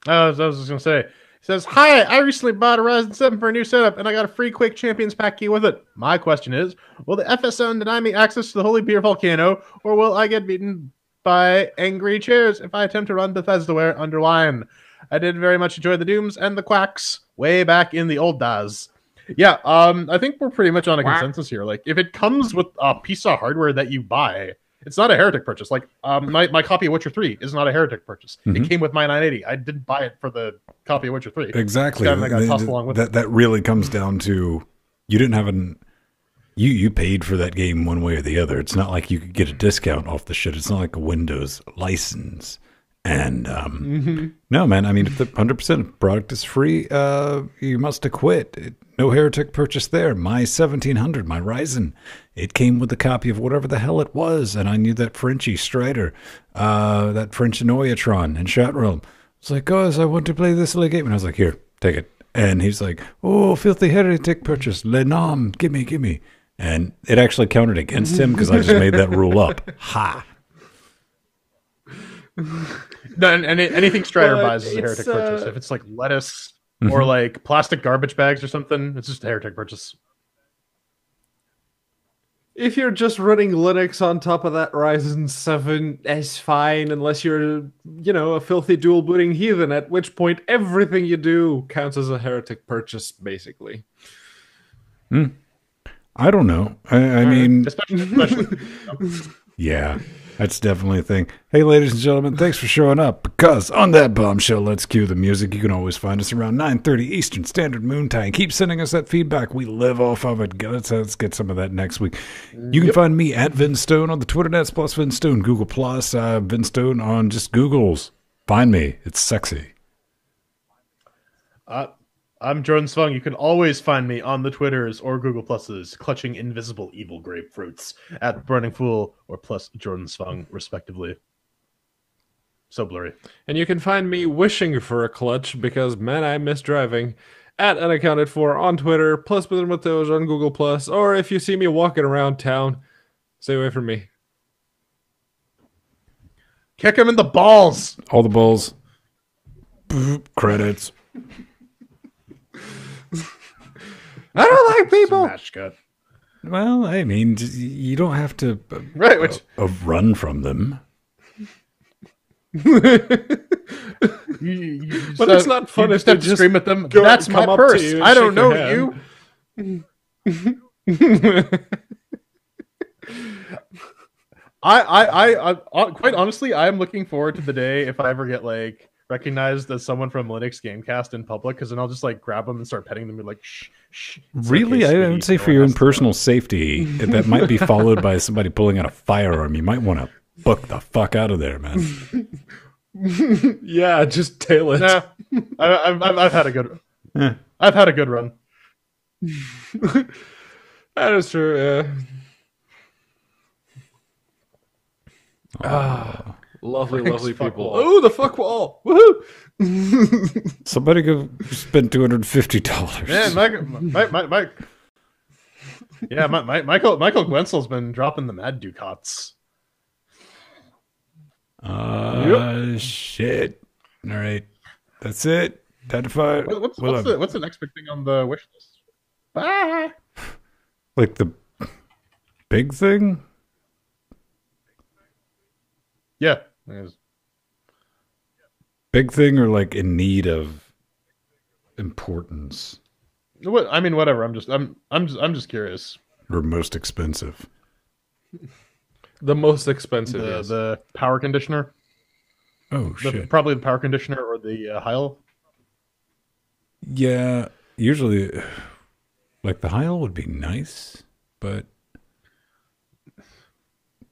I was just going to say, says, "Hi, I recently bought a Ryzen 7 for a new setup, and I got a free Quake Champions pack key with it. My question is, will the FSN deny me access to the Holy Beer Volcano, or will I get beaten by angry chairs if I attempt to run Bethesdaware underline? I did very much enjoy the Dooms and the Quacks way back in the old days." Yeah, I think we're pretty much on a consensus here. Like, if it comes with a piece of hardware that you buy, it's not a heretic purchase. Like, my copy of Witcher 3 is not a heretic purchase. It came with my 980. I didn't buy it for the copy of Witcher 3. Exactly. I got tossed along with it. That really comes down to you didn't have you paid for that game one way or the other. It's not like you could get a discount off the shit. It's not like a Windows license. And no, man. I mean, if the 100% product is free, you must acquit. No heretic purchase there. My 1700, my Ryzen, it came with a copy of whatever the hell it was, and I knew that Frenchie Strider, that French Noyatron in chat room. It's like, guys, I want to play this little game, and I was like, here, take it. And he's like, oh, filthy heretic purchase, le nom, gimme. And it actually counted against him because I just made that rule up. Ha. No, and anything Strider buys is a heretic purchase. If it's like lettuce or like plastic garbage bags or something, it's just a heretic purchase. If you're just running Linux on top of that Ryzen 7, it's fine, unless you're, a filthy dual booting heathen, at which point everything you do counts as a heretic purchase, basically. I don't know. I mean, especially yeah. That's definitely a thing. Hey, ladies and gentlemen, thanks for showing up. Because on that bombshell, let's cue the music. You can always find us around 9:30 Eastern Standard Moontime. Keep sending us that feedback. We live off of it. Let's get some of that next week. You can find me at Vinstone on the Twitter nets, plus Vinstone, Google plus, Vinstone on just Googles. Find me. It's sexy. I'm Jordan Svung. You can always find me on the Twitters or Google Pluses, clutching invisible evil grapefruits at Burning Fool or plus Jordan Svung, respectively. So blurry. And you can find me wishing for a clutch because, man, I miss driving at Unaccounted For on Twitter, plus Pedro Mateos on Google Plus, or if you see me walking around town, stay away from me. Kick him in the balls. All the balls. Credits. I don't like people. Smash cut. Well, I mean, you don't have to run from them. But it's not fun if you just scream at them. That's my up purse. to you and I don't shake know your you. I quite honestly, I am looking forward to the day if I ever get like recognized as someone from LinuxGameCast in public, because then I'll just like grab them and start petting them and be like, shh. It's really? like, hey, I would say for your own personal safety, that might be followed by somebody pulling out a firearm. You might want to book the fuck out of there, man. Yeah, just tail it. Nah, I've had a good. I've had a good run. That is true. Lovely people. Oh, the fuck wall! Woohoo! Somebody go spend $250. Man, Michael Gwensel's been dropping the mad ducats. Shit. All right, that's it. Identify. What's the next big thing on the wish list? Bye. Like the big thing? Yeah. Big thing or like in need of importance? What I mean, whatever. I'm just curious. Or most expensive? The most expensive. The power conditioner. Oh shit! Probably the power conditioner or the Heil. Yeah, usually, like the Heil would be nice, but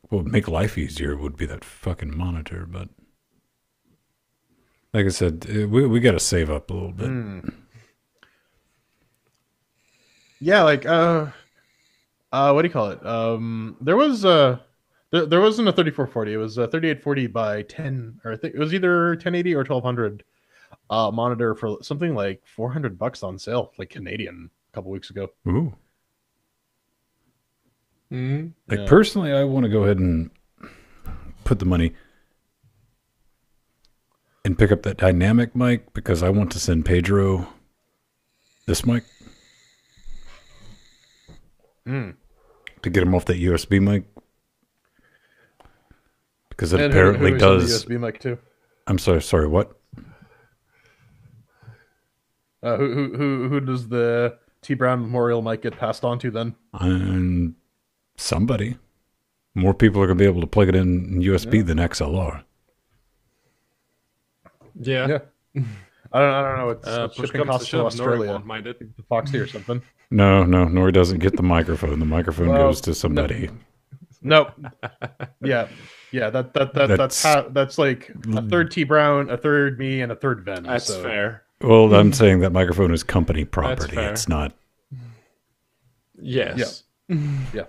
what would make life easier would be that fucking monitor. But like I said, we got to save up a little bit. Yeah, like what do you call it? There was there wasn't a 3440. It was a 3840 by 10, or I think it was either 1080 or 1200 monitor for something like $400 on sale, like Canadian, a couple weeks ago. Ooh. Yeah. Personally, I want to go ahead and put the money and pick up that dynamic mic because I want to send Pedro this mic to get him off that USB mic because it And apparently who does. the USB mic too? I'm sorry. What? Who does the T Brown Memorial mic get passed on to then? And somebody. More people are going to be able to plug it in USB than XLR. Yeah. I don't know. It's Push shipping comes to costs to shove, Nori Australia. won't mind it. Foxy or something. No, Nori doesn't get the microphone. The microphone Well, goes to somebody. Nope. Yeah. That's like a third T Brown, a third me, and a third Ven. That's fair. Well, I'm saying that microphone is company property. fair. It's not. Yes. Yeah.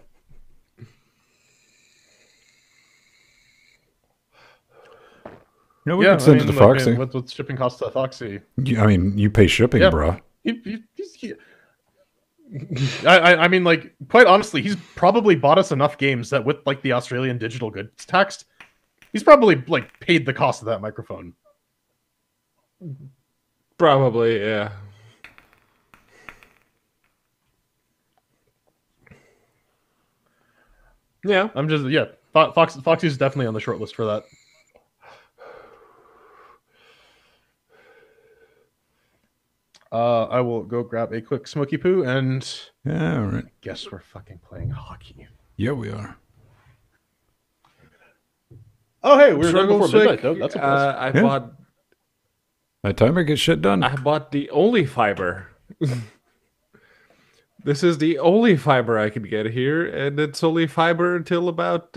No, we can send it to Foxy. What's shipping costs to Foxy? You pay shipping, bro. I mean, like, quite honestly, he's probably bought us enough games that with like the Australian digital goods tax, he's probably like paid the cost of that microphone. Probably, yeah. Yeah. I'm just Foxy's definitely on the short list for that. I will go grab a quick smoky poo and Yeah, all right. guess we're fucking playing hockey. Yeah, we are. Oh hey, we were done Struggle before midnight sick. though. That's impressive. I Yeah. bought By the time I get shit done. I bought the only fiber. This is the only fiber I can get here, and it's only fiber until about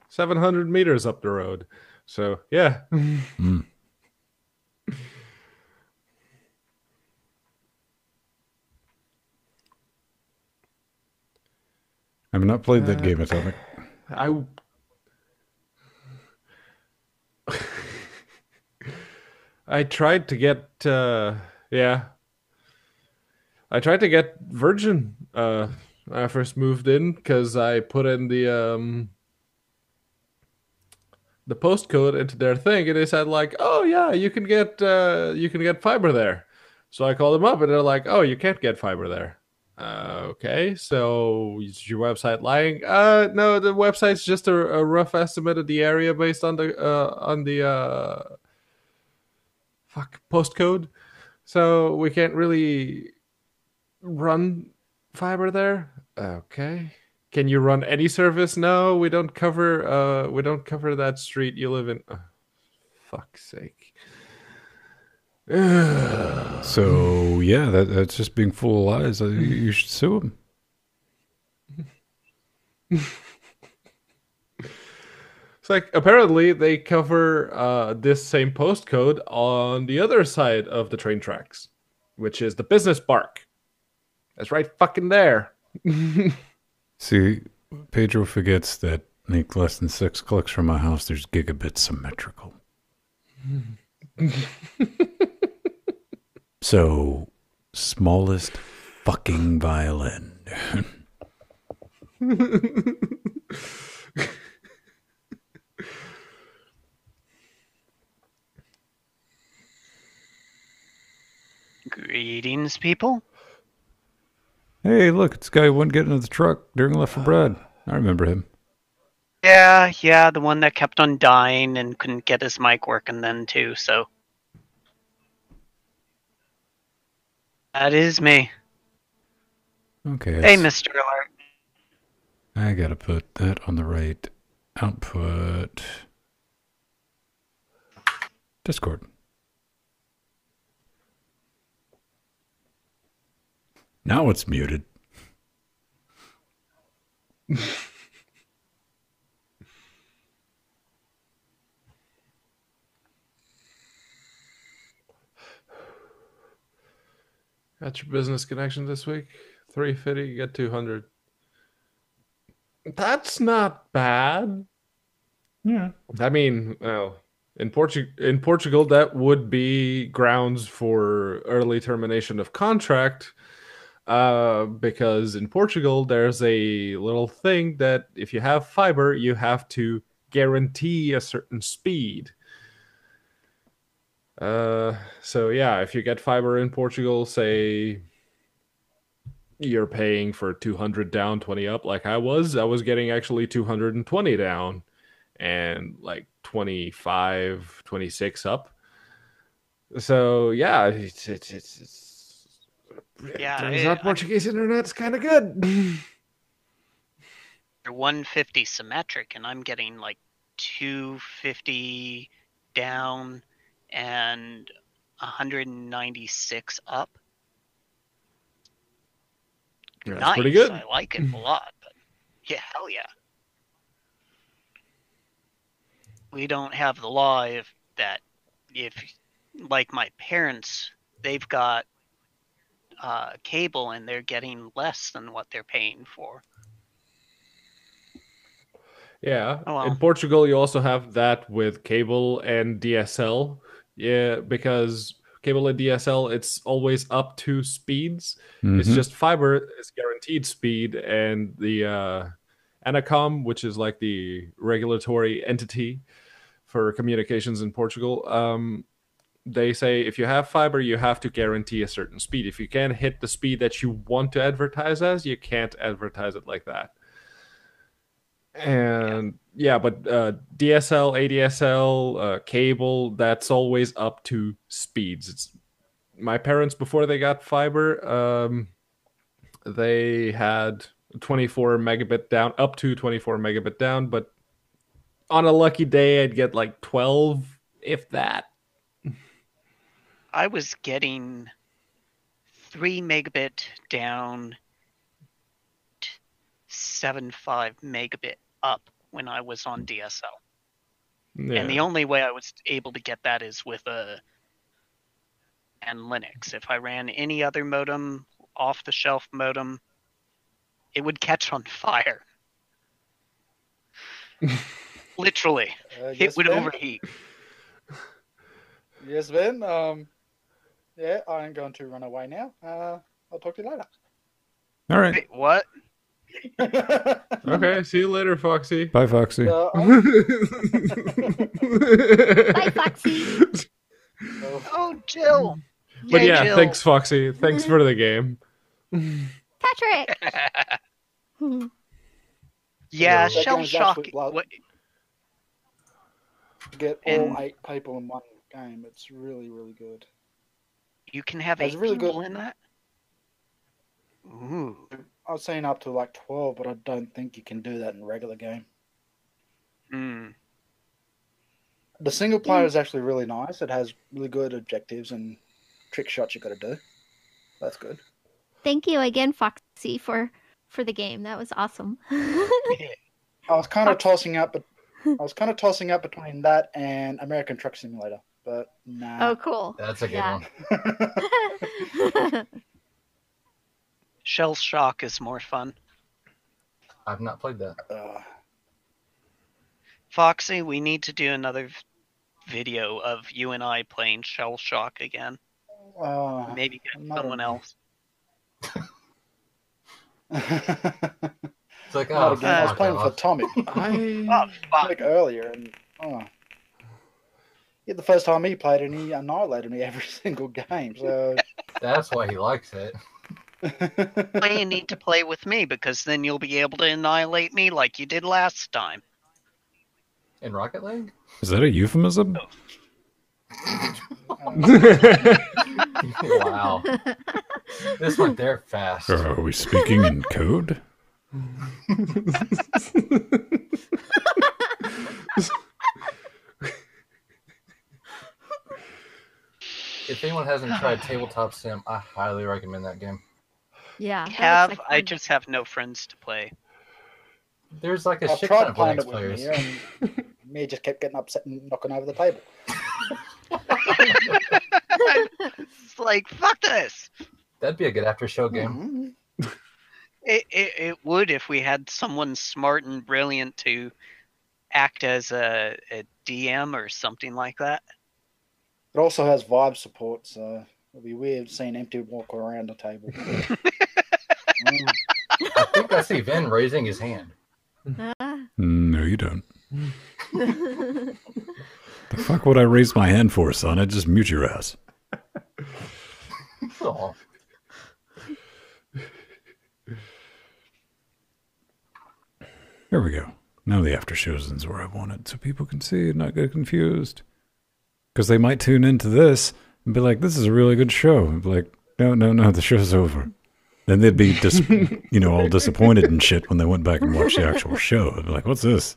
700 meters up the road. So, yeah. I've not played that game, Atomic. I tried to get I tried to get Virgin when I first moved in because I put in the postcode into their thing and they said like, oh yeah, you can get fiber there. So I called them up and they're like, oh, you can't get fiber there. Okay, so is your website lying? No, the website's just a rough estimate of the area based on the postcode. So we can't really run fiber there. Okay. Can you run any service? No, we don't cover that street you live in. Oh, fuck's sake. So yeah, that's just being full of lies. You should sue him. It's like apparently they cover this same postcode on the other side of the train tracks, which is the business park. That's right fucking there. See, Pedro forgets that make less than 6 clicks from my house, there's gigabit symmetrical. So, smallest fucking violin. Greetings, people. Hey, look, it's the guy who wouldn't get into the truck during Left for Bread. I remember him. Yeah, the one that kept on dying and couldn't get his mic working then too, so. That is me. Okay. Hey, Mr. Alert. I gotta put that on the right output. Discord. Now it's muted. Got your business connection this week? 350, you get 200. That's not bad. Yeah. I mean, well, in Portugal, that would be grounds for early termination of contract, because in Portugal, there's a little thing that if you have fiber, you have to guarantee a certain speed. So yeah, if you get fiber in Portugal, say you're paying for 200 down, 20 up, like I was getting actually 220 down and like 25, 26 up. So yeah, it's Yeah, turns out Portuguese internet's kind of good. 150 symmetric, and I'm getting like 250 down and 196 up. That's Nice. pretty good. I like it a lot. But yeah, hell yeah. We don't have the law if like my parents, they've got cable and they're getting less than what they're paying for. Yeah. Oh, well. In Portugal, you also have that with cable and DSL. Yeah, because cable and DSL, it's always up to speeds. It's Mhm. just fiber is guaranteed speed, and the Anacom, which is like the regulatory entity for communications in Portugal, they say if you have fiber, you have to guarantee a certain speed. If you can't hit the speed that you want to advertise as, you can't advertise it like that. And yeah, but DSL, ADSL, cable, that's always up to speeds. It's my parents before they got fiber, they had 24 megabit down, up to 24 megabit down, but on a lucky day, I'd get like 12, if that. I was getting 3 megabit down, 7.5 megabit up when I was on DSL. Yeah. And the only way I was able to get that is with and Linux. If I ran any other modem, off-the-shelf modem, it would catch on fire. Literally. It would overheat. Yes, Ben. Yeah, I'm going to run away now. I'll talk to you later. All right. Wait, what? Okay, see you later, Foxy. Bye, Foxy. Bye, Foxy. Oh, Jill. But Yay, yeah, Jill. thanks, Foxy. Thanks for the game. Patrick. Yeah, That shell game's shock. absolute blood. What, Get And- all 8 people in one game. It's really, really good. you can have That's 8 really people good. in that? Ooh. I've seen up to like 12, but I don't think you can do that in a regular game. Mm. The single player is actually really nice. It has really good objectives and trick shots you got to do. That's good. Thank you again, Foxy, for the game. That was awesome. I was kind of tossing up, between that and American Truck Simulator, but nah. Oh, cool. That's a good Yeah. one. Shell shock is more fun. I've not played that. Foxy, we need to do another video of you and I playing Shell Shock again. Maybe get I'm not someone a- else. It's like, Not oh, again. I was fuck playing off. with Atomic Oh, fuck. like earlier, and yeah, the first time he played, and he annihilated me every single game. So That's why he likes it. Why you need to play with me, because then you'll be able to annihilate me like you did last time. In Rocket League? Is that a euphemism? Wow. This went there fast. Or are we speaking in code? If anyone hasn't tried Tabletop Sim, I highly recommend that game. Yeah. that looks like I fun. just have no friends to play. There's like a I've shit ton tried of playing Linux it with players. Mia, and Mia just kept getting upset and knocking over the table. It's like, fuck this! That'd be a good after show game. Mhm. It would if we had someone smart and brilliant to act as a DM or something like that. It also has vibe support, so it'll be weird seeing empty walk around the table. I think I see Vin raising his hand. Ah. No, you don't. The fuck would I raise my hand for, son? I'd just mute your ass. Aw. There we go. Now the after shows is where I want it, so people can see and not get confused. Because they might tune into this and be like, "This is a really good show." And be like, "No, the show's over." Then they'd be all disappointed and shit when they went back and watched the actual show. They'd be like, "What's this?"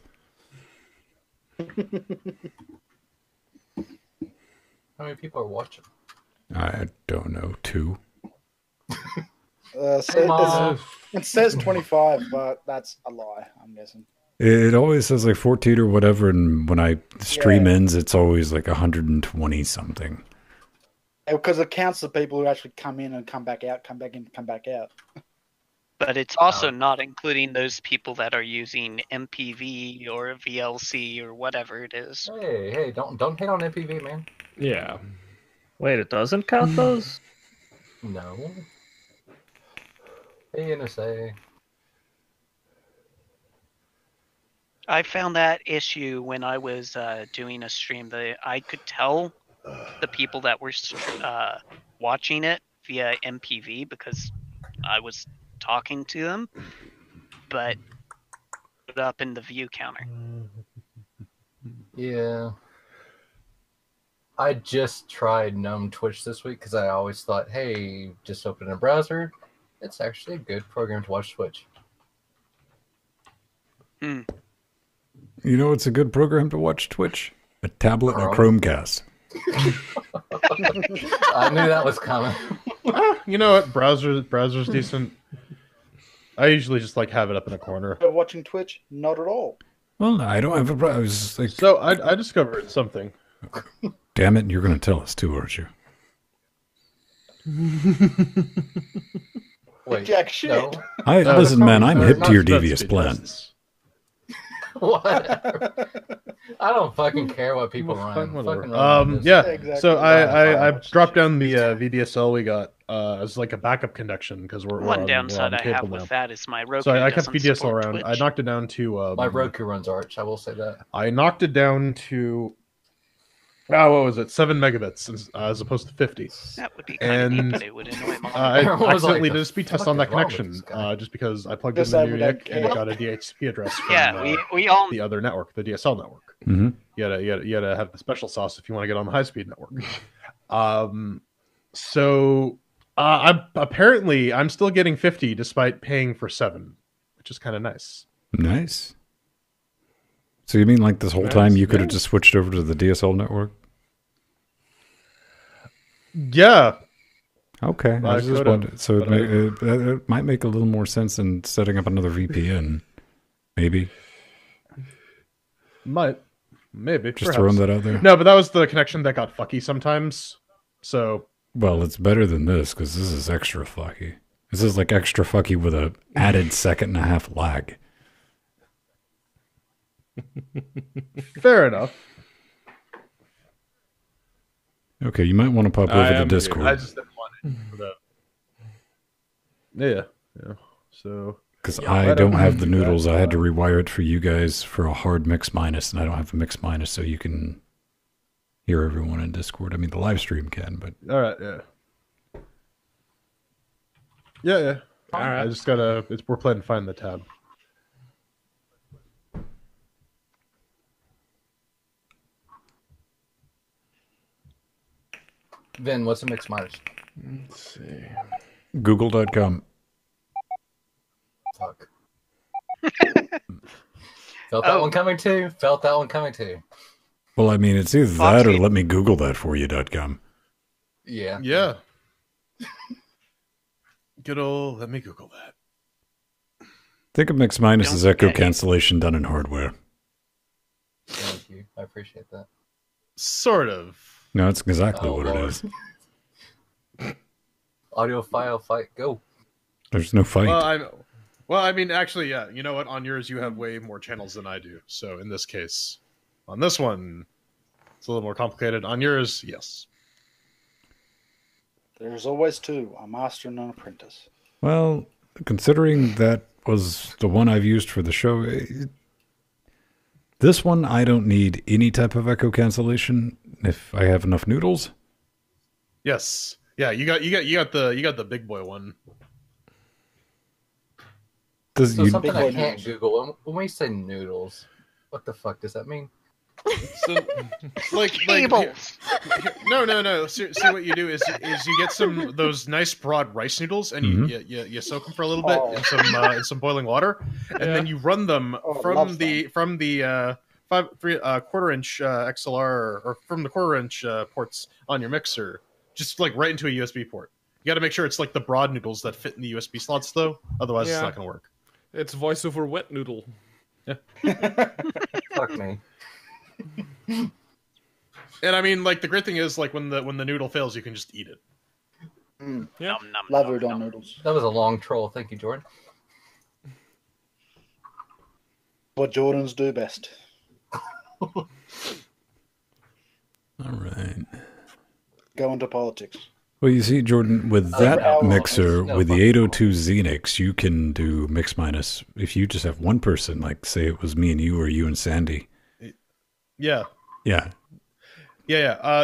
How many people are watching? I don't know. 2. It says 25, but that's a lie, I'm guessing. It always says like 14 or whatever, and when I stream ends, it's always like 120 something. Because it counts the people who actually come in and come back out, come back in, come back out. But it's also not including those people that are using MPV or VLC or whatever it is. Hey, don't hate on MPV, man. Yeah. Wait, it doesn't count those? No. Hey, NSA. I found that issue when I was doing a stream. I could tell the people that were watching it via MPV because I was talking to them, but put up in the view counter. Yeah. I just tried GNOME Twitch this week because I always thought, hey, just open a browser. It's actually a good program to watch Twitch. You know what's a good program to watch Twitch? A tablet and a Chrome. Chromecast. I knew that was coming. You know what? Browser's decent. I usually just like have it up in a corner. But watching Twitch, not at all. Well, I don't have a browser. I was just like, So I discovered something. damn it, you're going to tell us too, aren't you? Wait, Jack shit. no. Listen, man, I'm hip Not to your Speed devious plan. Tests. Whatever. I don't fucking care what people run. Fucking run this. Yeah. Exactly. So I dropped down the VDSL we got as like a backup connection because we're One on, downside we're on I have cable with now. that is my Roku So I kept doesn't VDSL support around. I Twitch. knocked it down to My Roku runs Arch, I will say that. I knocked it down to what was it? 7 megabits as opposed to 50. That would be kind of neat, And but it would annoy my I Everyone was accidentally like, did a speed test "Fuck on that is wrong with connection this guy?" just because I plugged Just in the so new we don't NIC and it care. got a DHCP address from Yeah, we all the other network, the DSL network. Mm-hmm. You gotta have the special sauce if you want to get on the high speed network. So I'm still getting 50 despite paying for 7, which is kind of nice. Nice. So you mean like this whole time you could have just switched over to the DSL network? Yeah, Okay. I was just could've, wondering. So but it might make a little more sense than setting up another VPN. Maybe. maybe Just perhaps. throwing that out there. No, but that was the connection that got fucky sometimes. So Well, it's better than this because this is extra fucky. This is like extra fucky with a added 1.5-second lag. fair enough. Okay, you might want to pop I over to am Discord. I just didn't want it for that. Yeah. So Because Yeah, I I don't don't have the do that, noodles. I had to rewire it for you guys for a hard mix minus, and I don't have a mix minus, so you can hear everyone in Discord. I mean, the live stream can, but all right, yeah. All right. I just gotta. We're playing Find the Tab. Vin, what's a mix minus? Let's see. Google.com. Fuck. Felt that one coming too. Well, I mean, it's either that or let me Google that for you.com. Yeah. Yeah. Good old. Let me Google that. Think of mix minus Don't as echo forget- cancellation done in hardware. Thank you. I appreciate that. Sort of. No, that's exactly Oh, what Lord. it is. Audiophile fight, go. There's no fight. Well, I mean, actually, yeah. You know what? On yours, you have way more channels than I do. So in this case, on this one, it's a little more complicated. On yours, yes. There's always 2, a master and an apprentice. Well, considering that was the one I've used for the show, This one, I don't need any type of echo cancellation if I have enough noodles. Yes. Yeah, you got the big boy one. Does So you, something I Big boy can't noodles. Google. When we say noodles, what the fuck does that mean? So, like Cables. no. See what you do is you get those nice broad rice noodles and you soak them for a little bit in some boiling water, and then you run them from the quarter inch XLR or from the quarter inch ports on your mixer, just like right into a USB port. You got to make sure it's like the broad noodles that fit in the USB slots, though. Otherwise, it's not going to work. It's voice over wet noodle. Fuck me. And I mean, like the great thing is, like when the noodle fails, you can just eat it. Yeah. Nom, nom, Love nom, udon nom. noodles. That was a long troll. Thank you, Jordan. What Jordans do best. all right. Go into politics. Well, you see, Jordan, with that Hour. mixer, No, with the fuck. 802 Xenix, you can do mix minus. If you just have one person, like say it was me and you or you and Sandy. Yeah. Yeah.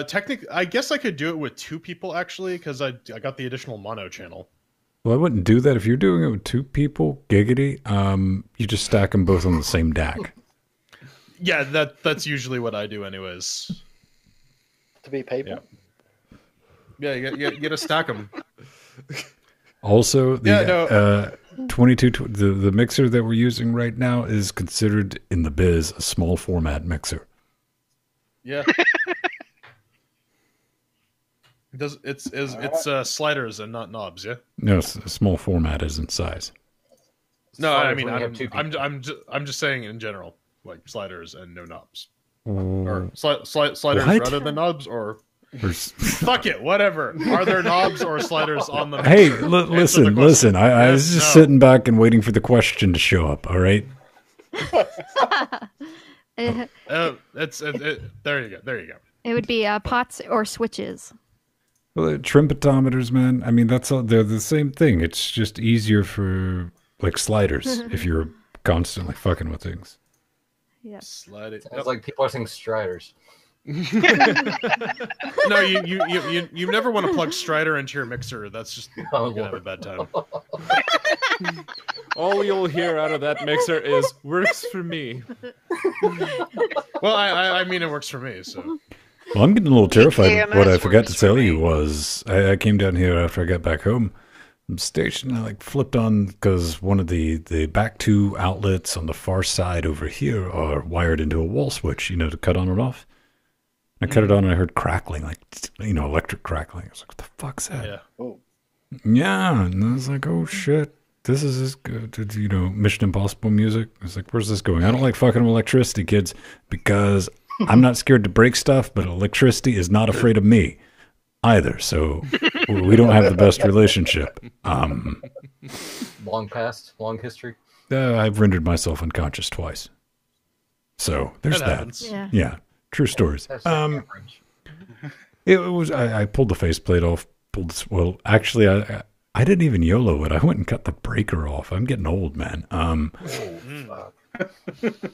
Technically, I guess I could do it with two people actually, because I got the additional mono channel. Well, I wouldn't do that if you're doing it with two people. Giggity. You just stack them both on the same DAC. Yeah, that's usually what I do, anyways. To be people. Yeah, you got to stack them. Also, the Yeah, 22 the mixer that we're using right now is considered in the biz a small format mixer. Yeah. It's sliders and not knobs, yeah. No, a small format isn't size. No, Fine I if mean we have two people. I'm just saying in general, like sliders and no knobs, or sliders What? rather than knobs, or fuck it, whatever. Are there knobs or sliders on the? Hey, mixer? Answer the listen. question. I Yes, was just no. sitting back and waiting for the question to show up. All right. It There you go. would be pots or switches. Well, trimpetometers, man. I mean, that's all. They're the same thing. It's just easier for like sliders if you're constantly fucking with things. Yeah. Slide it. It's like people are saying striders. No, you never want to plug Strider into your mixer. That's just you're gonna have a bad time. All you'll hear out of that mixer is "works for me." Well, I mean it works for me. So Well, I'm getting a little terrified. TMS What I forgot to works for tell me. you was I came down here after I got back home from station. I like flipped on because one of the back two outlets on the far side over here are wired into a wall switch, you know, to cut on and off. And I cut it on and I heard crackling, like, you know, electric crackling. I was like, what the fuck's that? yeah. Oh. Yeah. And I was like, oh shit. This is as good, you know, Mission Impossible music. I was like, where's this going? I don't like fucking with electricity, kids, because I'm not scared to break stuff, but electricity is not afraid of me either. So we don't have the best relationship. Long past, long history. I've rendered myself unconscious twice. So there's That that. happens. Yeah. Yeah, true stories. That's average. It was. I pulled the faceplate off. Well, actually, I didn't even YOLO it. I went and cut the breaker off. I'm getting old, man.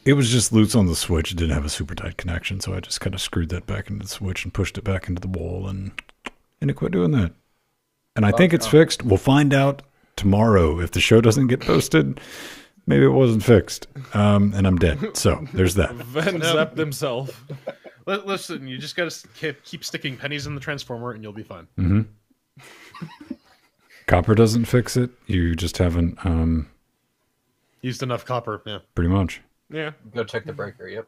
It was just loose on the switch. It didn't have a super tight connection, so I just kind of screwed that back into the switch and pushed it back into the wall, and it quit doing that. And I think it's fixed. We'll find out tomorrow if the show doesn't get posted. Maybe it wasn't fixed, and I'm dead. So there's that. Van zapped himself. Listen, you just gotta keep sticking pennies in the transformer, and you'll be fine. Mm-hmm. Copper doesn't fix it. You just haven't, Used enough copper. Yeah. pretty much. Yeah. Go check the breaker. Yep.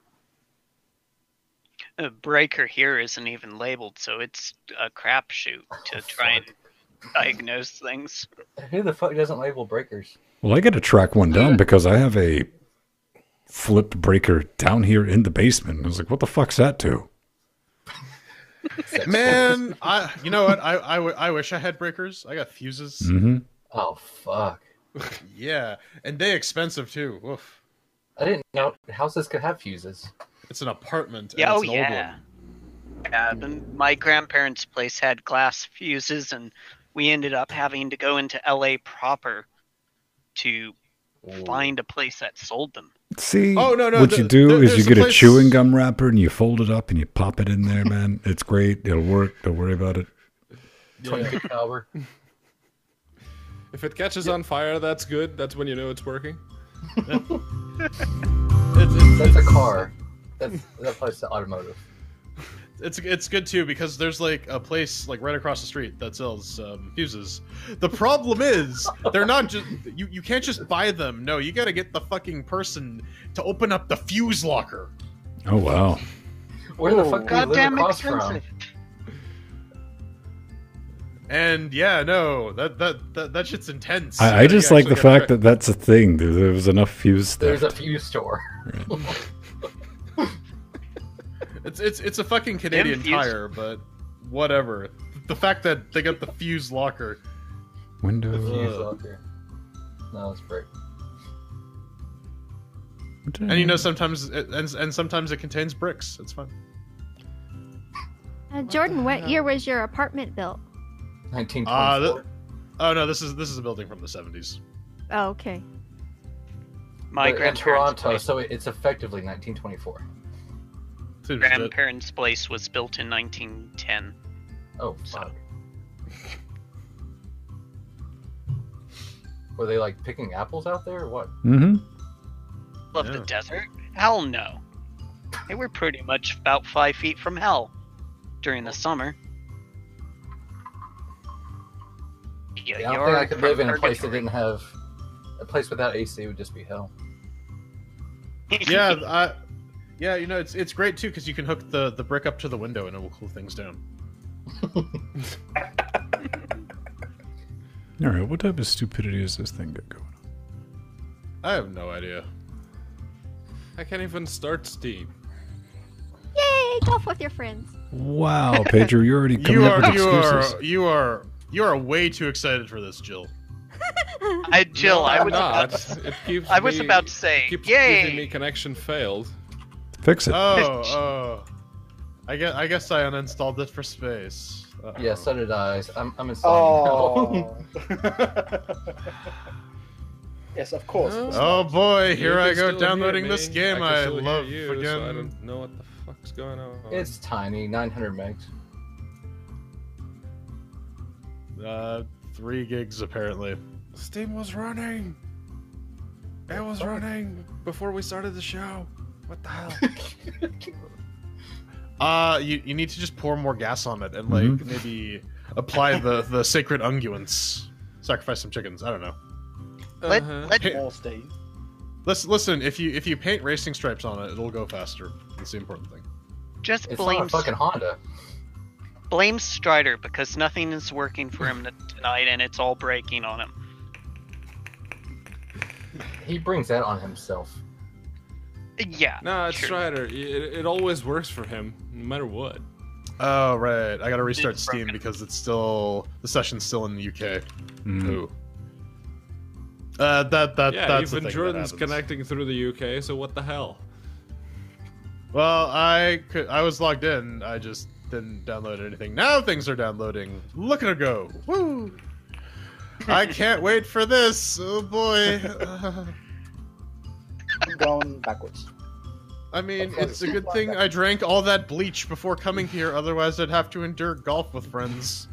The breaker here isn't even labeled, so it's a crapshoot to try and diagnose things. Who the fuck doesn't label breakers? Well, I got to track one down because I have a flipped breaker down here in the basement. I was like, what the fuck's that to? Man, you know what? I wish I had breakers. I got fuses. Mm-hmm. Oh fuck! Yeah, and they expensive too. Oof. I didn't know houses could have fuses. It's an apartment. And Yeah, it's oh an old yeah. one. Yeah, and my grandparents' place had glass fuses, and we ended up having to go into LA proper to find a place that sold them. See, Oh, no, what you do is you there's get a a place- chewing gum wrapper and you fold it up and you pop it in there, man. It's great. It'll work. Don't worry about it. 22 caliber. If it catches on fire, that's good. That's when you know it's working. That's a car. That place to automotive. It's good too because there's like a place like right across the street that sells fuses. The problem is they're not just you can't just buy them. No, you got to get the fucking person to open up the fuse locker. Oh, wow. Where the fuck do you live Goddamn across from? expensive. And yeah, no, that shit's intense. I You just like actually the gotta fact that that's a thing. There was enough fuse There's theft. a fuse store. It's a fucking Canadian fuse- Tire, but whatever. The fact that they got the fuse locker. Window. Fuse locker. No, that's great. And you know sometimes sometimes it contains bricks. It's fun. Jordan, what year was your apartment built? 1924. Oh no, this is a building from the 70s. Oh, okay. My But in grandparents' Toronto, place, so it's effectively 1924. Seems legit. grandparents' place was built in 1910. Oh, So- fuck. Were they like picking apples out there or what? Mm-hmm. Love Yeah. the desert? Hell no. They were pretty much about 5 feet from hell during the summer. Yeah, I don't you're think I could from live in a place that purgatory. didn't have a place without AC would just be hell. Yeah, you know it's great too because you can hook the brick up to the window and it will cool things down. All right, what type of stupidity is this thing got going on? I have no idea. I can't even start Steam. Yay! Golf with your friends. Wow, Pedro, you're already coming You up with are excuses. you are way too excited for this, Jill. Jill, I I'm was not. about to, It keeps I was me- about to say, keeps yay! giving me connection failed. Fix it. Oh. I guess I uninstalled it for space. Uh-oh. Yeah, so did I. I'm installing Oh. Yes, of course. Oh boy, here You I can go still downloading hear this me. game can I still hear love you, again. So I don't know what the fuck's going on. It's tiny, 900 megs. 3 gigs apparently. Steam was running. It was running before we started the show. What the hell? You need to just pour more gas on it and like maybe apply the sacred unguents. Sacrifice some chickens. I don't know. Let More steam. Listen. If you paint racing stripes on it, it'll go faster. That's the important thing. just It's blame not a fucking Honda. blame Strider because nothing is working for him tonight and it's all breaking on him. He brings that on himself. Yeah. No, it's sure. Strider. It always works for him, no matter what. Oh right, I gotta restart It's Steam broken. because the session's still in the UK. Mm. Ooh. That's Yeah, the even thing Jordan's that happens. connecting through the UK, so what the hell? Well, I was logged in. I just didn't download anything. Now things are downloading. Look at her go! Woo! I can't wait for this. Oh boy. I'm going backwards. I mean, it's a good thing I drank all that bleach before coming here. Otherwise, I'd have to endure golf with friends.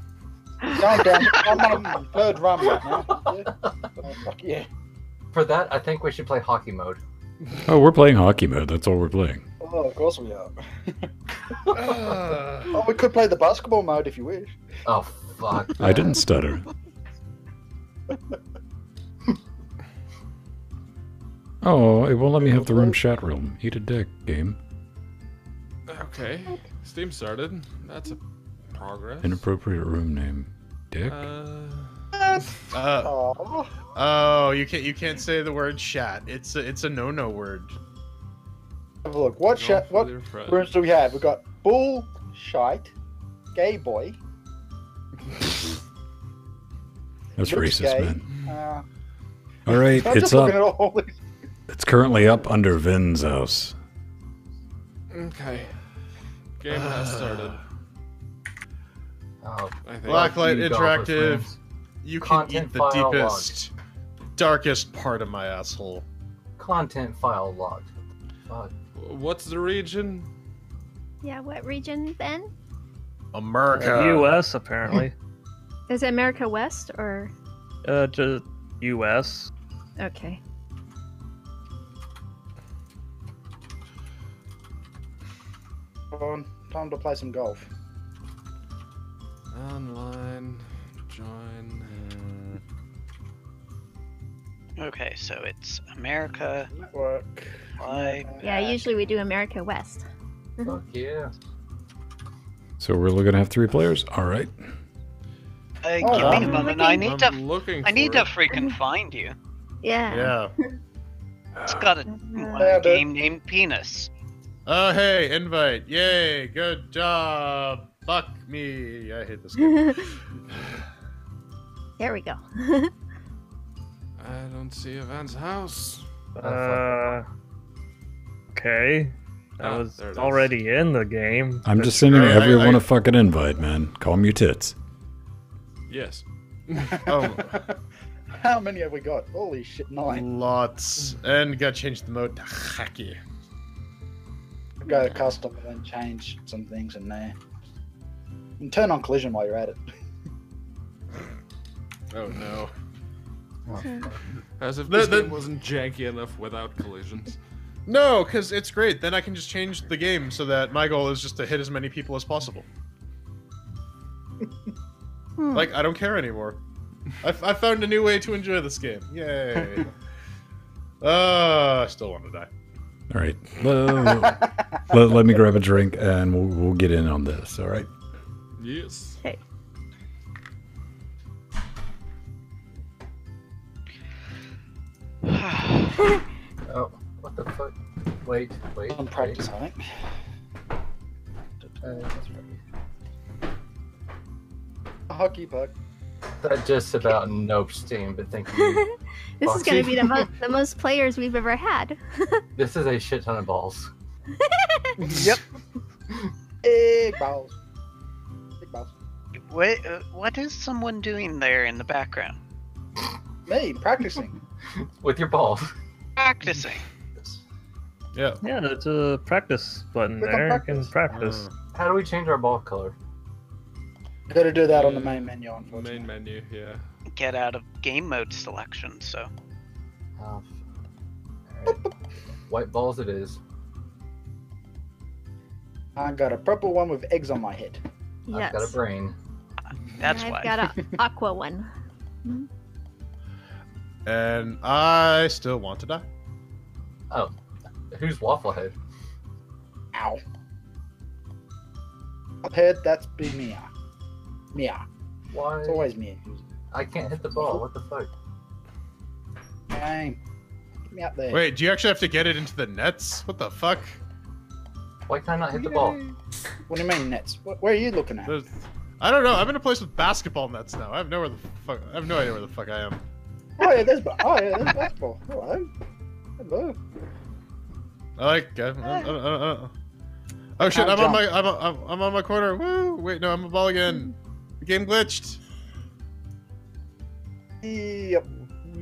Calm down. I'm on my third run right now. Yeah. Oh, fuck yeah. For that, I think we should play hockey mode. Oh, we're playing hockey mode. That's all we're playing. Oh, of course we are. Oh, we could play the basketball mode if you wish. Oh, fuck. I didn't stutter. Oh, it won't let me have the room chat room. Eat a dick, game. Okay, Steam started. That's a progress. Inappropriate room name. Dick? Oh. Oh, you can't say the word chat. It's a no word. Have a look. What rooms do we have? We've got bull, shite, gay boy. That's looks racist, gay. man. All right, I'm it's just looking up. at all these. It's currently up under Vin's house. Okay. Game has started. Oh, I think. Blacklight you golf with Interactive. friends. You can Content eat the file deepest. darkest part of my asshole. Content file locked. Fuck. What's the region? Yeah, what region then? America. U.S. apparently. Is it America West or? Just U.S. Okay. On, time to play some golf. Online. Join. Okay, so it's America. Network. Why? Yeah, usually we do America West. Fuck yeah. So we're looking to have 3 players. All right. Give me a I'm moment. I need to. Looking I need for to it. freaking find you. Yeah. Yeah. It's got a game named Penis. Oh, hey, invite. Yay, good job. Fuck me. I hate this game. There we go. I don't see Evan's house. Okay. I Ah, was there it is. already in the game. I'm just sending great. everyone I- a fucking invite, man. Call me your tits. Yes. Oh, How many have we got? Holy shit, 9. lots. And gotta change the mode to hacky. Go custom and then change some things in there. And turn on collision while you're at it. Oh no. Oh, fuck. As if The- this the- game wasn't janky enough without collisions. No, because it's great. Then I can just change the game so that my goal is just to hit as many people as possible. Like, I don't care anymore. I found a new way to enjoy this game. Yay. I still want to die. All right. Let me grab a drink and we'll get in on this. All right. Yes. Okay. Oh, what the fuck? Wait. On practice, I think. That's right. A hockey puck. That just about nope Steam, but thank you. This is going to be the most players we've ever had. This is a shit ton of balls. Yep. Big balls. Big balls. What is someone doing there in the background? Me, practicing. With your balls. Practicing. Yeah. Yeah, there's a practice button Click on there. You can practice. practice. How do we change our ball color? Gotta do that on the main menu, unfortunately. Main menu, yeah. Get out of game mode selection. So Oh, alright. White balls it is. I got a purple one with eggs on my head. Yes. I've got a brain. that's I've why. got an aqua one. And I still want to die. Oh, who's Wafflehead? Ow. Up head, that's big Mia. Mia. Why? It's always Mia. I can't hit the ball. What the fuck? Dang. Get me up there. Wait, do you actually have to get it into the nets? What the fuck? Why can I not hit the ball? What do you mean nets? Where are you looking at? There's- I don't know. I'm in a place with basketball nets now. I have no idea where the fuck I am. There's basketball. Hello. Hello. I like. Oh shit! Can't I'm on my. jump. I'm on my corner. Woo! Wait, no, I'm a ball again. The game glitched. Yep.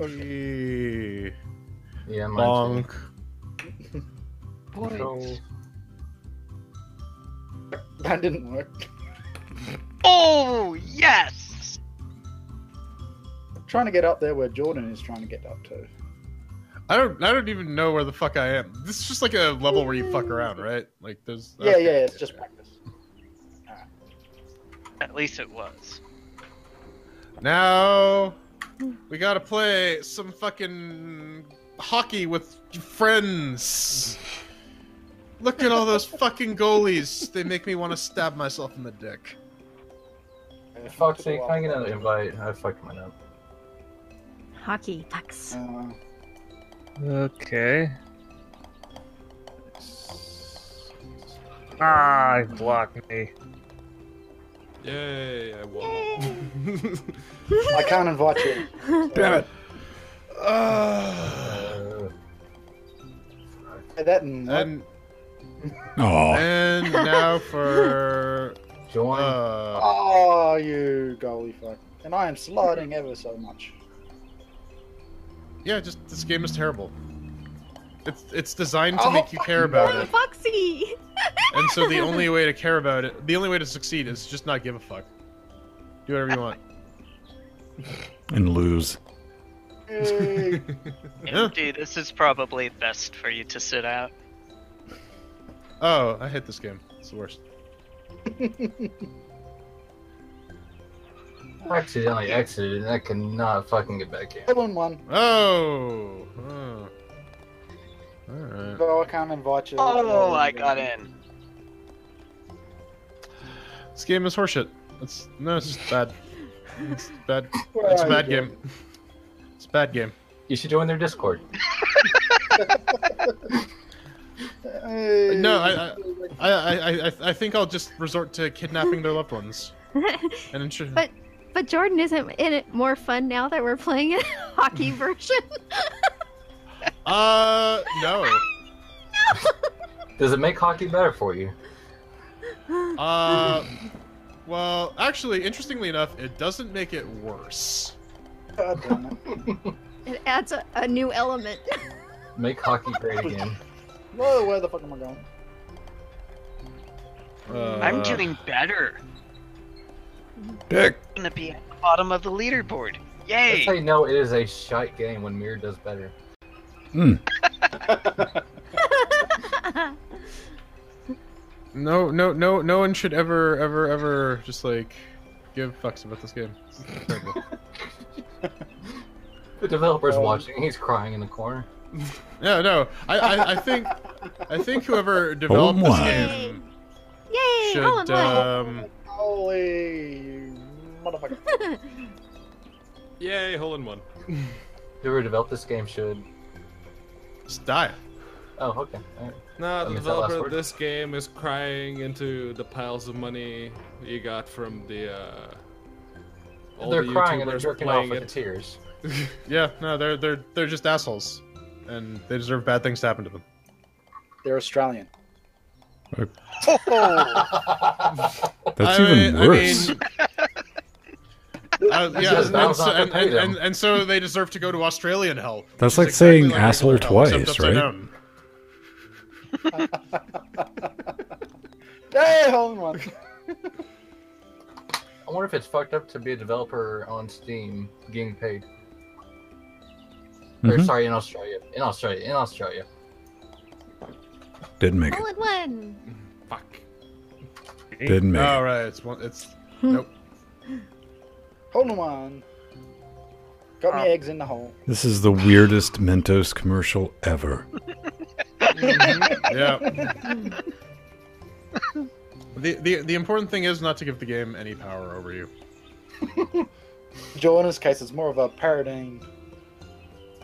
Eee. Yeah, mine Bonk. too. Control. That didn't work. Oh yes. I'm trying to get up there where Jordan is trying to get up to. I don't even know where the fuck I am. This is just like a level where you fuck around, right? Like there's. Yeah, it's just practice. At least it was. Now we gotta play some fucking hockey with friends. Look at all those fucking goalies. They make me want to stab myself in the dick. For fuck's sake, can I get another invite? I fucked mine up. Hockey pucks. Okay. Ah, it blocked me. Yay, I won. I can't invite you. Damn it. Hey, that and Oh, And now for Join. oh, you goalie fuck! And I am sliding ever so much. Yeah, just this game is terrible. It's designed to make you care about it, Foxy! and so the only way to care about it, the only way to succeed, is just not give a fuck. Do whatever you want. And lose. Yay. Yeah. Dude, this is probably best for you to sit out. Oh, I hate this game. It's the worst. I accidentally exited and I cannot fucking get back in. Hole in one. Oh. Alright. Well, I can't invite you. Oh, I got in. This game is horseshit. It's just bad. It's bad. Where It's a are bad you, game. It's a bad game. You should join their Discord. Hey. No, I think I'll just resort to kidnapping their loved ones and ensure. But Jordan, isn't it more fun now that we're playing a hockey version? No. Does it make hockey better for you? Well, actually, interestingly enough, it doesn't make it worse. God damn it. It adds a new element. Make hockey great again. Whoa, where the fuck am I going? I'm doing better. Dick. I'm gonna be at the bottom of the leaderboard. Yay! That's how you know it is a shite game when Mirror does better. Hmm. No one should ever just like give fucks about this game. It's terrible. The developer's watching, he's crying in the corner. No. I think whoever developed this one. game Yay! should Hole in one. Holy motherfucker. Yay, hole in one. Whoever developed this game should. just die. Oh, okay. Alright. Nah, the Is that last developer of word? this game is crying into the piles of money you got from the all They're the crying and they're YouTubers jerking off playing with the it. tears. Yeah, no, they're just assholes, and they deserve bad things to happen to them. They're Australian. That's I even mean- worse. Yeah, just bounce off and pay them. and so they deserve to go to Australian hell. That's which like is saying exactly asshole regular hell, except twice, upside right? down. Hey, hole in one. I wonder if it's fucked up to be a developer on Steam getting paid. Or Mhm. sorry, in Australia. In Australia. Didn't make Hole it. in one. Fuck. Didn't make Oh it. right, it's nope. Hole in one. Got me eggs in the hole. This is the weirdest Mentos commercial ever. Yeah. The important thing is not to give the game any power over you. Joe, in this case, it's more of a parodying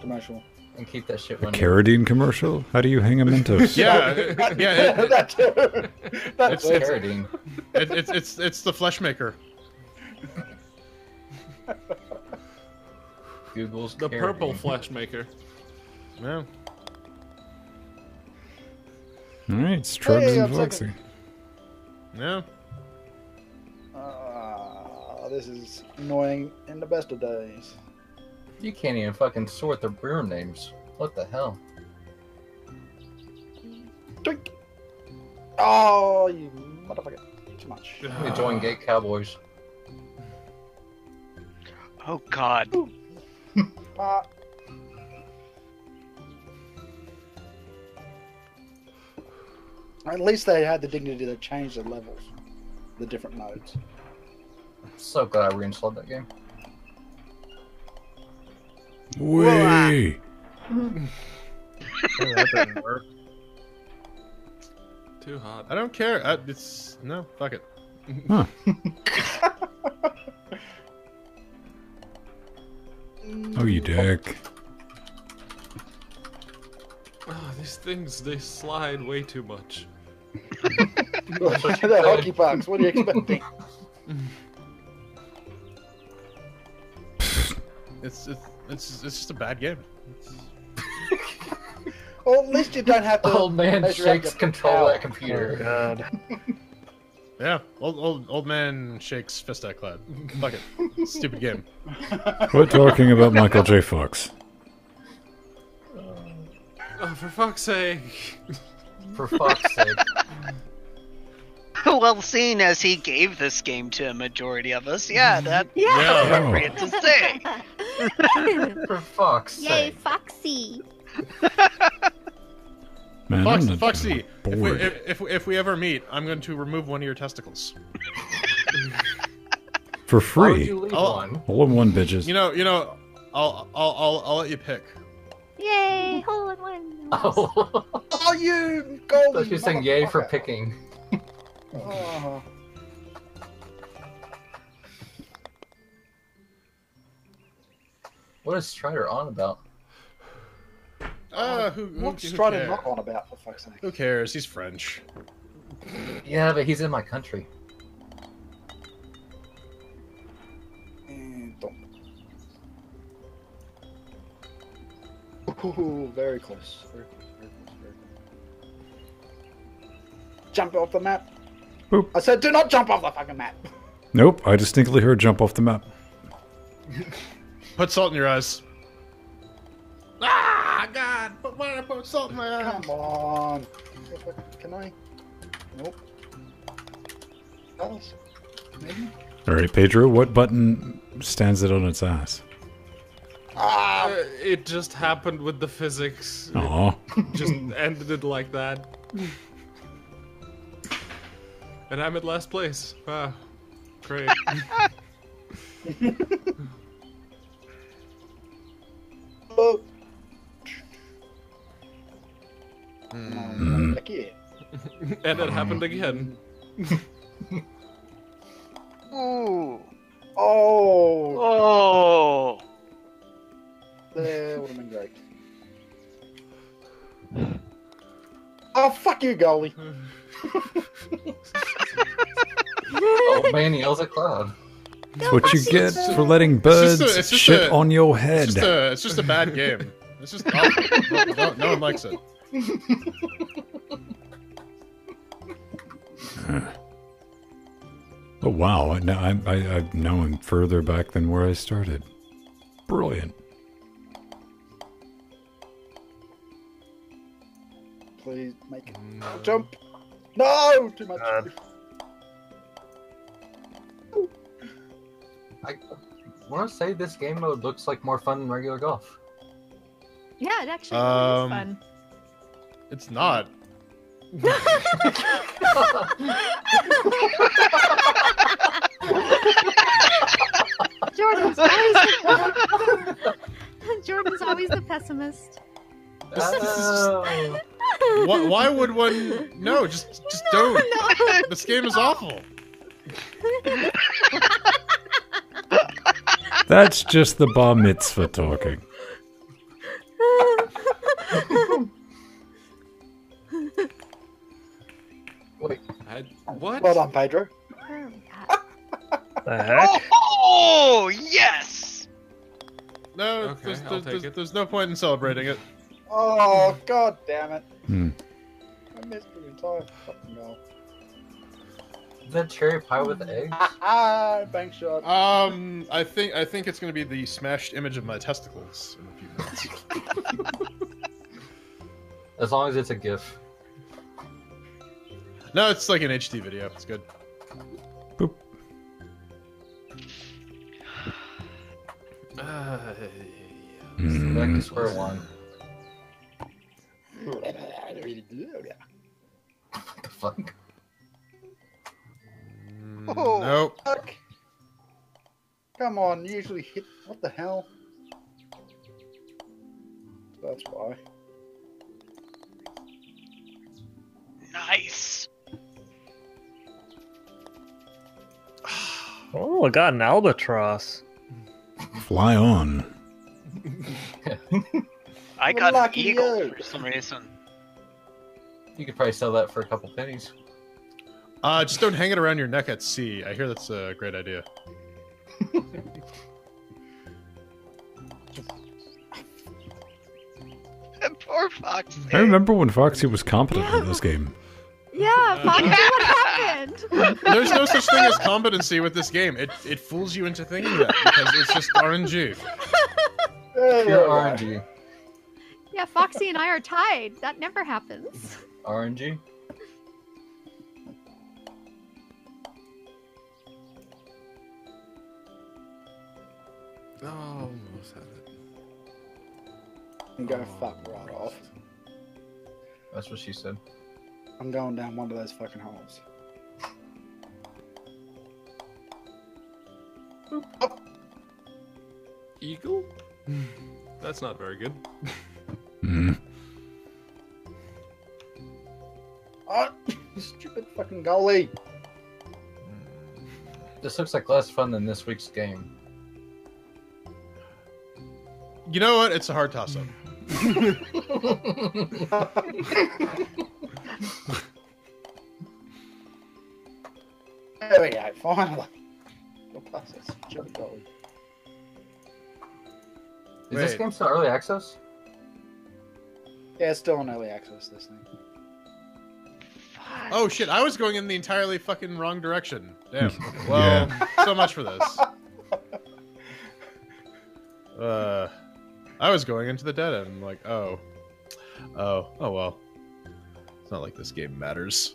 commercial. And keep that shit A running. Carradine commercial? How do you hang a Mentos? Yeah, That too. That's It's- it. Carradine. it's the flesh maker. Google's The purple Carradine. flesh maker. Yeah. All right, it's Trugs Hey, and I'm Foxy. second. Yeah. This is annoying in the best of days. You can't even fucking sort the brewer names. What the hell? Drink. Oh, you motherfucker. Too much. You join Gay Cowboys. Oh God. Uh, at least they had the dignity to change the levels, the different modes. So glad I reinstalled that game. Way. That didn't work. Too hot. I don't care. It's no, fuck it. Huh. Oh, you dick. Oh, these things, they slide way too much. They're hockey pucks. What are you expecting? It's just a bad game. Well, at least you don't have to. Old man measure out shakes your control power. that Oh computer. God. Yeah, old man shakes fist clad. Fuck it. Stupid game. Quit talking about Michael J. Fox. For fuck's sake. For fuck's sake. Well, seeing as he gave this game to a majority of us, yeah, that's Yeah. appropriate to say. For fuck's Yay, sake. Foxy. Man, I'm not Foxy, bored. if we ever meet, I'm going to remove one of your testicles. For Why would free. you leave Oh. one? Hole in one, bitches. You know, I'll let you pick. Yay, hole in one. Oh. Oh, you I golden thought you were saying yay for motherfucker. picking. Oh. What is Strider on about? What's who Strider cares? not on about, for fuck's sake? Who cares? He's French. Yeah, but he's in my country. And don't. Ooh, very close. Very close. Very close. Very close. Jump off the map. Boop. I said, do not jump off the fucking map. Nope, I distinctly heard jump off the map. Put salt in your eyes. Ah, God! Why did I put salt in my eyes? Come on. Can I? Nope. Else? Maybe? Alright, Pedro, what button stands it on its ass? Ah! It just happened with the physics. Aw. Just ended it like that. And I'm at last place. Wow. Great. Oh. Mm. Like, yeah. And it happened again. Ooh. Oh! Oh. That would have been great. Oh, fuck you, goalie. Oh man, he yells at Cloud. That's what you get for letting birds it's just shit a- on your head. It's just a bad game. It's just awful. No one likes it. Oh wow! Now I'm further back than where I started. Brilliant. Please make it. Jump! No! Too much. I want to say this game mode looks like more fun than regular golf. Yeah, it actually really is fun. It's not. Jordan's always the, Jordan's always the pessimist. Oh. Why would one? No, just don't. No. This game is awful. That's just the bar mitzvah talking. Wait, What? Well done, Pedro. Where are we at? The heck? Oh, yes. No, Okay, I'll take it. there's no point in celebrating it. Oh, god damn it. Hmm. I missed the entire fucking goal. is that cherry pie with eggs? Ah, bank shot. I think it's gonna be the smashed image of my testicles in a few minutes. As long as it's a GIF. No, it's like an HD video. It's good. Boop. Back to square one. What the fuck? Oh, Nope. fuck. Come on, you usually hit. What the hell? That's why. Nice. Oh, I got an albatross. Fly on. I got an Lucky eagle you. for some reason. You could probably sell that for a couple pennies. Just don't hang it around your neck at sea. I hear that's a great idea. Poor Fox. I remember when Foxy was competent in this game. Yeah, Foxy, what happened? There's no such thing as competency with this game. It fools you into thinking that because it's just RNG. Pure RNG. Yeah, Foxy and I are tied. That never happens. RNG. Oh, almost had it. And go fuck right off. That's what she said. I'm going down one of those fucking holes. Eagle? That's not very good. Mm. Oh, stupid fucking goalie. This looks like less fun than this week's game. You know what? It's a hard toss-up. There we go, finally. Go past this stupid goalie. Is this Wait. game still early access? Yeah, it's still on early access, this thing. Oh shit, I was going in the entirely fucking wrong direction. Damn. Well, so much for this. I was going into the dead end. I'm like, oh well. It's not like this game matters.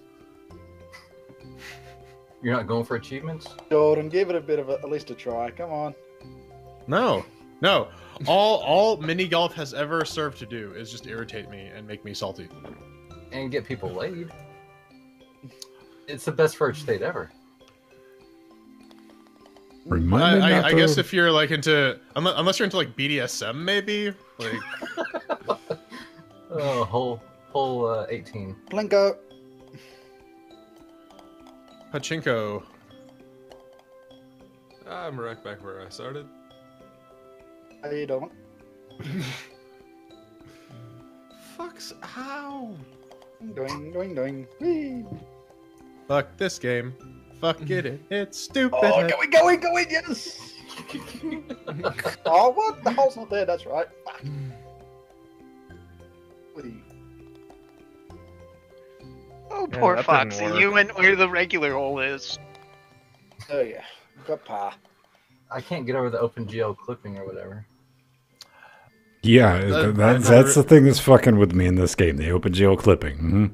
You're not going for achievements? Jordan, give it a bit of at least a try. Come on. No. All mini golf has ever served to do is just irritate me and make me salty. And get people laid. It's the best first date ever. Remind me not I to- guess if you're like into, unless you're into like BDSM, maybe. Like, Oh, hole 18. Plinko. pachinko. I'm right back where I started. How you doing? Fucks how? Doing. Whee. Fuck this game. Fuck it. It's stupid. Oh, going, yes! Oh, what? The hole's not there, that's right. Fuck. Whee. Oh, Yeah, poor that didn't Foxy. work. You went where the regular hole is. Oh, yeah. Got par. I can't get over the OpenGL clipping or whatever. Yeah, That- that's the thing that's fucking with me in this game. The OpenGL clipping. Hmm.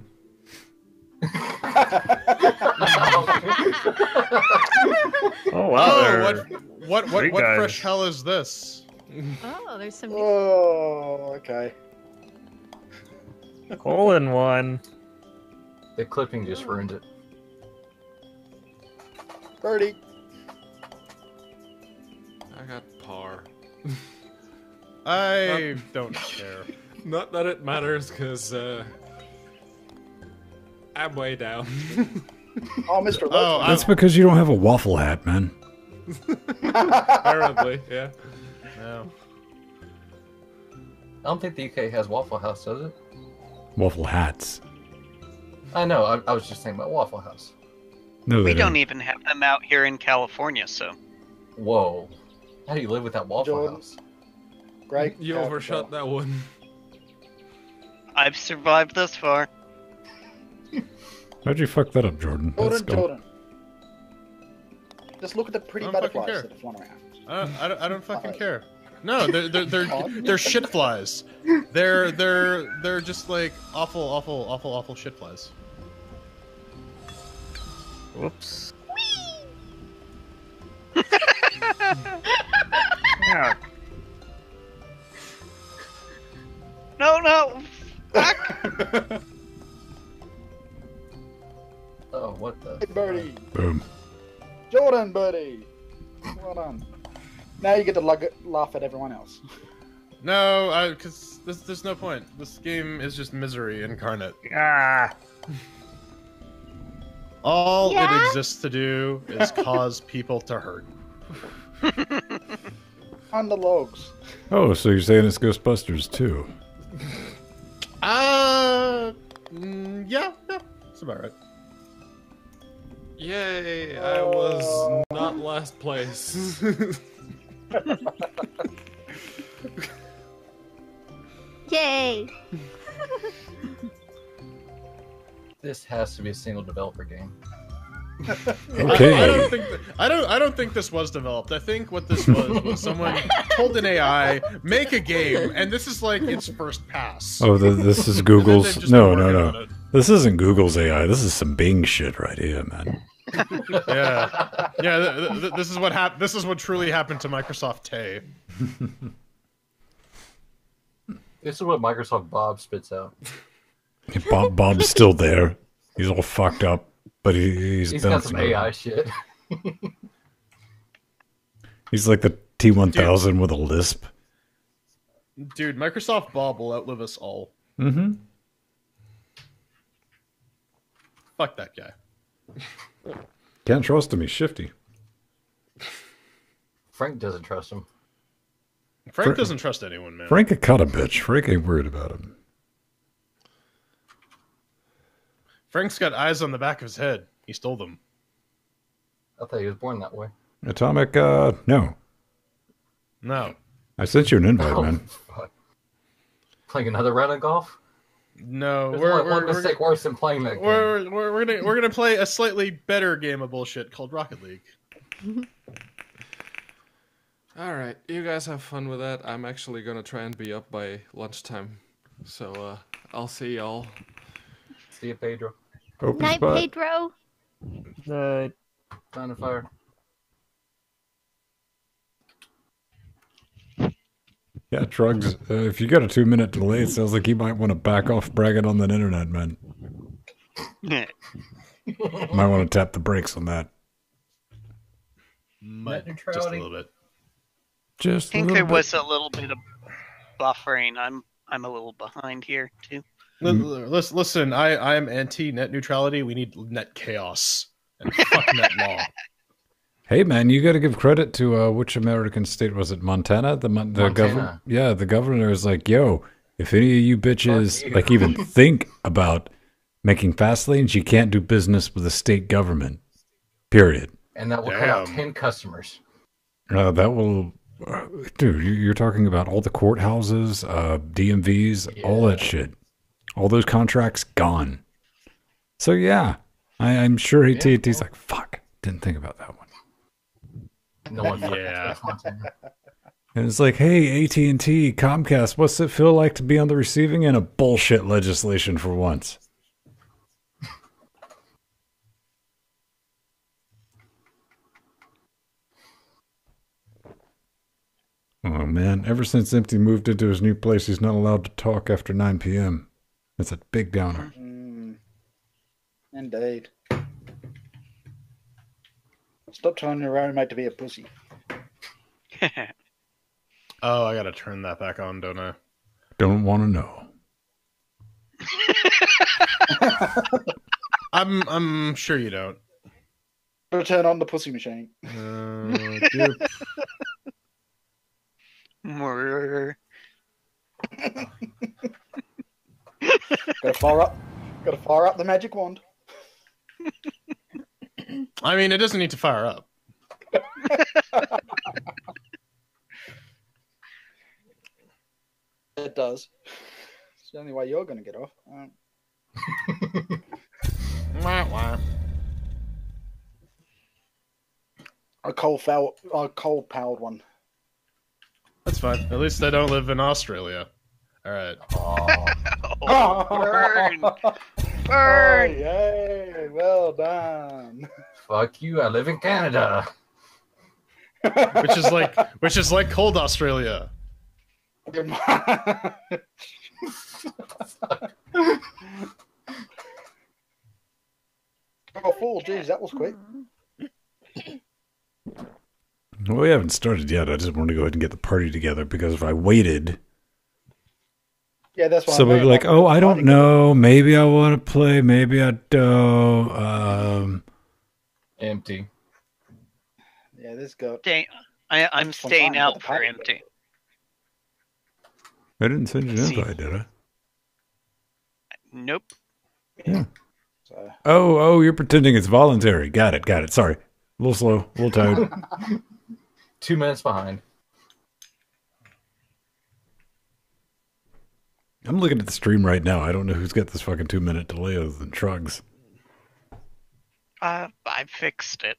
Oh wow! Oh, there- what Three guys. fresh hell is this? Oh, there's some. Oh, okay. Hole in one. The clipping just ruined it. Birdie. I got par. I don't care. Not that it matters, because I'm way down. Oh, Mr. Oh, That's because you don't have a waffle hat, man. Apparently, yeah. No. I don't think the UK has Waffle House, does it? Waffle hats. I know, I was just thinking about Waffle House. No, We they don't even have them out here in California, so. Whoa. How do you live without Waffle Jordan. House? Great. You character overshot that one. I've survived this far. How'd you fuck that up, Jordan? Let's go. Jordan. Just look at the pretty I don't fucking butterflies care. that fly around. I don't fucking care. No, they're shit flies. They're just like awful shit flies. Whoops. Yeah. No. Fuck. Oh, what the? Hey, birdie. Boom. Jordan, buddy. Well done. Now you get to laugh at everyone else. No, because there's no point. This game is just misery incarnate. Ah. All Yeah? it exists to do is cause people to hurt. On the logs. Oh, so you're saying it's Ghostbusters too? Yeah, that's about right. Yay, I was not last place. Yay! This has to be a single developer game. Okay. I don't think this was developed. I think what this was someone told an AI make a game, and this is like its first pass. Oh, this is And then Google's. they've just been No, working no, on no. it. This isn't Google's AI. This is some Bing shit right here, man. Yeah, yeah. This is what happened. This is what truly happened to Microsoft Tay. This is what Microsoft Bob spits out. Bob's still there. He's all fucked up, but he's He's got bouncing some around. AI shit. He's like the T1000 with a lisp. Dude, Microsoft Bob will outlive us all. Mm-hmm. Fuck that guy. Can't trust him. He's shifty. Frank doesn't trust him. Frank doesn't trust anyone, man. Frank a cut a bitch. Frank ain't worried about him. Frank's got eyes on the back of his head. He stole them. I thought he was born that way. Atomic, no. No. I sent you an invite, Oh, man. fuck. Playing another round of golf? No, There's we're only one mistake worse than playing that game. we're gonna play a slightly better game of bullshit called Rocket League. All right, you guys have fun with that. I'm actually gonna try and be up by lunchtime, so I'll see y'all. See you, Pedro. Open Night, spot. Pedro. Time to fire. Yeah, Trugs, if you got a 2-minute delay, it sounds like you might want to back off bragging on that internet, man. Might want to tap the brakes on that. Might, Net just a neutrality. little bit. Just I think a there little was a little bit of buffering. I'm a little behind here too. Listen, I am anti net neutrality. We need net chaos and fuck net law. Hey, man, you got to give credit to which American state was it? Montana. The governor. Montana. Yeah, the governor is like, yo, if any of you bitches Fuck you. like even think about making fast lanes, you can't do business with the state government. Period. And that will cut out Damn. 10 customers. That will, dude. You're talking about all the courthouses, DMVs, all that shit. All those contracts gone. So yeah, I'm sure AT&T's like, fuck, didn't think about that one. No one Yeah. Montana. And it's like, hey, AT&T, Comcast, what's it feel like to be on the receiving end of bullshit legislation for once? Oh, man. Ever since Empty moved into his new place, he's not allowed to talk after 9 p.m. That's a big downer. Indeed. Stop telling your roommate to be a pussy. Oh, I gotta turn that back on, don't I? Don't want to know. I'm sure you don't. Gotta turn on the pussy machine. Dude. Murder. Gotta fire up the magic wand. I mean, it doesn't need to fire up. It does. It's the only way you're gonna get off. Wah, wah. A coal-powered one. That's fine. At least I don't live in Australia. All right. Oh, Burn! Oh, Burn! yay! Well done. fuck you. I live in Canada. Which is like cold Australia. Oh, fool, geez, that was quick. Well, we haven't started yet. I just want to go ahead and get the party together because if I waited, Yeah, that's what somebody I would be like, oh, I don't know. Maybe I want to play. Maybe I don't. Empty. Yeah, this guy. I'm staying fine, out but for I- empty. I didn't send you an See. invite, did I? Nope. So, Oh, you're pretending it's voluntary. Got it. Sorry. A little slow, a little tired. 2 minutes behind. I'm looking at the stream right now. I don't know who's got this fucking 2-minute delay other than Trugs. I I fixed it.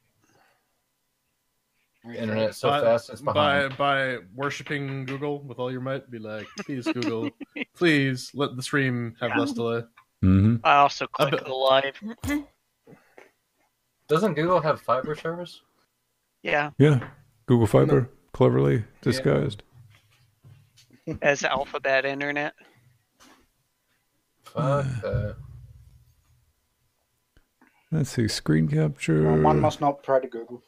Internet so fast it's behind. By worshiping Google with all your might, be like, please Google, please let the stream have less delay. Mm-hmm. I also clicked the live. Doesn't Google have fiber service? Yeah, Yeah. Google Fiber, cleverly disguised. as Alphabet Internet. Fuck that. Let's see, screen capture. Well, one must not pray to Google.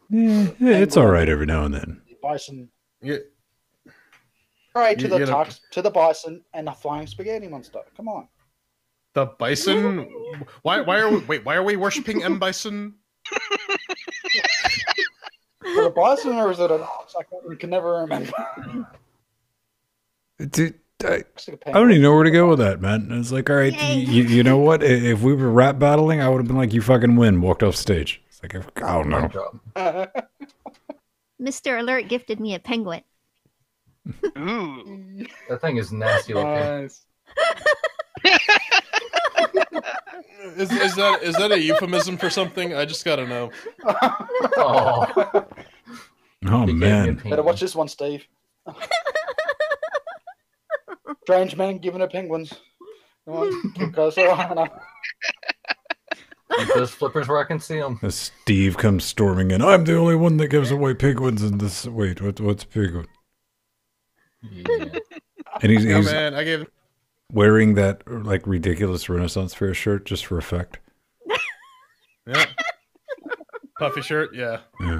Yeah, it's all right every now and then. The bison. Yeah. Pray to the You know- tux, to the bison, and the flying spaghetti monster. Come on. The bison? Why are we worshiping M Bison? For the bison, or is it an ox? I can never remember. Dude, I don't even know where to go with that, man. It's like, all right, you know what? If we were rap battling, I would have been like, you fucking win, walked off stage. It's like, I don't know. Mr. Alert gifted me a penguin. Ooh. That thing is nasty looking. Nice. Is that a euphemism for something? I just gotta know. Oh, Oh, he gave me a man. penguin. Better watch this one, Steve. Strange man giving her penguins. Come on, keep closer on. Keep those flippers where I can see them. As Steve comes storming in, I'm the only one that gives away penguins in this. Wait, what's a penguin? Yeah. And he's Man, I gave. wearing that like ridiculous Renaissance fair shirt just for effect. Yeah. Puffy shirt, yeah. Yeah.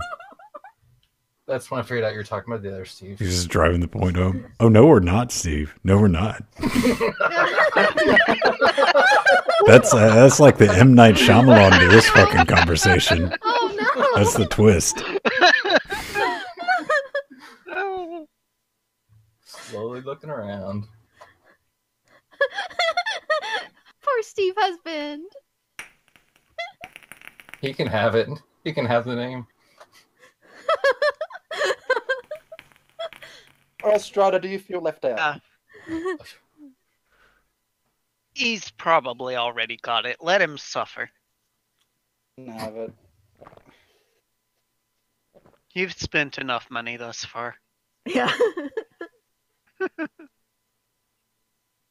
That's when I figured out you're talking about the other Steve. He's just driving the point home. Oh, no, we're not, Steve. No, we're not. That's like the M. Night Shyamalan to this fucking conversation. Oh no! That's the twist. Slowly looking around. Poor Steve husband. He can have it. He can have the name. Or Strata, do you feel left out? He's probably already got it. Let him suffer. No, but You've spent enough money thus far. Yeah.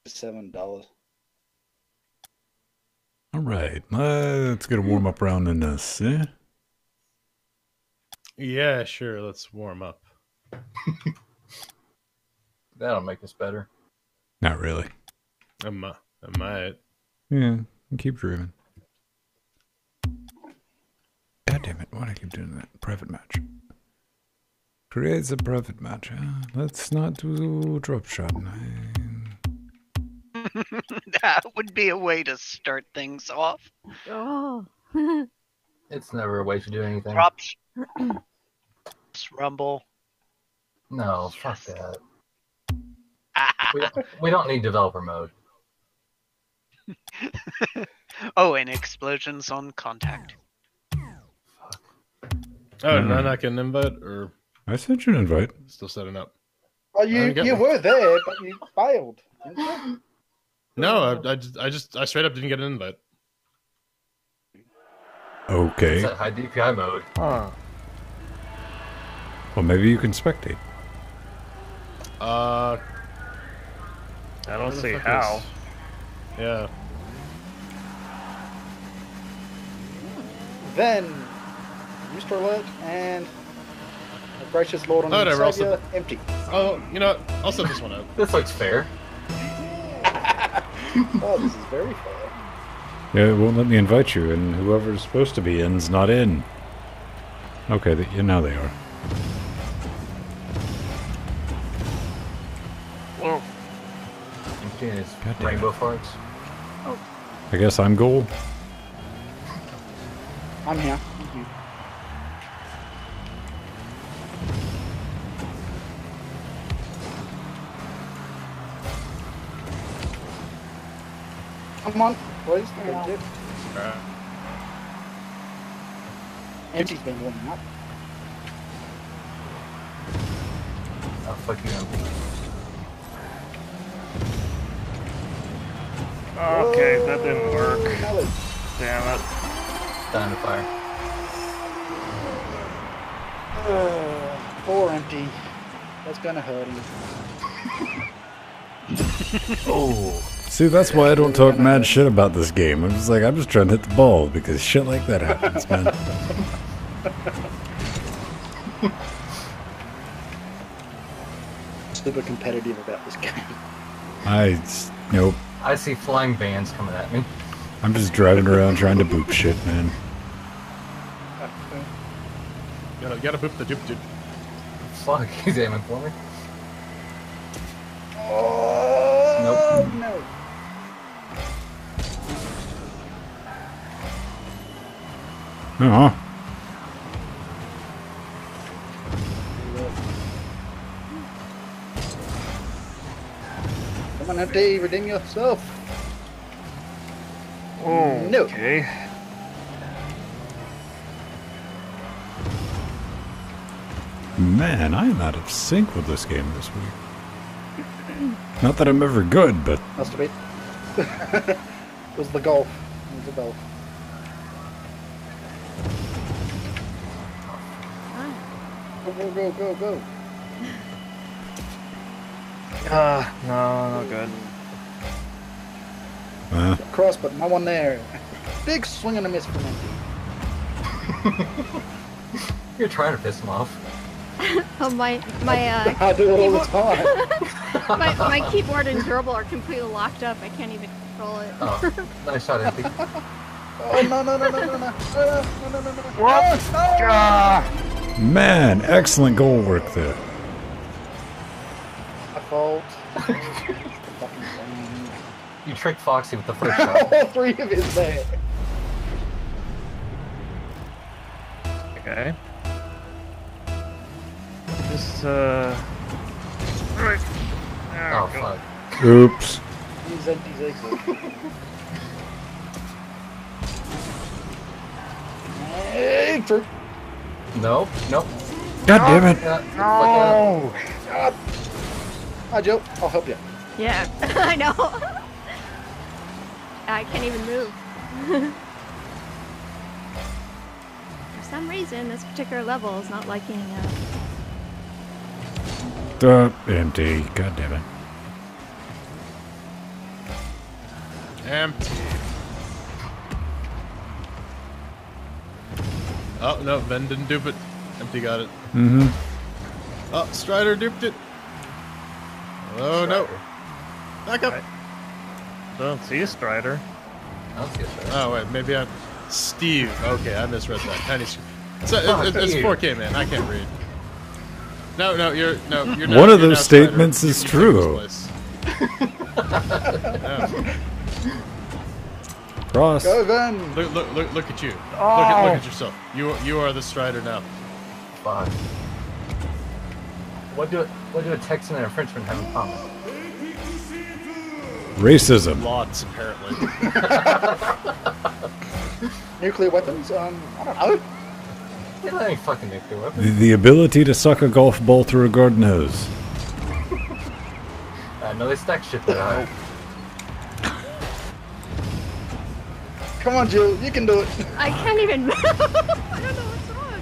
$7. All right. Let's get a warm-up round in this. Yeah? Yeah, sure. Let's warm up. That'll make us better. Not really. I might. Yeah, keep dreaming. God damn it. Why do I keep doing that? Private match. Creates a private match. Let's not do drop shot 9. That would be a way to start things off. Oh. It's never a way to do anything. Drop Rumble. No, fuck that. We don't need developer mode. Oh, and explosions on contact. Oh, not I can invite or I sent you an invite. still setting up. Oh, you were there, but you failed. Didn't you? No, I straight up didn't get an invite. Okay. It's that high DPI mode. Huh. Well, maybe you can spectate. I don't where the see fuck how. is- Yeah. Then, Mr. Alert and a gracious Lord and Whatever, I'll Savior, empty. Oh, you know what? I'll set this one up. This looks fair. Oh, this is very fair. Yeah, it won't let me invite you, and whoever's supposed to be in's not in. Okay, now they are. Whoa. Empty is God damn rainbow farts. I guess I'm goal. I'm here. Thank you. Come on, please. Thank you. Empty's been warming up. Oh, fuck you, empty. Okay, that didn't work. Knowledge. Damn it. Down to fire. Poor empty. That's gonna hurt him. Oh. See, that's why I don't talk mad shit about this game. I'm just trying to hit the ball because shit like that happens, man. Super competitive about this game. Nope. I see flying vans coming at me. I'm just driving around trying to boop shit, man. Gotta boop the doop dude. Fuck, he's aiming for me. Oh, no. Uh-huh. Come on, empty, redeem yourself. Oh, No. okay. Man, I am out of sync with this game this week. Not that I'm ever good, but Must have been. It was the golf. It was the golf. Go, go, go, go, go. No, not good. Cross, but no one there. Big swing and a miss from empty. You're trying to piss him off. Oh, my I do it all the time. my keyboard and gerbil are completely locked up. I can't even control it. Oh, nice shot, Empty. Oh, no, no, no, no, no, no. No, no, no, no, no. What? Ah! man, excellent goal work there. My fault. You tricked Foxy with the first shot. All three of his there. Okay. Just, right. There Oh, we go. fuck. Oops. He's empty's exit. Hey, true. Nope, nope. God damn it. No! Hi, Joe. I'll help you. Yeah, I know. I can't even move. For some reason, this particular level is not liking Empty. God damn it. Empty. Oh, no, Ben didn't dupe it. Empty got it. Mm-hmm. Oh, Strider duped it. Oh, no. Back up. Right. Don't see a Strider. I don't see a shot. Oh, wait, maybe I'm... Steve. Okay, I misread that. Tiny... It's Fuck you. 4K, man. I can't read. No, you're not. One of you're those now Strider. statements You is can true. take this place. No. Cross. Go, Van. Look at you. Oh. Look at yourself. You are the Strider now. Fuck. What do a Texan and a Frenchman have in common? Racism. Lots, apparently. Nuclear weapons? I don't know. They don't have any fucking nuclear weapons. The ability to suck a golf ball through a garden hose. I know they stack shit that high. Come on, Jill. You can do it. I can't even move. I don't know what's wrong.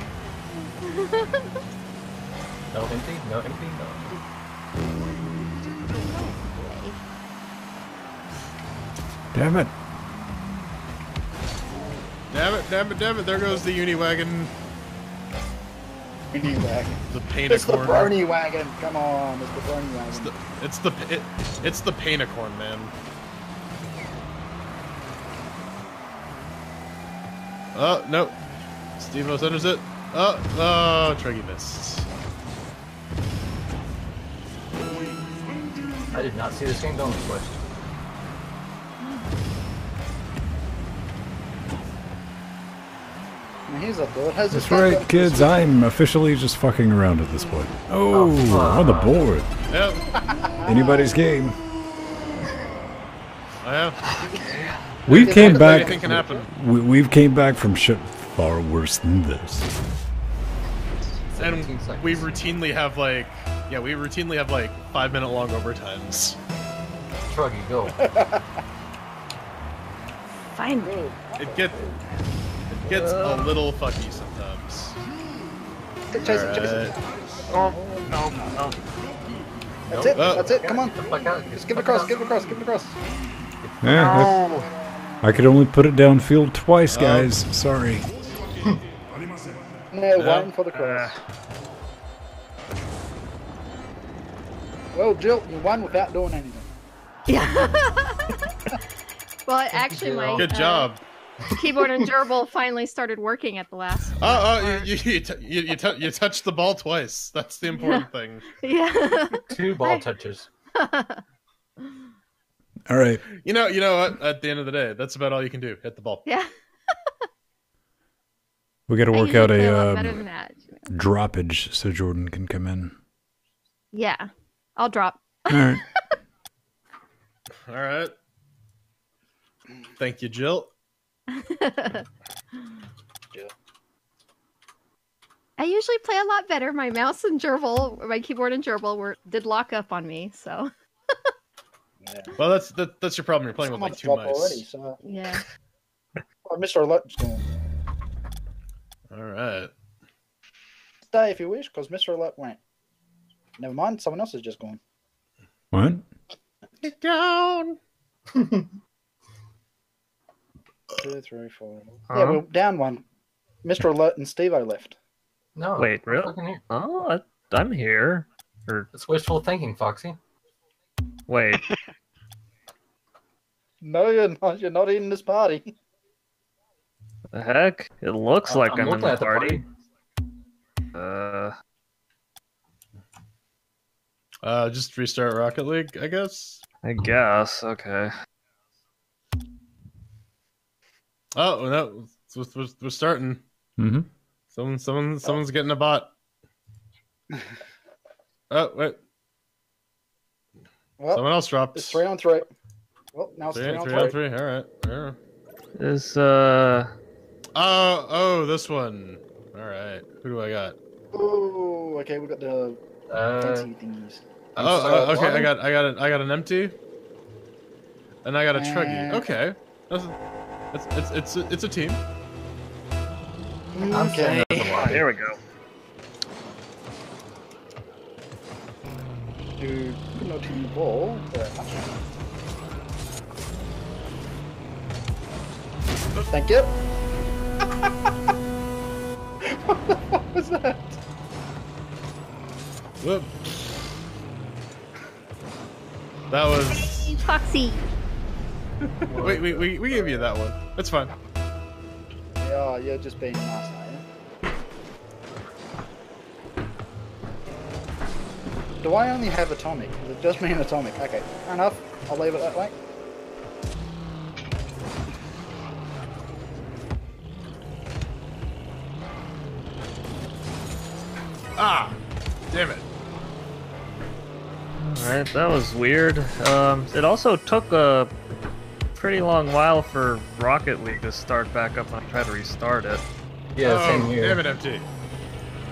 No empty, no empty, no empty. Damn it. Damn it. There goes the Uniwagon. Brony wagon. The paint It's the corn. Brony wagon. Come on, it's the Brony wagon. It's the paint-a-corn, man. Oh, no. Steve-O centers it. Oh, Treggy missed. I did not see this game going this way. Here's a thought. How's this That's right, kids. I'm officially just fucking around at this point. Oh, on the board. Yep, Anybody's game. I have. We came back. Anything can happen. We've came back from shit far worse than this. And 17 seconds. we routinely have like 5-minute long overtimes. Truggy, go. Finally. It gets a little fucky sometimes. Chase it, chase it. Oh, no, no. That's it, Oh. that's it, come on. Get the fuck out. Just give it across, give it across, give it across. Yeah, No. I could only put it downfield twice, guys. Sorry. No, waiting for the cross. Well, Jill, you won without doing anything. Yeah. Well, actually, my Good job. keyboard and gerbil finally started working at the last. You touched the ball twice. That's the important thing. Yeah. 2 ball touches. All right. You know what? At the end of the day, that's about all you can do. Hit the ball. Yeah. We got to I work usually out play lot a better than that. droppage so Jordan can come in. Yeah, I'll drop. All right. All right. Thank you, Jill. I usually play a lot better. My mouse and gerbil, my keyboard and gerbil did lock up on me, so Yeah. Well, that's your problem. You're playing with like 2 Someone's mice. dropped already, so... yeah. Oh, Mr. Alert's going. All right. Stay if you wish, because Mr. Alert went. Never mind, someone else is just gone. What? Get down. 2, 3, 4. Huh? Yeah, we're down 1. Mr. Alert and Steve-O left. No. Wait, I'm really? fucking here. Oh, I'm here. Or It's wishful thinking, Foxy. wait, No, you're not. You're not in this party. the heck? It looks like I'm in looking the at the party. Just restart Rocket League, I guess. I guess. Okay. Oh no, we're starting. Mm-hmm. Someone's getting a bot. Oh wait, Well, someone else dropped. it's 3 on 3. Well, now it's 3 on 3. 3. All right. Yeah. Is Oh, this one. All right. Who do I got? Oh, okay, we got the fancy thingies. Okay. I got an empty, and I got a truggy. Okay. It's a team. I'm saying that's a lie. there we go. Dude, no team ball. Very much. Thank you. What was that? Whoop. That was. Foxy. Wait, we gave you that one. That's fine. Yeah, you're just being nice, are you? Do I only have atomic? Is it just me and atomic? Okay, fair enough. I'll leave it that way. Ah, damn it. Alright, that was weird. It also took a pretty long while for Rocket League to start back up when I tried to restart it. Yeah, same here. Damn it, empty.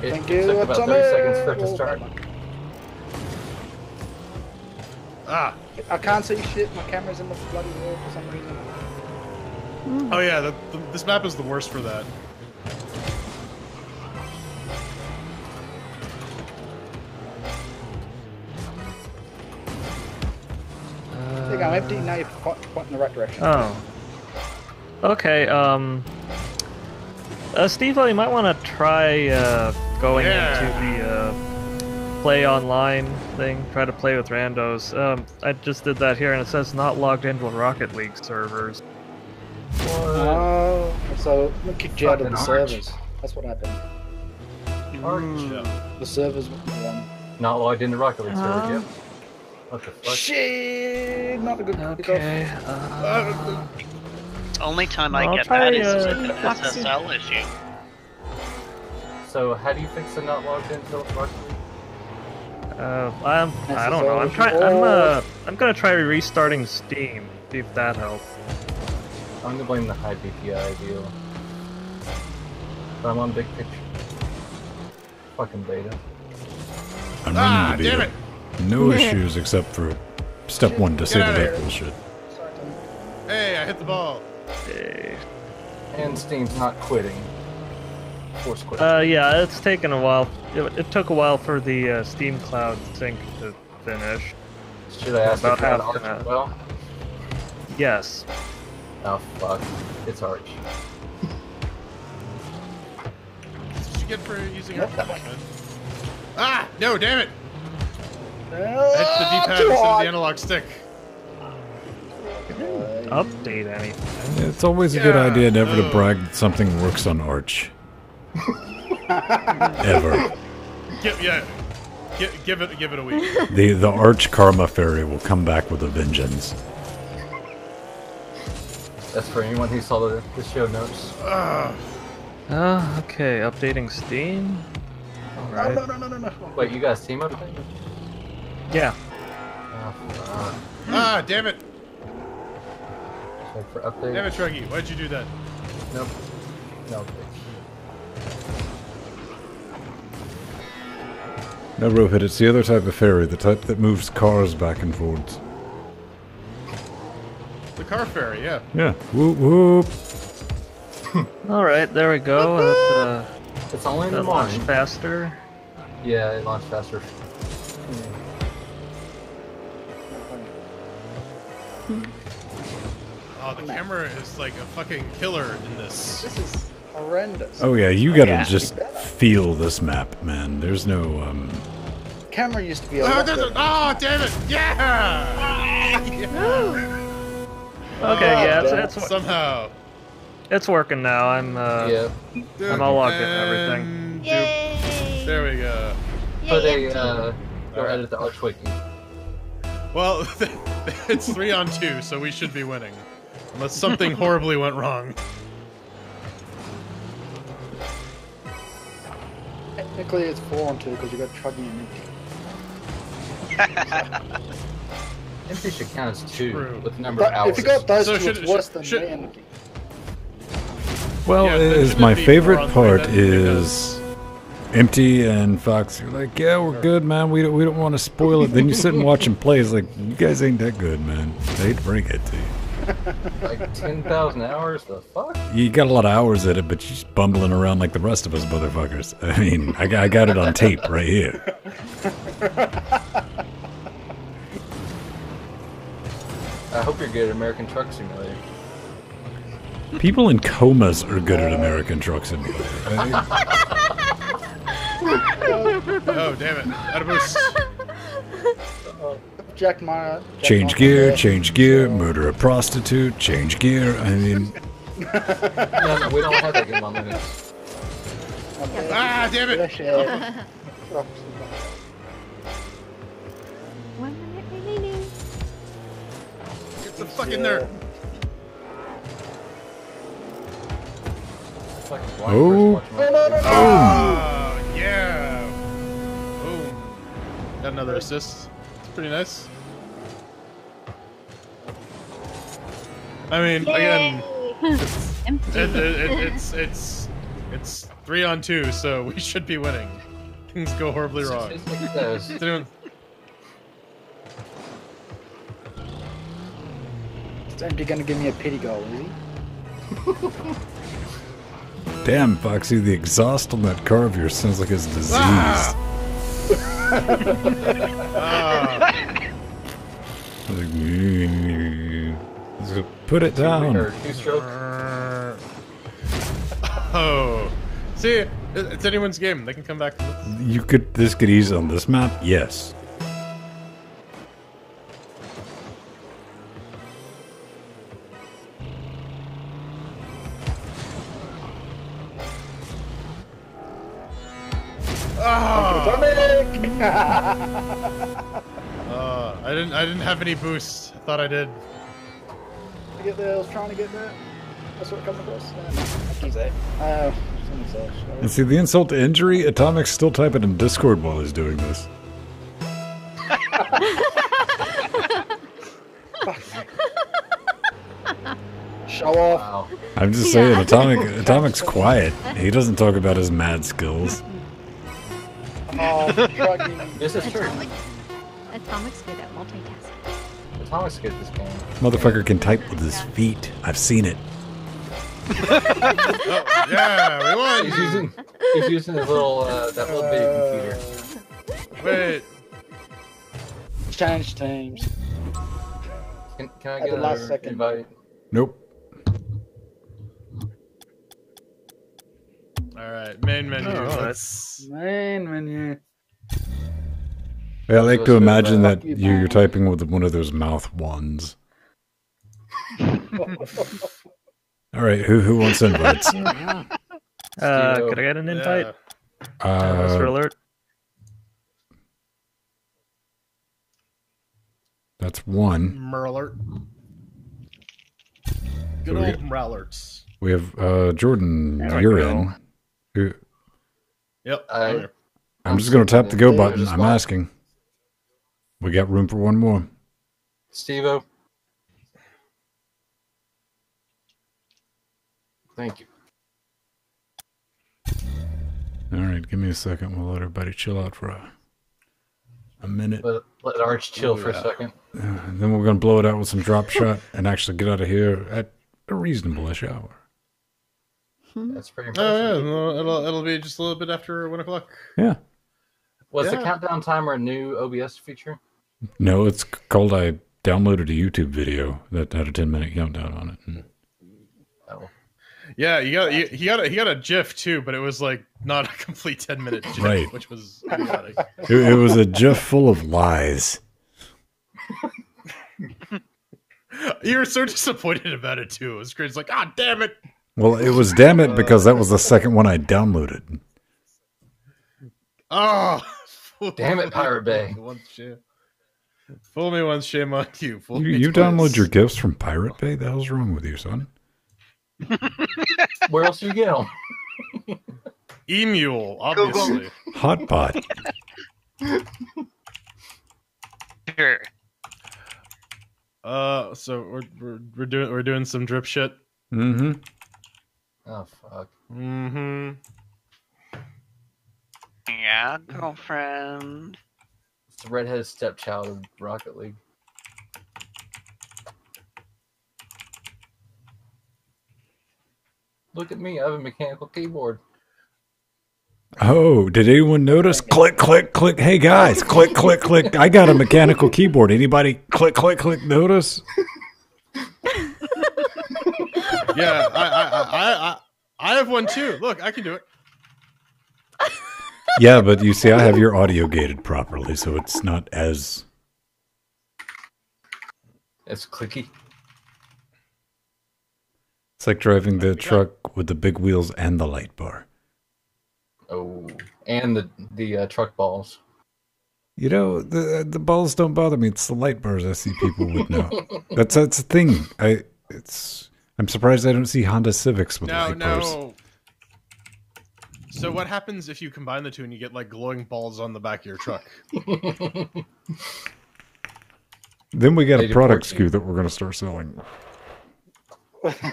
It Thank you, took about 30 atomic. seconds for it to Oh, start. Ah. I can't see shit. My camera's in the bloody wall for some reason. Oh yeah, this map is the worst for that. There you go, empty. Now you're pointing in the right direction. Oh. Okay, Steve-O, you might want to try going into the play online thing. Try to play with randos. I just did that here, and it says not logged into Rocket League servers. Oh, so we kicked you out of the Fucking arch. servers. That's what happened. Yeah. The servers were Not logged into Rocket League server yet. What the fuck? shit. Not a good Okay. Only time I I'll get try, that is uh, an SSL issue. So how do you fix the not logged into Rocket League? I don't know. I'm gonna try restarting Steam. See if that helps. I'm gonna blame the high DPI deal. But I'm on big picture. Fucking beta. I'm Ah, running the damn beta. it. No issues except for step 1, disable outta that here. bullshit. Hey, I hit the ball. Hey. And Steam's not quitting. Force quit. Yeah, it's taken a while. It took a while for the Steam Cloud sync to finish. Should I ask about about half Arch an as well? Yes. Oh fuck. It's Arch. That's what you get for using our man. Ah! No, damn it! That's the D-pad instead of the analog stick. Update anything. It's always a good idea never to brag that something works on Arch. Ever. Give it a week. The Arch Karma Fairy will come back with a vengeance. That's for anyone who saw the show notes. Okay, updating Steam. Alright. No. Wait, you guys team update? Yeah. Oh, fuck. Ah, damn it! Check for update. Damn it, Truggy. Why'd you do that? Nope. No. No, Rohit, it's the other type of fairy, the type that moves cars back and forwards. The car fairy, yeah. Yeah. Whoop whoop. Alright, there we go. It's only in the That launched morning. faster. Yeah, it launched faster. Oh, the camera is like a fucking killer in this. This is horrendous. Oh yeah, you gotta Yeah. just feel this map, man. There's no, Camera used to be a Oh, lot damn it! Yeah! Okay, yeah, it's Somehow. it's working now. I'm Yeah. I'm all logged in and everything. Yay! There we go. Put Yay, a, go Alright. edit the Arch Wiki. Well, it's 3-on-2, so we should be winning. Unless something horribly went wrong. Technically, it's 4-on-2 because you got Truggy and Nicky. Empty should count as 2 True. with the number of But hours. if you got those So two, should- it's worse than should- me and Nicky. well, Yeah, then is shouldn't my it be favorite 4-on-3 part then? is Empty and Fox. You're like, yeah, we're good, man. We don't want to spoil it. Then you sit and watch him play. It's like, you guys ain't that good, man. I hate to break it to you. Like 10,000 hours? The fuck? You got a lot of hours at it, but you're just bumbling around like the rest of us motherfuckers. I mean, I got it on tape right here. I hope you're good at American Truck Simulator. People in comas are good at American Truck Simulator. Oh, damn it. Out of boost. Jack Meyer. Change gear, murder a prostitute, change gear. I mean, No, we don't have that game on Linux. Ah, damn it! One minute remaining. Get the fuck in there. Fucking Oh. blind person watching Oh, yeah. Boom. Got another assist. It's pretty nice. I mean, again, Empty. it's 3-on-2, so we should be winning. Things go horribly wrong. It's like those. Is anyone- Is Empty gonna give me a pity goal, is he? damn, Foxy, the exhaust on that car of yours sounds like it's diseased. Ah! So put it down. Or two-stroke. Oh. See, it's anyone's game. They can come back to this. This could ease on this map, yes. I didn't have any boost. I thought I did. To get there, I was trying to get there. That's what comes across. He's there. Something's there. And see, the insult to injury, Atomic's still typing in Discord while he's doing this. Show off. Wow. I'm just saying, Atomic's quiet. He doesn't talk about his mad skills. Oh, Truggy. This is true. Atomic's good at multitasking. Atomic skip this game. Motherfucker can type with his feet. I've seen it. Oh, yeah, we won. He's using his little that little bitty computer. Wait. Change teams. Can I At get the last another second. invite? Nope. All right, main menu. Oh, alright. Let's... Main menu. Yeah, I like to imagine that Fuck you, you're man. typing with one of those mouth ones. All right, who wants invites? Could I get an invite? Mr. Alert. That's one. Merlert. Good So we old Merlerts. We have Jordan. There we You're go. in. Who- Yep. I'm just gonna tap the go Yeah, button. just I'm one. asking. We got room for one more. Steve-O. Thank you. All right, give me a second. We'll let everybody chill out for a minute. Let Arch chill for a yeah. second. And then we're gonna blow it out with some drop shot and actually get out of here at a reasonable-ish hour. That's pretty Oh impressive. yeah, it'll be just a little bit after 1 o'clock. Yeah. Was the Yeah. countdown timer a new OBS feature? No, it's called. I downloaded a YouTube video that had a 10-minute countdown on it. Oh. Yeah, he got a GIF too, but it was like not a complete 10-minute GIF, Right. which was idiotic. It was a GIF full of lies. You were so disappointed about it too. It was great. It's like, ah, damn it. Well, it was damn it because that was the second one I downloaded. Oh, Damn it, Pirate Bay. Fool me once, shame on you. Fool me You twice. download your GIFs from Pirate Bay? The hell's wrong with you, son? Where else do you get them? Emule, obviously. Hotpot. Sure. So we're doing some drip shit. Mm-hmm. Oh, fuck. Mm-hmm. Yeah, girlfriend. It's the redheaded stepchild of Rocket League. Look at me, I have a mechanical keyboard. Oh, did anyone notice? Click, click, click. Hey, guys, click, click, click. I got a mechanical keyboard. Anybody click, click, click notice? Yeah, I have one too. Look, I can do it. Yeah, but you see, I have your audio gated properly, so it's not as... It's clicky. It's like driving the truck with the big wheels and the light bar. Oh, and the truck balls. You know, the balls don't bother me. It's the light bars I see people would know. That's a thing. I'm surprised I don't see Honda Civics with light bars. No. So what happens if you combine the two and you get like glowing balls on the back of your truck? Then we got a Native product 14. SKU that we're going to start selling.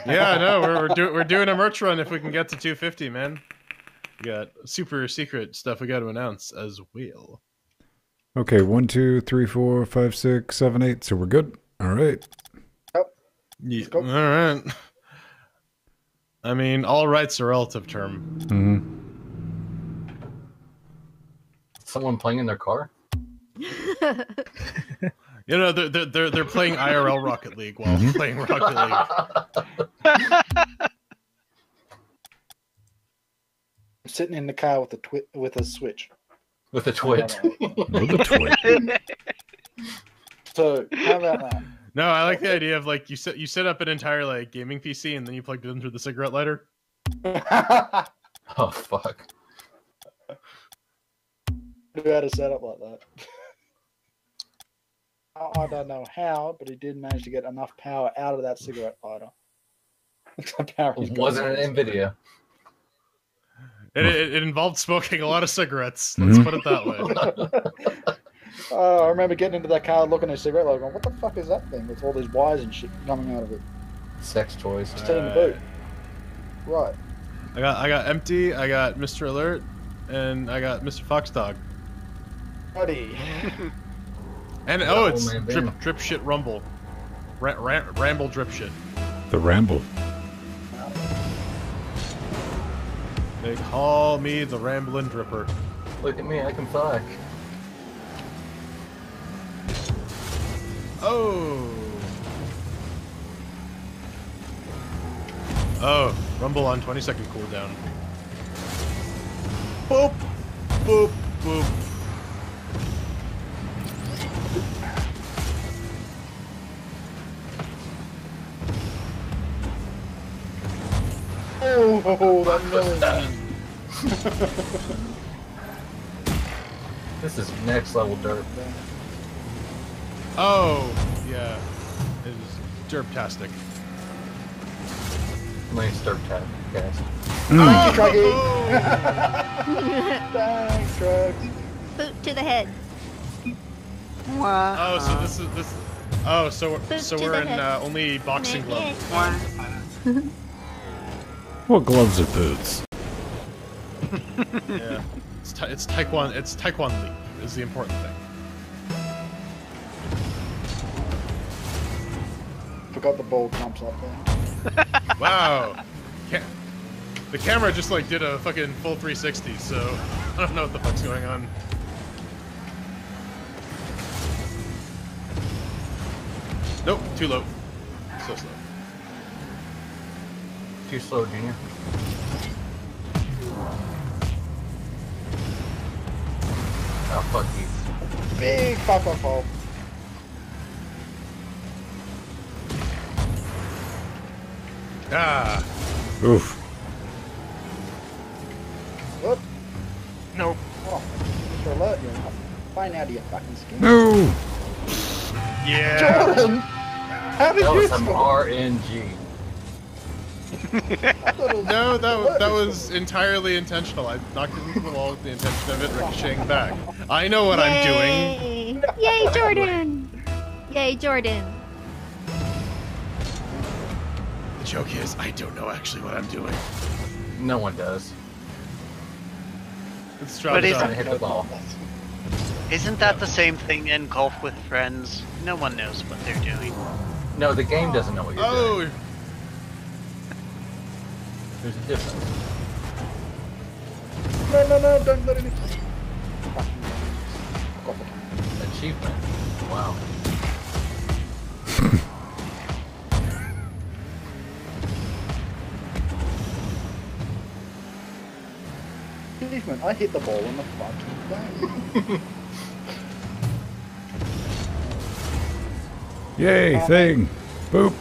Yeah, no, we're doing a merch run if we can get to 250, man. We got super secret stuff we got to announce as well. Okay, 1, 2, 3, 4, 5, 6, 7, 8. So we're good. All right. Yeah. go. All right. I mean, all rights are relative term. Mm-hmm. Someone playing in their car? You know, they're playing IRL Rocket League while playing Rocket League. Sitting in the car with a Switch. With a twit. With a twit. So how about that? No, I like the idea of like you set up an entire like gaming PC and then you plugged it in through the cigarette lighter. Oh, fuck. Who had a setup like that? I don't know how, but he did manage to get enough power out of that cigarette lighter. It wasn't an NVIDIA. It involved smoking a lot of cigarettes. Let's put it that way. I remember getting into that car, looking at a cigarette lighter, going, "What the fuck is that thing with all these wires and shit coming out of it?" Sex toys. Just in the boot. Right. I got Empty, I got Mr. Alert, and I got Mr. Foxdog. Buddy. And Oh, it's man, drip shit rumble. Ramble drip shit. The Ramble. They call me the Ramblin' Dripper. Look at me, I can fly. Oh! Oh, rumble on 20-second cooldown. Boop! Boop! Boop! Oh, that million. This is next level dirt. Oh, yeah. It is derptastic. Nice dirt tap, guys. Thank you, Truggy. Boot Thanks, Trugs. to the head. Oh, so this is this. Oh, so Boot so to we're the in head. only boxing gloves. What gloves or boots? Yeah, it's taekwondo. It's taekwondo is the important thing. Forgot the ball jumps up there. Wow, the camera just like did a fucking full 360. So I don't know what the fuck's going on. Nope, too low. So slow. Too slow, Junior. Oh, fuck you. Big pop up hole. Ah, Oof. Whoop. Nope. Oh, Mr. Alert, you're not fine out of your fucking skin. No! yeah. Jordan! How did That you was some score? RNG. I thought it was No, that Alert was entirely intentional. I knocked it into the wall with the intention of it ricocheting back. I know what I'm doing. Yay! Yay, Jordan! Yay, Jordan! The joke is, I don't know actually what I'm doing. No one does. It's But Strava isn't- Trying time. to hit the ball. Isn't that the same thing in golf with friends? No one knows what they're doing. No, the game doesn't know what you're doing. Oh, There's a difference. No, don't let it. Achievement. Wow. Achievement, I hit the ball in the fucking thing. Yay, thing! Boop!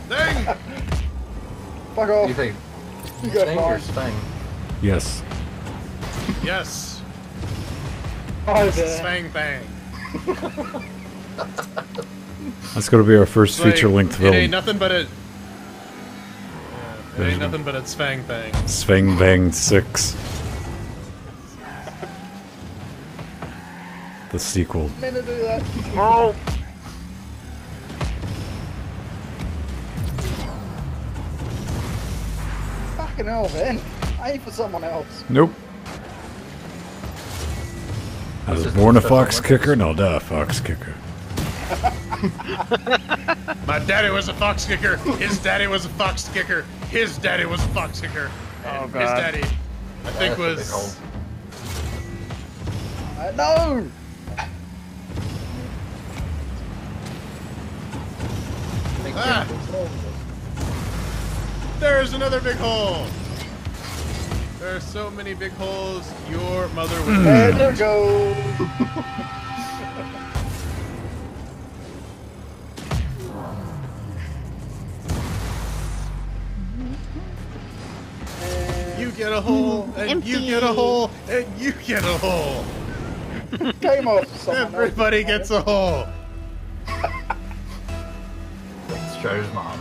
thing! Fuck What do off. you think? You got Sting or mine. Spang? Yes. Yes. Hi This is there. Spang Bang. That's gonna be our first It's like, feature-length It ain't film. nothing but it. Yeah, it ain't nothing but it's Spang Bang. Svang Bang 6. The sequel. Meant to do that. Oh! Fucking hell, man. Aim for someone else. Nope. I was born a fox kicker and I'll die a fox kicker. My daddy was a fox kicker. His daddy was a fox kicker. His daddy was a fox kicker. And Oh, his God. daddy, I think, That's a big hole. was. No! Ah! There's another big hole. There are so many big holes. Your mother was. There you go. You get a hole, and you Empty. get a hole, and you get a hole. Came off someone else. Everybody gets a hole. It's Trevor's mom.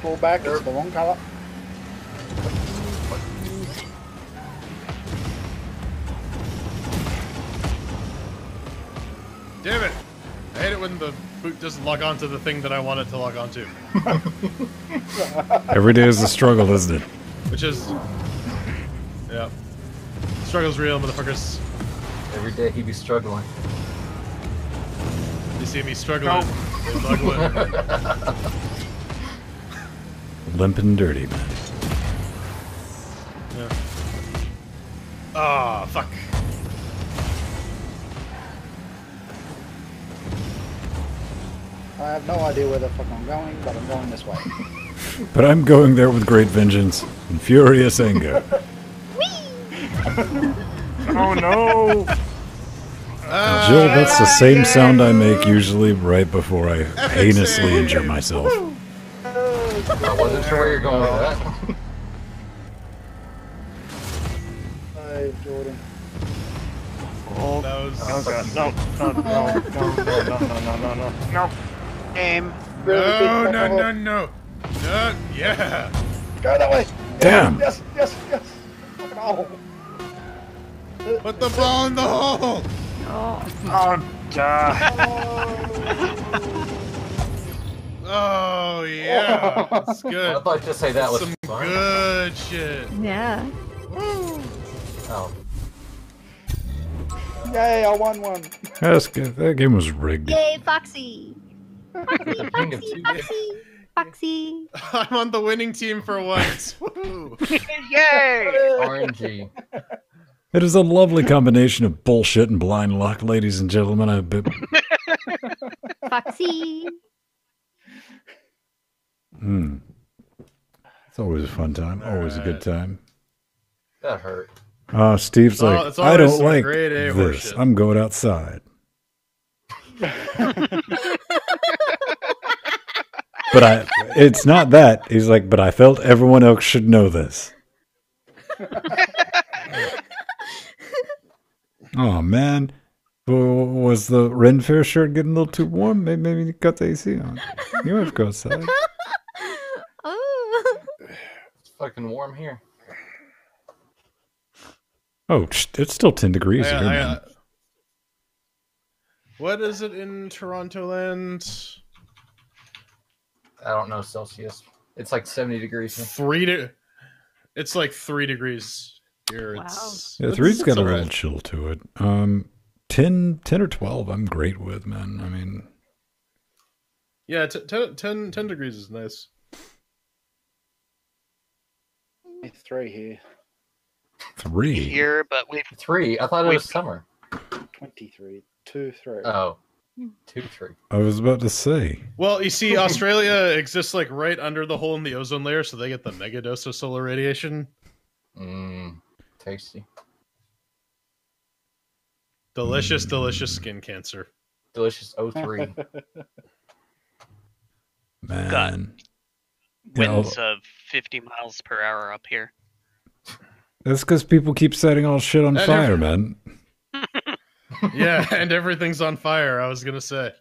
Pull back, it's the wrong colour. Damn it! I hit it it when the boot doesn't log on to the thing that I want it to log on to. Every day is a struggle, isn't it? Which is... Yeah. Struggle's real, motherfuckers. Every day he be struggling. You see me struggling. Struggling. Limp and dirty, man. Yeah. Ah, fuck. I have no idea where the fuck I'm going, but I'm going this way. But I'm going there with great vengeance and furious anger. Oh no! Jill, that's the same sound I make usually right before I heinously injure myself. I wasn't sure where you're going with that. Hey, Jordan. Oh, That was... oh god, no, no. Aim. No. Yeah. Go that way. Damn! Yes. Fucking hole. Put the ball in the hole. Oh, God. Oh, yeah. That's I good. thought to say that was Some fun. good shit. Yeah. Oh, Yay, I won one. That's good. That game was rigged. Yay, Foxy! the king of two. Foxy! I'm on the winning team for once. Woo. Yay! RNG. It is a lovely combination of bullshit and blind luck, ladies and gentlemen. I bet. Foxy! It's always a fun time. Always a good time. That hurt. Steve's like, it's I always don't some like grade A this. horseshit. I'm going outside. But it's not that. He's like, but I felt everyone else should know this. Oh, man. Was the Ren Fair shirt getting a little too warm? Maybe you got the AC on. You have to go outside. Oh. It's fucking warm here. Oh, it's still 10 degrees here, man. What is it in Toronto land? I don't know Celsius. It's like 70 degrees here. It's like 3 degrees here. Wow. Yeah, 3's got a little alright. chill to it. 10 or 12, I'm great with, man. I mean, Yeah, 10 degrees is nice. 3 here. 3. Here, but we've 3? I thought it was summer. 23. 2, 3. Oh. 2, 3. I was about to say. Well, you see, Australia exists like right under the hole in the ozone layer, so they get the mega dose of solar radiation. Tasty. Delicious skin cancer. Delicious 03. Man. winds of 50 miles per hour up here. That's because people keep setting all shit on fire, man. Yeah, and everything's on fire, I was gonna say.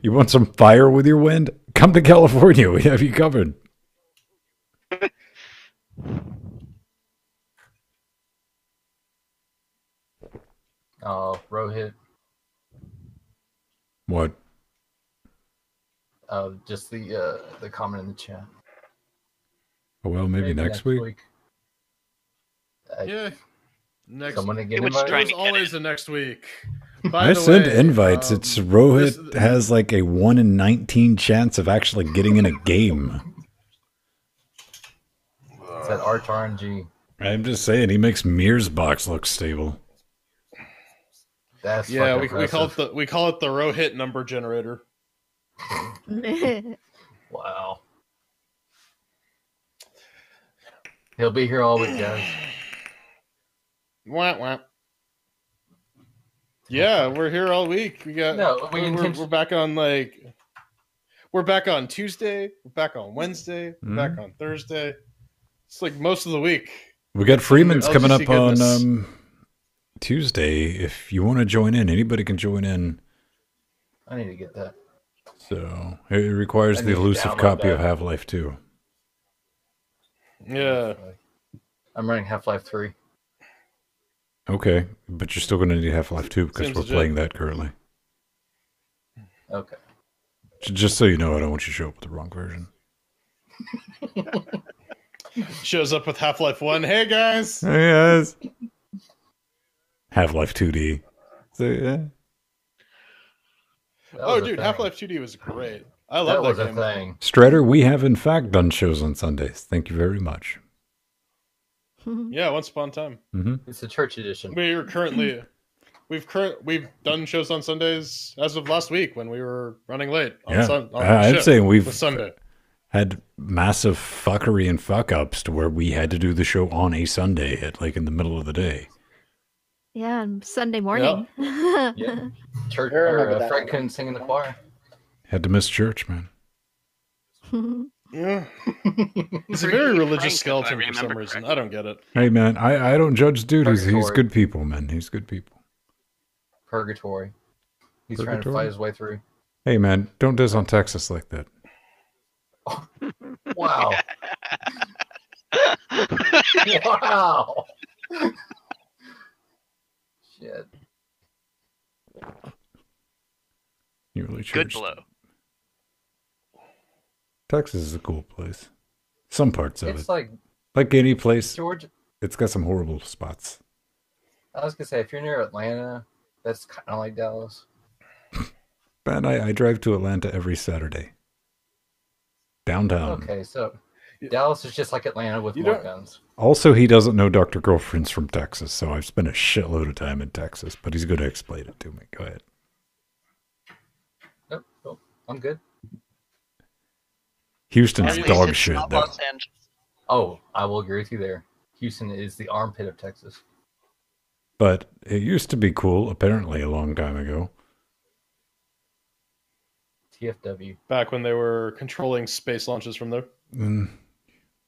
You want some fire with your wind? Come to California. We have you covered. Oh, Rohit. What? Just the comment in the chat. Oh, well, maybe next week. Yeah. Next Someone to It get was invited? trying There's to get always in. a next week. By I the sent way, invites. It's Rohit this- has like a 1 in 19 chance of actually getting in a game. It's that Arch RNG. I'm just saying, he makes Mir's box look stable. That's Yeah, fucking we call it impressive. the Rohit number generator. Wow. He'll be here all week, guys. Wah, wah. Yeah, we're here all week. We got we're back on we're back on Tuesday, we're back on Wednesday, we're back on Thursday. It's like most of the week. We got Freeman's LGC coming up goodness. on Tuesday. If you want to join in, anybody can join in. I need to get that. So it requires I the need to elusive download copy of that. Half-Life 2. Yeah. I'm running Half-Life 3. Okay, but you're still going to need Half-Life 2 because Seems we're legit. playing that currently. Okay. Just so you know, I don't want you to show up with the wrong version. Shows up with Half-Life 1. Hey, guys! Hey guys. Half-Life 2D. So, yeah. That Oh, was a dude, thing. Half-Life 2D was great. I That love was that a game. thing. Strider, we have in fact done shows on Sundays. Thank you very much. Yeah, once upon a time. Mm-hmm. It's a church edition. We've done shows on Sundays as of last week when we were running late. On I'm shift saying we've with Sunday. had massive fuckery and fuck-ups to where we had to do the show on a Sunday at like in the middle of the day. Yeah, and Sunday morning. Yeah. Church I remember or that Fred one. couldn't sing in the choir. Had to miss church, man. Yeah. He's a very religious Frank, if I skeleton for some remember reason. correctly. I don't get it. Hey, man, I don't judge dude. He's Purgatory. good people, man. He's good people. Purgatory. He's trying to Purgatory? fight his way through. Hey, man, don't diss on Texas like that. Wow. Wow. Shit. You really Good changed. blow. Texas is a cool place. Some parts of It's it. like Like any place, Georgia. it's got some horrible spots. I was gonna say, if you're near Atlanta, that's kind of like Dallas. Man, I drive to Atlanta every Saturday. Downtown. Okay, so Dallas is just like Atlanta with You more don't- guns. Also, he doesn't know Dr. Girlfriend's from Texas, so I've spent a shitload of time in Texas, but he's going to explain it to me. Go ahead. Nope, I'm good. Houston's At least dog it's shit, not though. Los Angeles. Oh, I will agree with you there. Houston is the armpit of Texas. But it used to be cool, apparently, a long time ago. TFW. Back when they were controlling space launches from there. And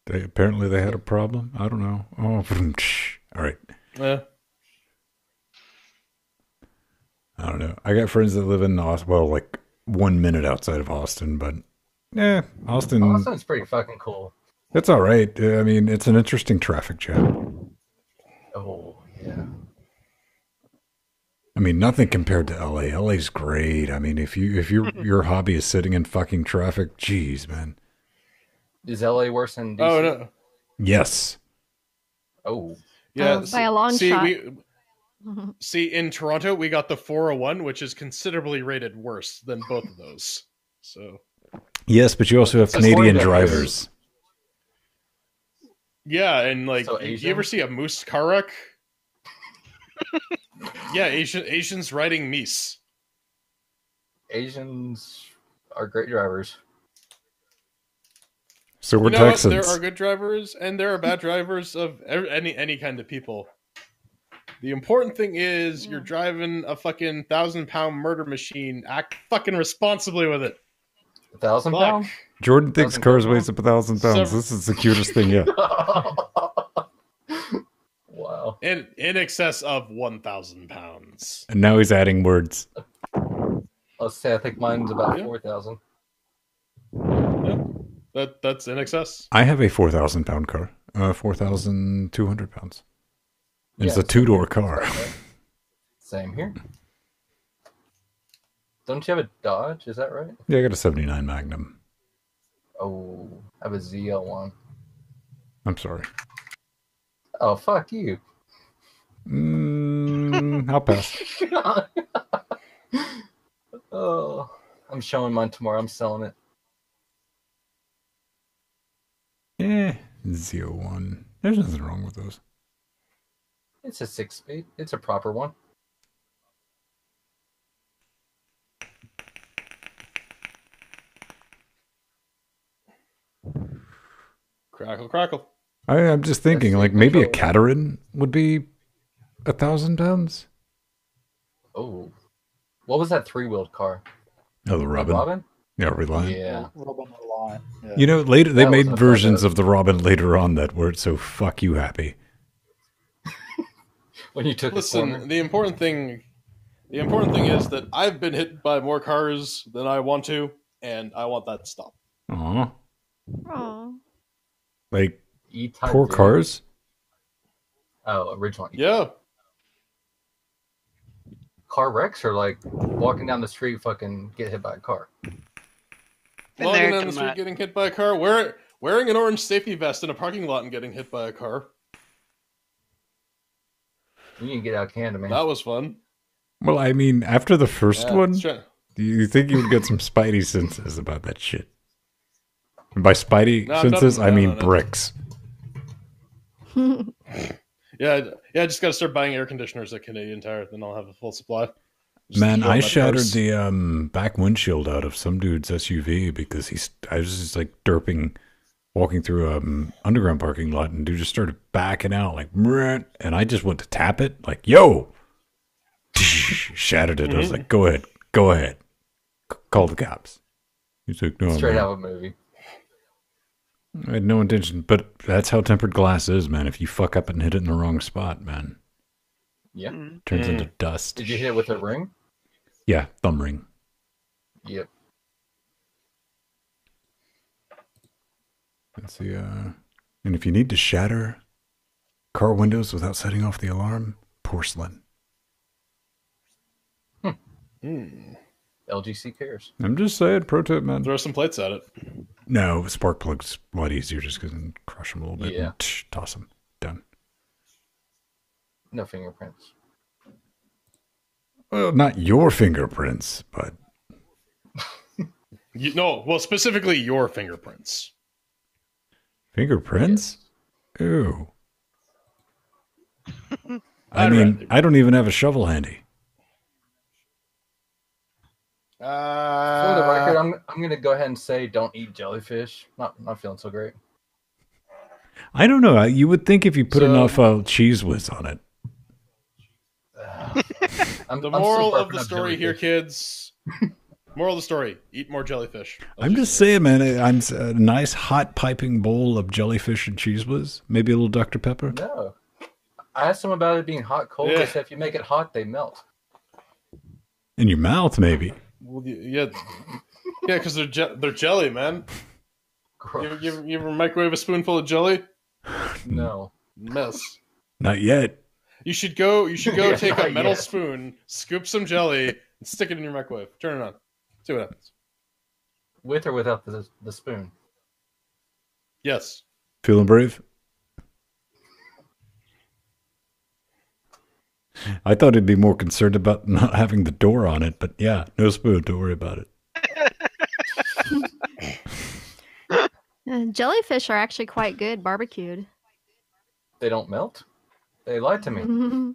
apparently they had a problem. I don't know. Oh, all right. Yeah. I don't know. I got friends that live in Austin, well, like 1 minute outside of Austin, but yeah, Austin, Austin's pretty fucking cool. it's all right. I mean, it's an interesting traffic jam. Oh, yeah. I mean, nothing compared to LA. LA's great. I mean, if your hobby is sitting in fucking traffic, geez, man. Is LA worse than DC? Oh, no. Yes. Oh, Yeah. By a long shot. See, in Toronto, we got the 401, which is considerably rated worse than both of those. So, Yes, but you also have So Canadian Florida drivers. yeah, and like, So you Asian? ever see a moose car wreck? Yeah, Asians riding meese. Asians are great drivers. So we're You know what? Texans. There are good drivers and there are bad drivers of any kind of people. The important thing is you're driving a fucking 1,000-pound murder machine. Act fucking responsibly with it. 1,000 Fuck. pounds? Jordan thinks Doesn't cars go weighs up 1,000 pounds. Several- This is the cutest thing yet. Wow. In excess of 1,000 pounds. And now he's adding words. Let's say I think mine's about Yeah. 4,000. That's in excess. I have a 4,000 pound car. 4,200 pounds. It's Yeah, a two-door car. Same here. Don't you have a Dodge? Is that right? Yeah, I got a 79 Magnum. Oh, I have a ZL1. I'm sorry. Oh, fuck you. I'll pass. Oh, I'm showing mine tomorrow. I'm selling it. Yeah, Z01. There's nothing wrong with those. It's a 6-speed. It's a proper one. Crackle, crackle. I'm just thinking, That's like, the maybe a control. Caterin would be 1,000 pounds. Oh. What was that 3-wheeled car? Oh, the Robin. Robin? Yeah, Reliant. Yeah. Robin Reliant. Yeah. You know, later they That made was a versions fuck up. of the Robin later on that weren't so fuck you happy. When you took a Listen, corner. the important thing is that I've been hit by more cars than I want to, and I want that to stop. Aw. Aw. Like, E-Type poor Zero. cars? Oh, original. Yeah. Cars car wrecks or like walking down the street fucking get hit by a car? Logging down the street, getting hit by a car, wearing an orange safety vest in a parking lot and getting hit by a car. You can get out of Canada, man. That was fun. Well, I mean, after the first one, Sure. do you think you would get some spidey senses about that shit? And by spidey senses, I mean bricks. Yeah, I just gotta start buying air conditioners at Canadian Tire, then I'll have a full supply. Man, I shattered the back windshield out of some dude's SUV because I was just like walking through a underground parking lot, and dude just started backing out like, and I just went to tap it like, yo, shattered it. I was like, go ahead, call the cops. He's like, no, straight out of a movie. I had no intention, but that's how tempered glass is, man. If you fuck up and hit it in the wrong spot, man, yeah, turns into dust. Did you hit it with a ring? Yeah, thumb ring. Yep. Let's see. And if you need to shatter car windows without setting off the alarm, porcelain. L.G.C. cares. I'm just saying, pro tip, man. Throw some plates at it. No, spark plugs a lot easier. Just crush them a little bit. Yeah. And toss them. Done. No fingerprints. Well, not your fingerprints, but specifically your fingerprints. Fingerprints? Yes. Ew. I mean, I don't even have a shovel handy. For the record, I'm going to go ahead and say don't eat jellyfish. Not feeling so great. I don't know. You would think if you put enough cheese whiz on it. The moral of the story here, kids. Moral of the story: eat more jellyfish. I'm just saying, man. A nice hot piping bowl of jellyfish and cheese whiz. Maybe a little Dr. Pepper. No, I asked them about it being hot, cold. They said if you make it hot, they melt. In your mouth, maybe. Well, yeah, because they're jelly, man. You ever microwave a spoonful of jelly? No. Mess. Not yet. You should go take a metal spoon, scoop some jelly, and stick it in your microwave. Turn it on. See what happens. With or without the spoon? Yes. Feeling brave? I thought he'd be more concerned about not having the door on it, but yeah, no spoon. Don't worry about it. Jellyfish are actually quite good barbecued. They don't melt? They lied to me.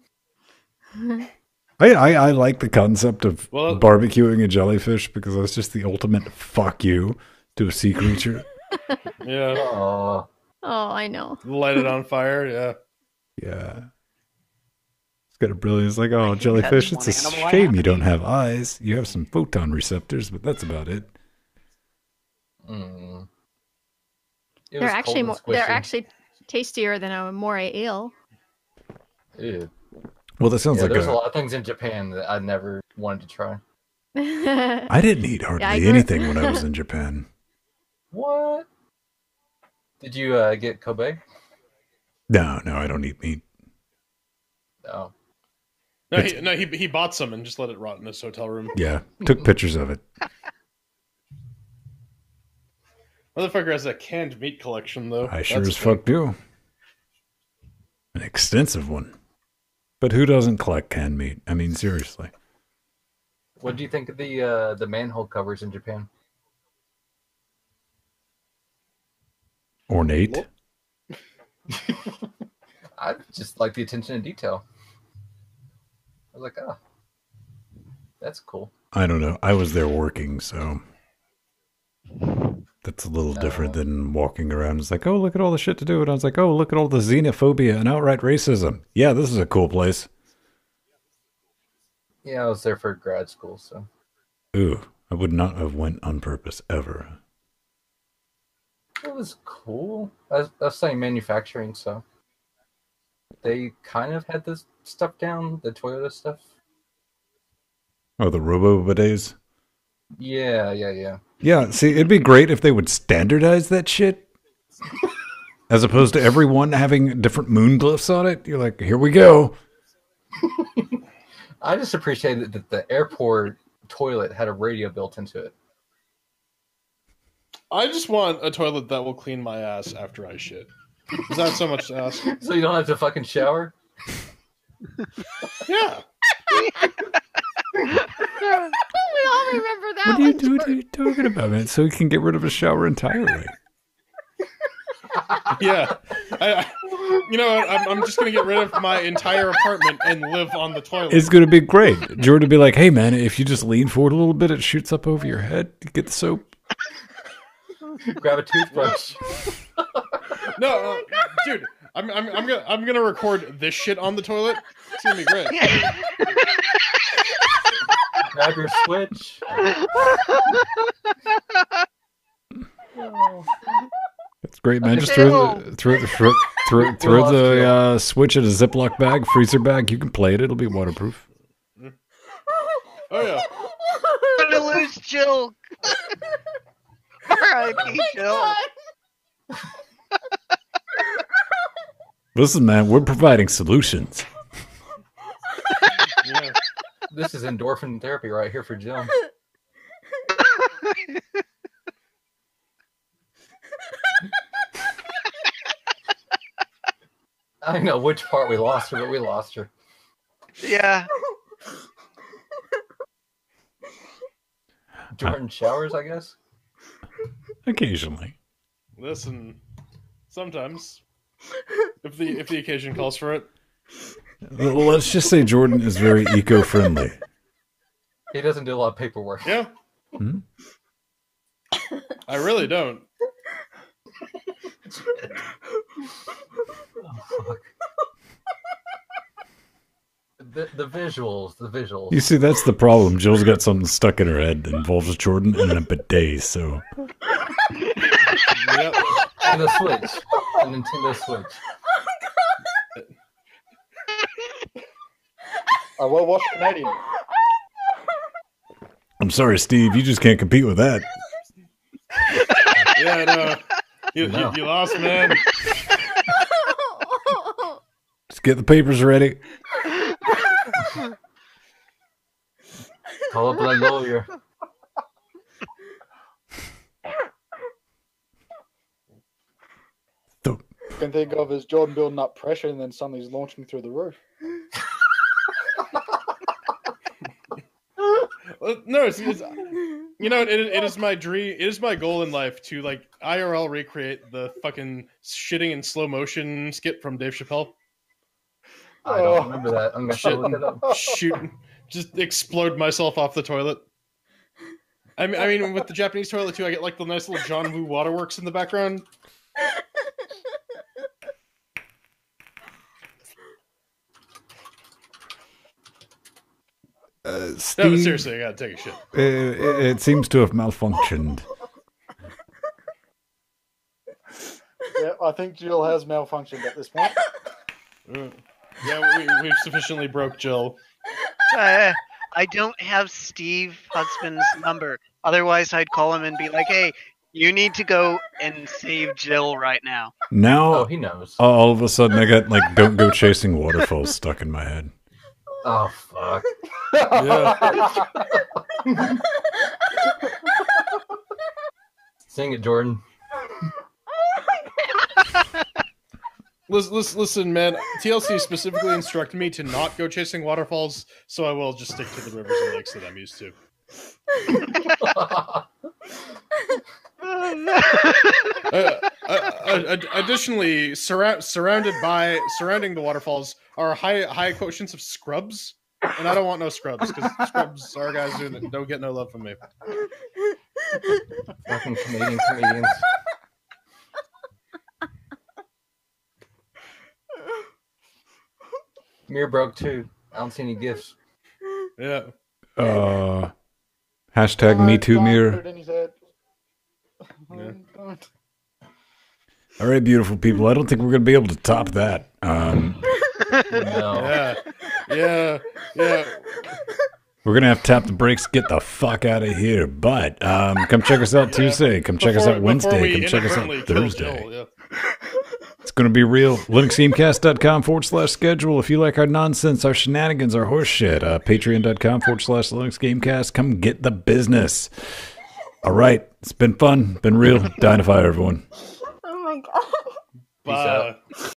I like the concept of barbecuing a jellyfish because that's just the ultimate fuck you to a sea creature. Yeah. Oh, I know. Light it on fire, yeah. Yeah. It's got a brilliant, it's like, oh, jellyfish, it's a shame you don't have eyes. You have some photon receptors, but that's about it. They're actually tastier than a moray eel. Ew. Well, that sounds like there's a lot of things in Japan that I never wanted to try. I didn't eat hardly anything when I was in Japan. What? Did you get Kobe? No, I don't eat meat. Oh. No, he bought some and just let it rot in his hotel room. Yeah, took pictures of it. Motherfucker has a canned meat collection, though. I sure as fuck do. An extensive one. But who doesn't collect canned meat? I mean, seriously. What do you think of the manhole covers in Japan? Ornate? I just like the attention to detail. I was like, that's cool. I don't know. I was there working, so that's a little different than walking around. It's like, oh, look at all the shit to do. And I was like, oh, look at all the xenophobia and outright racism. Yeah, this is a cool place. Yeah, I was there for grad school, so. Ooh, I would not have went on purpose ever. It was cool. I was saying manufacturing, so. They kind of had this stuff down, the Toyota stuff. Oh, the robo-bidets? Yeah. Yeah, see, it'd be great if they would standardize that shit. As opposed to everyone having different moon glyphs on it. You're like, here we go. I just appreciated that the airport toilet had a radio built into it. I just want a toilet that will clean my ass after I shit. Is that so much to ask? So you don't have to fucking shower? Yeah. We all remember that. What are you talking about, man? So he can get rid of a shower entirely. Yeah. You know what? I'm just going to get rid of my entire apartment and live on the toilet. It's going to be great. Jordan would be like, hey, man, if you just lean forward a little bit, it shoots up over your head. You get the soap. Grab a toothbrush. No, dude, I'm gonna record this shit on the toilet. It's gonna be great. Grab your switch. That's great, man. Just throw the switch in a Ziploc bag, freezer bag. You can play it. It'll be waterproof. Oh yeah. I'm gonna lose Jill. R.I.P. Jill. Listen, man, we're providing solutions. Yeah. This is endorphin therapy right here for Jim. I know which part we lost her, but we lost her. Yeah. Jordan showers, I guess? Occasionally. Listen, sometimes, if the occasion calls for it. Well, let's just say Jordan is very eco-friendly. He doesn't do a lot of paperwork. Yeah. Hmm? I really don't. Oh, fuck. The visuals. You see, that's the problem. Jill's got something stuck in her head that involves Jordan and a bidet, so... Yep. And a Switch. A Nintendo Switch. I will watch Canadian. I'm sorry, Steve. You just can't compete with that. Yeah, no. You lost, man. Just get the papers ready. Call up that lawyer. I can think of is Jordan building up pressure and then suddenly he's launching through the roof. No, it's you know, it is my dream. It is my goal in life to like IRL recreate the fucking shitting in slow motion skit from Dave Chappelle. I don't remember that. I'm gonna look it up. Shoot, just explode myself off the toilet. I mean, with the Japanese toilet too, I get like the nice little John Woo waterworks in the background. Steve, No, but seriously, I gotta take a shit. it seems to have malfunctioned. Yeah, I think Jill has malfunctioned at this point. Yeah, we've sufficiently broke Jill. I don't have Steve Husband's number. Otherwise, I'd call him and be like, "Hey, you need to go and save Jill right now." Now, Oh, he knows. all of a sudden, I got like "Don't Go Chasing Waterfalls" stuck in my head. Oh, fuck. Yeah. Sing it, Jordan. Listen, man. TLC specifically instructed me to not go chasing waterfalls, so I will just stick to the rivers and lakes that I'm used to. Additionally, surrounding the waterfalls are high quotients of scrubs, and I don't want no scrubs because scrubs are guys who don't get no love from me. Fucking Canadian comedians. Mirror broke too. I don't see any gifts. Yeah. Hashtag Me Too Mirror. Yeah. All right, beautiful people. I don't think we're going to be able to top that. No. Yeah. We're going to have to tap the brakes, get the fuck out of here. But come check us out Tuesday. Come check us out Wednesday. Come check us out Thursday. Jill, yeah. going to be real. LinuxGameCast.com/schedule. If you like our nonsense, our shenanigans, our horse shit, Patreon.com/LinuxGameCast. Come get the business. All right. It's been fun. Been real. Dynafire, everyone. Oh my god. Peace out.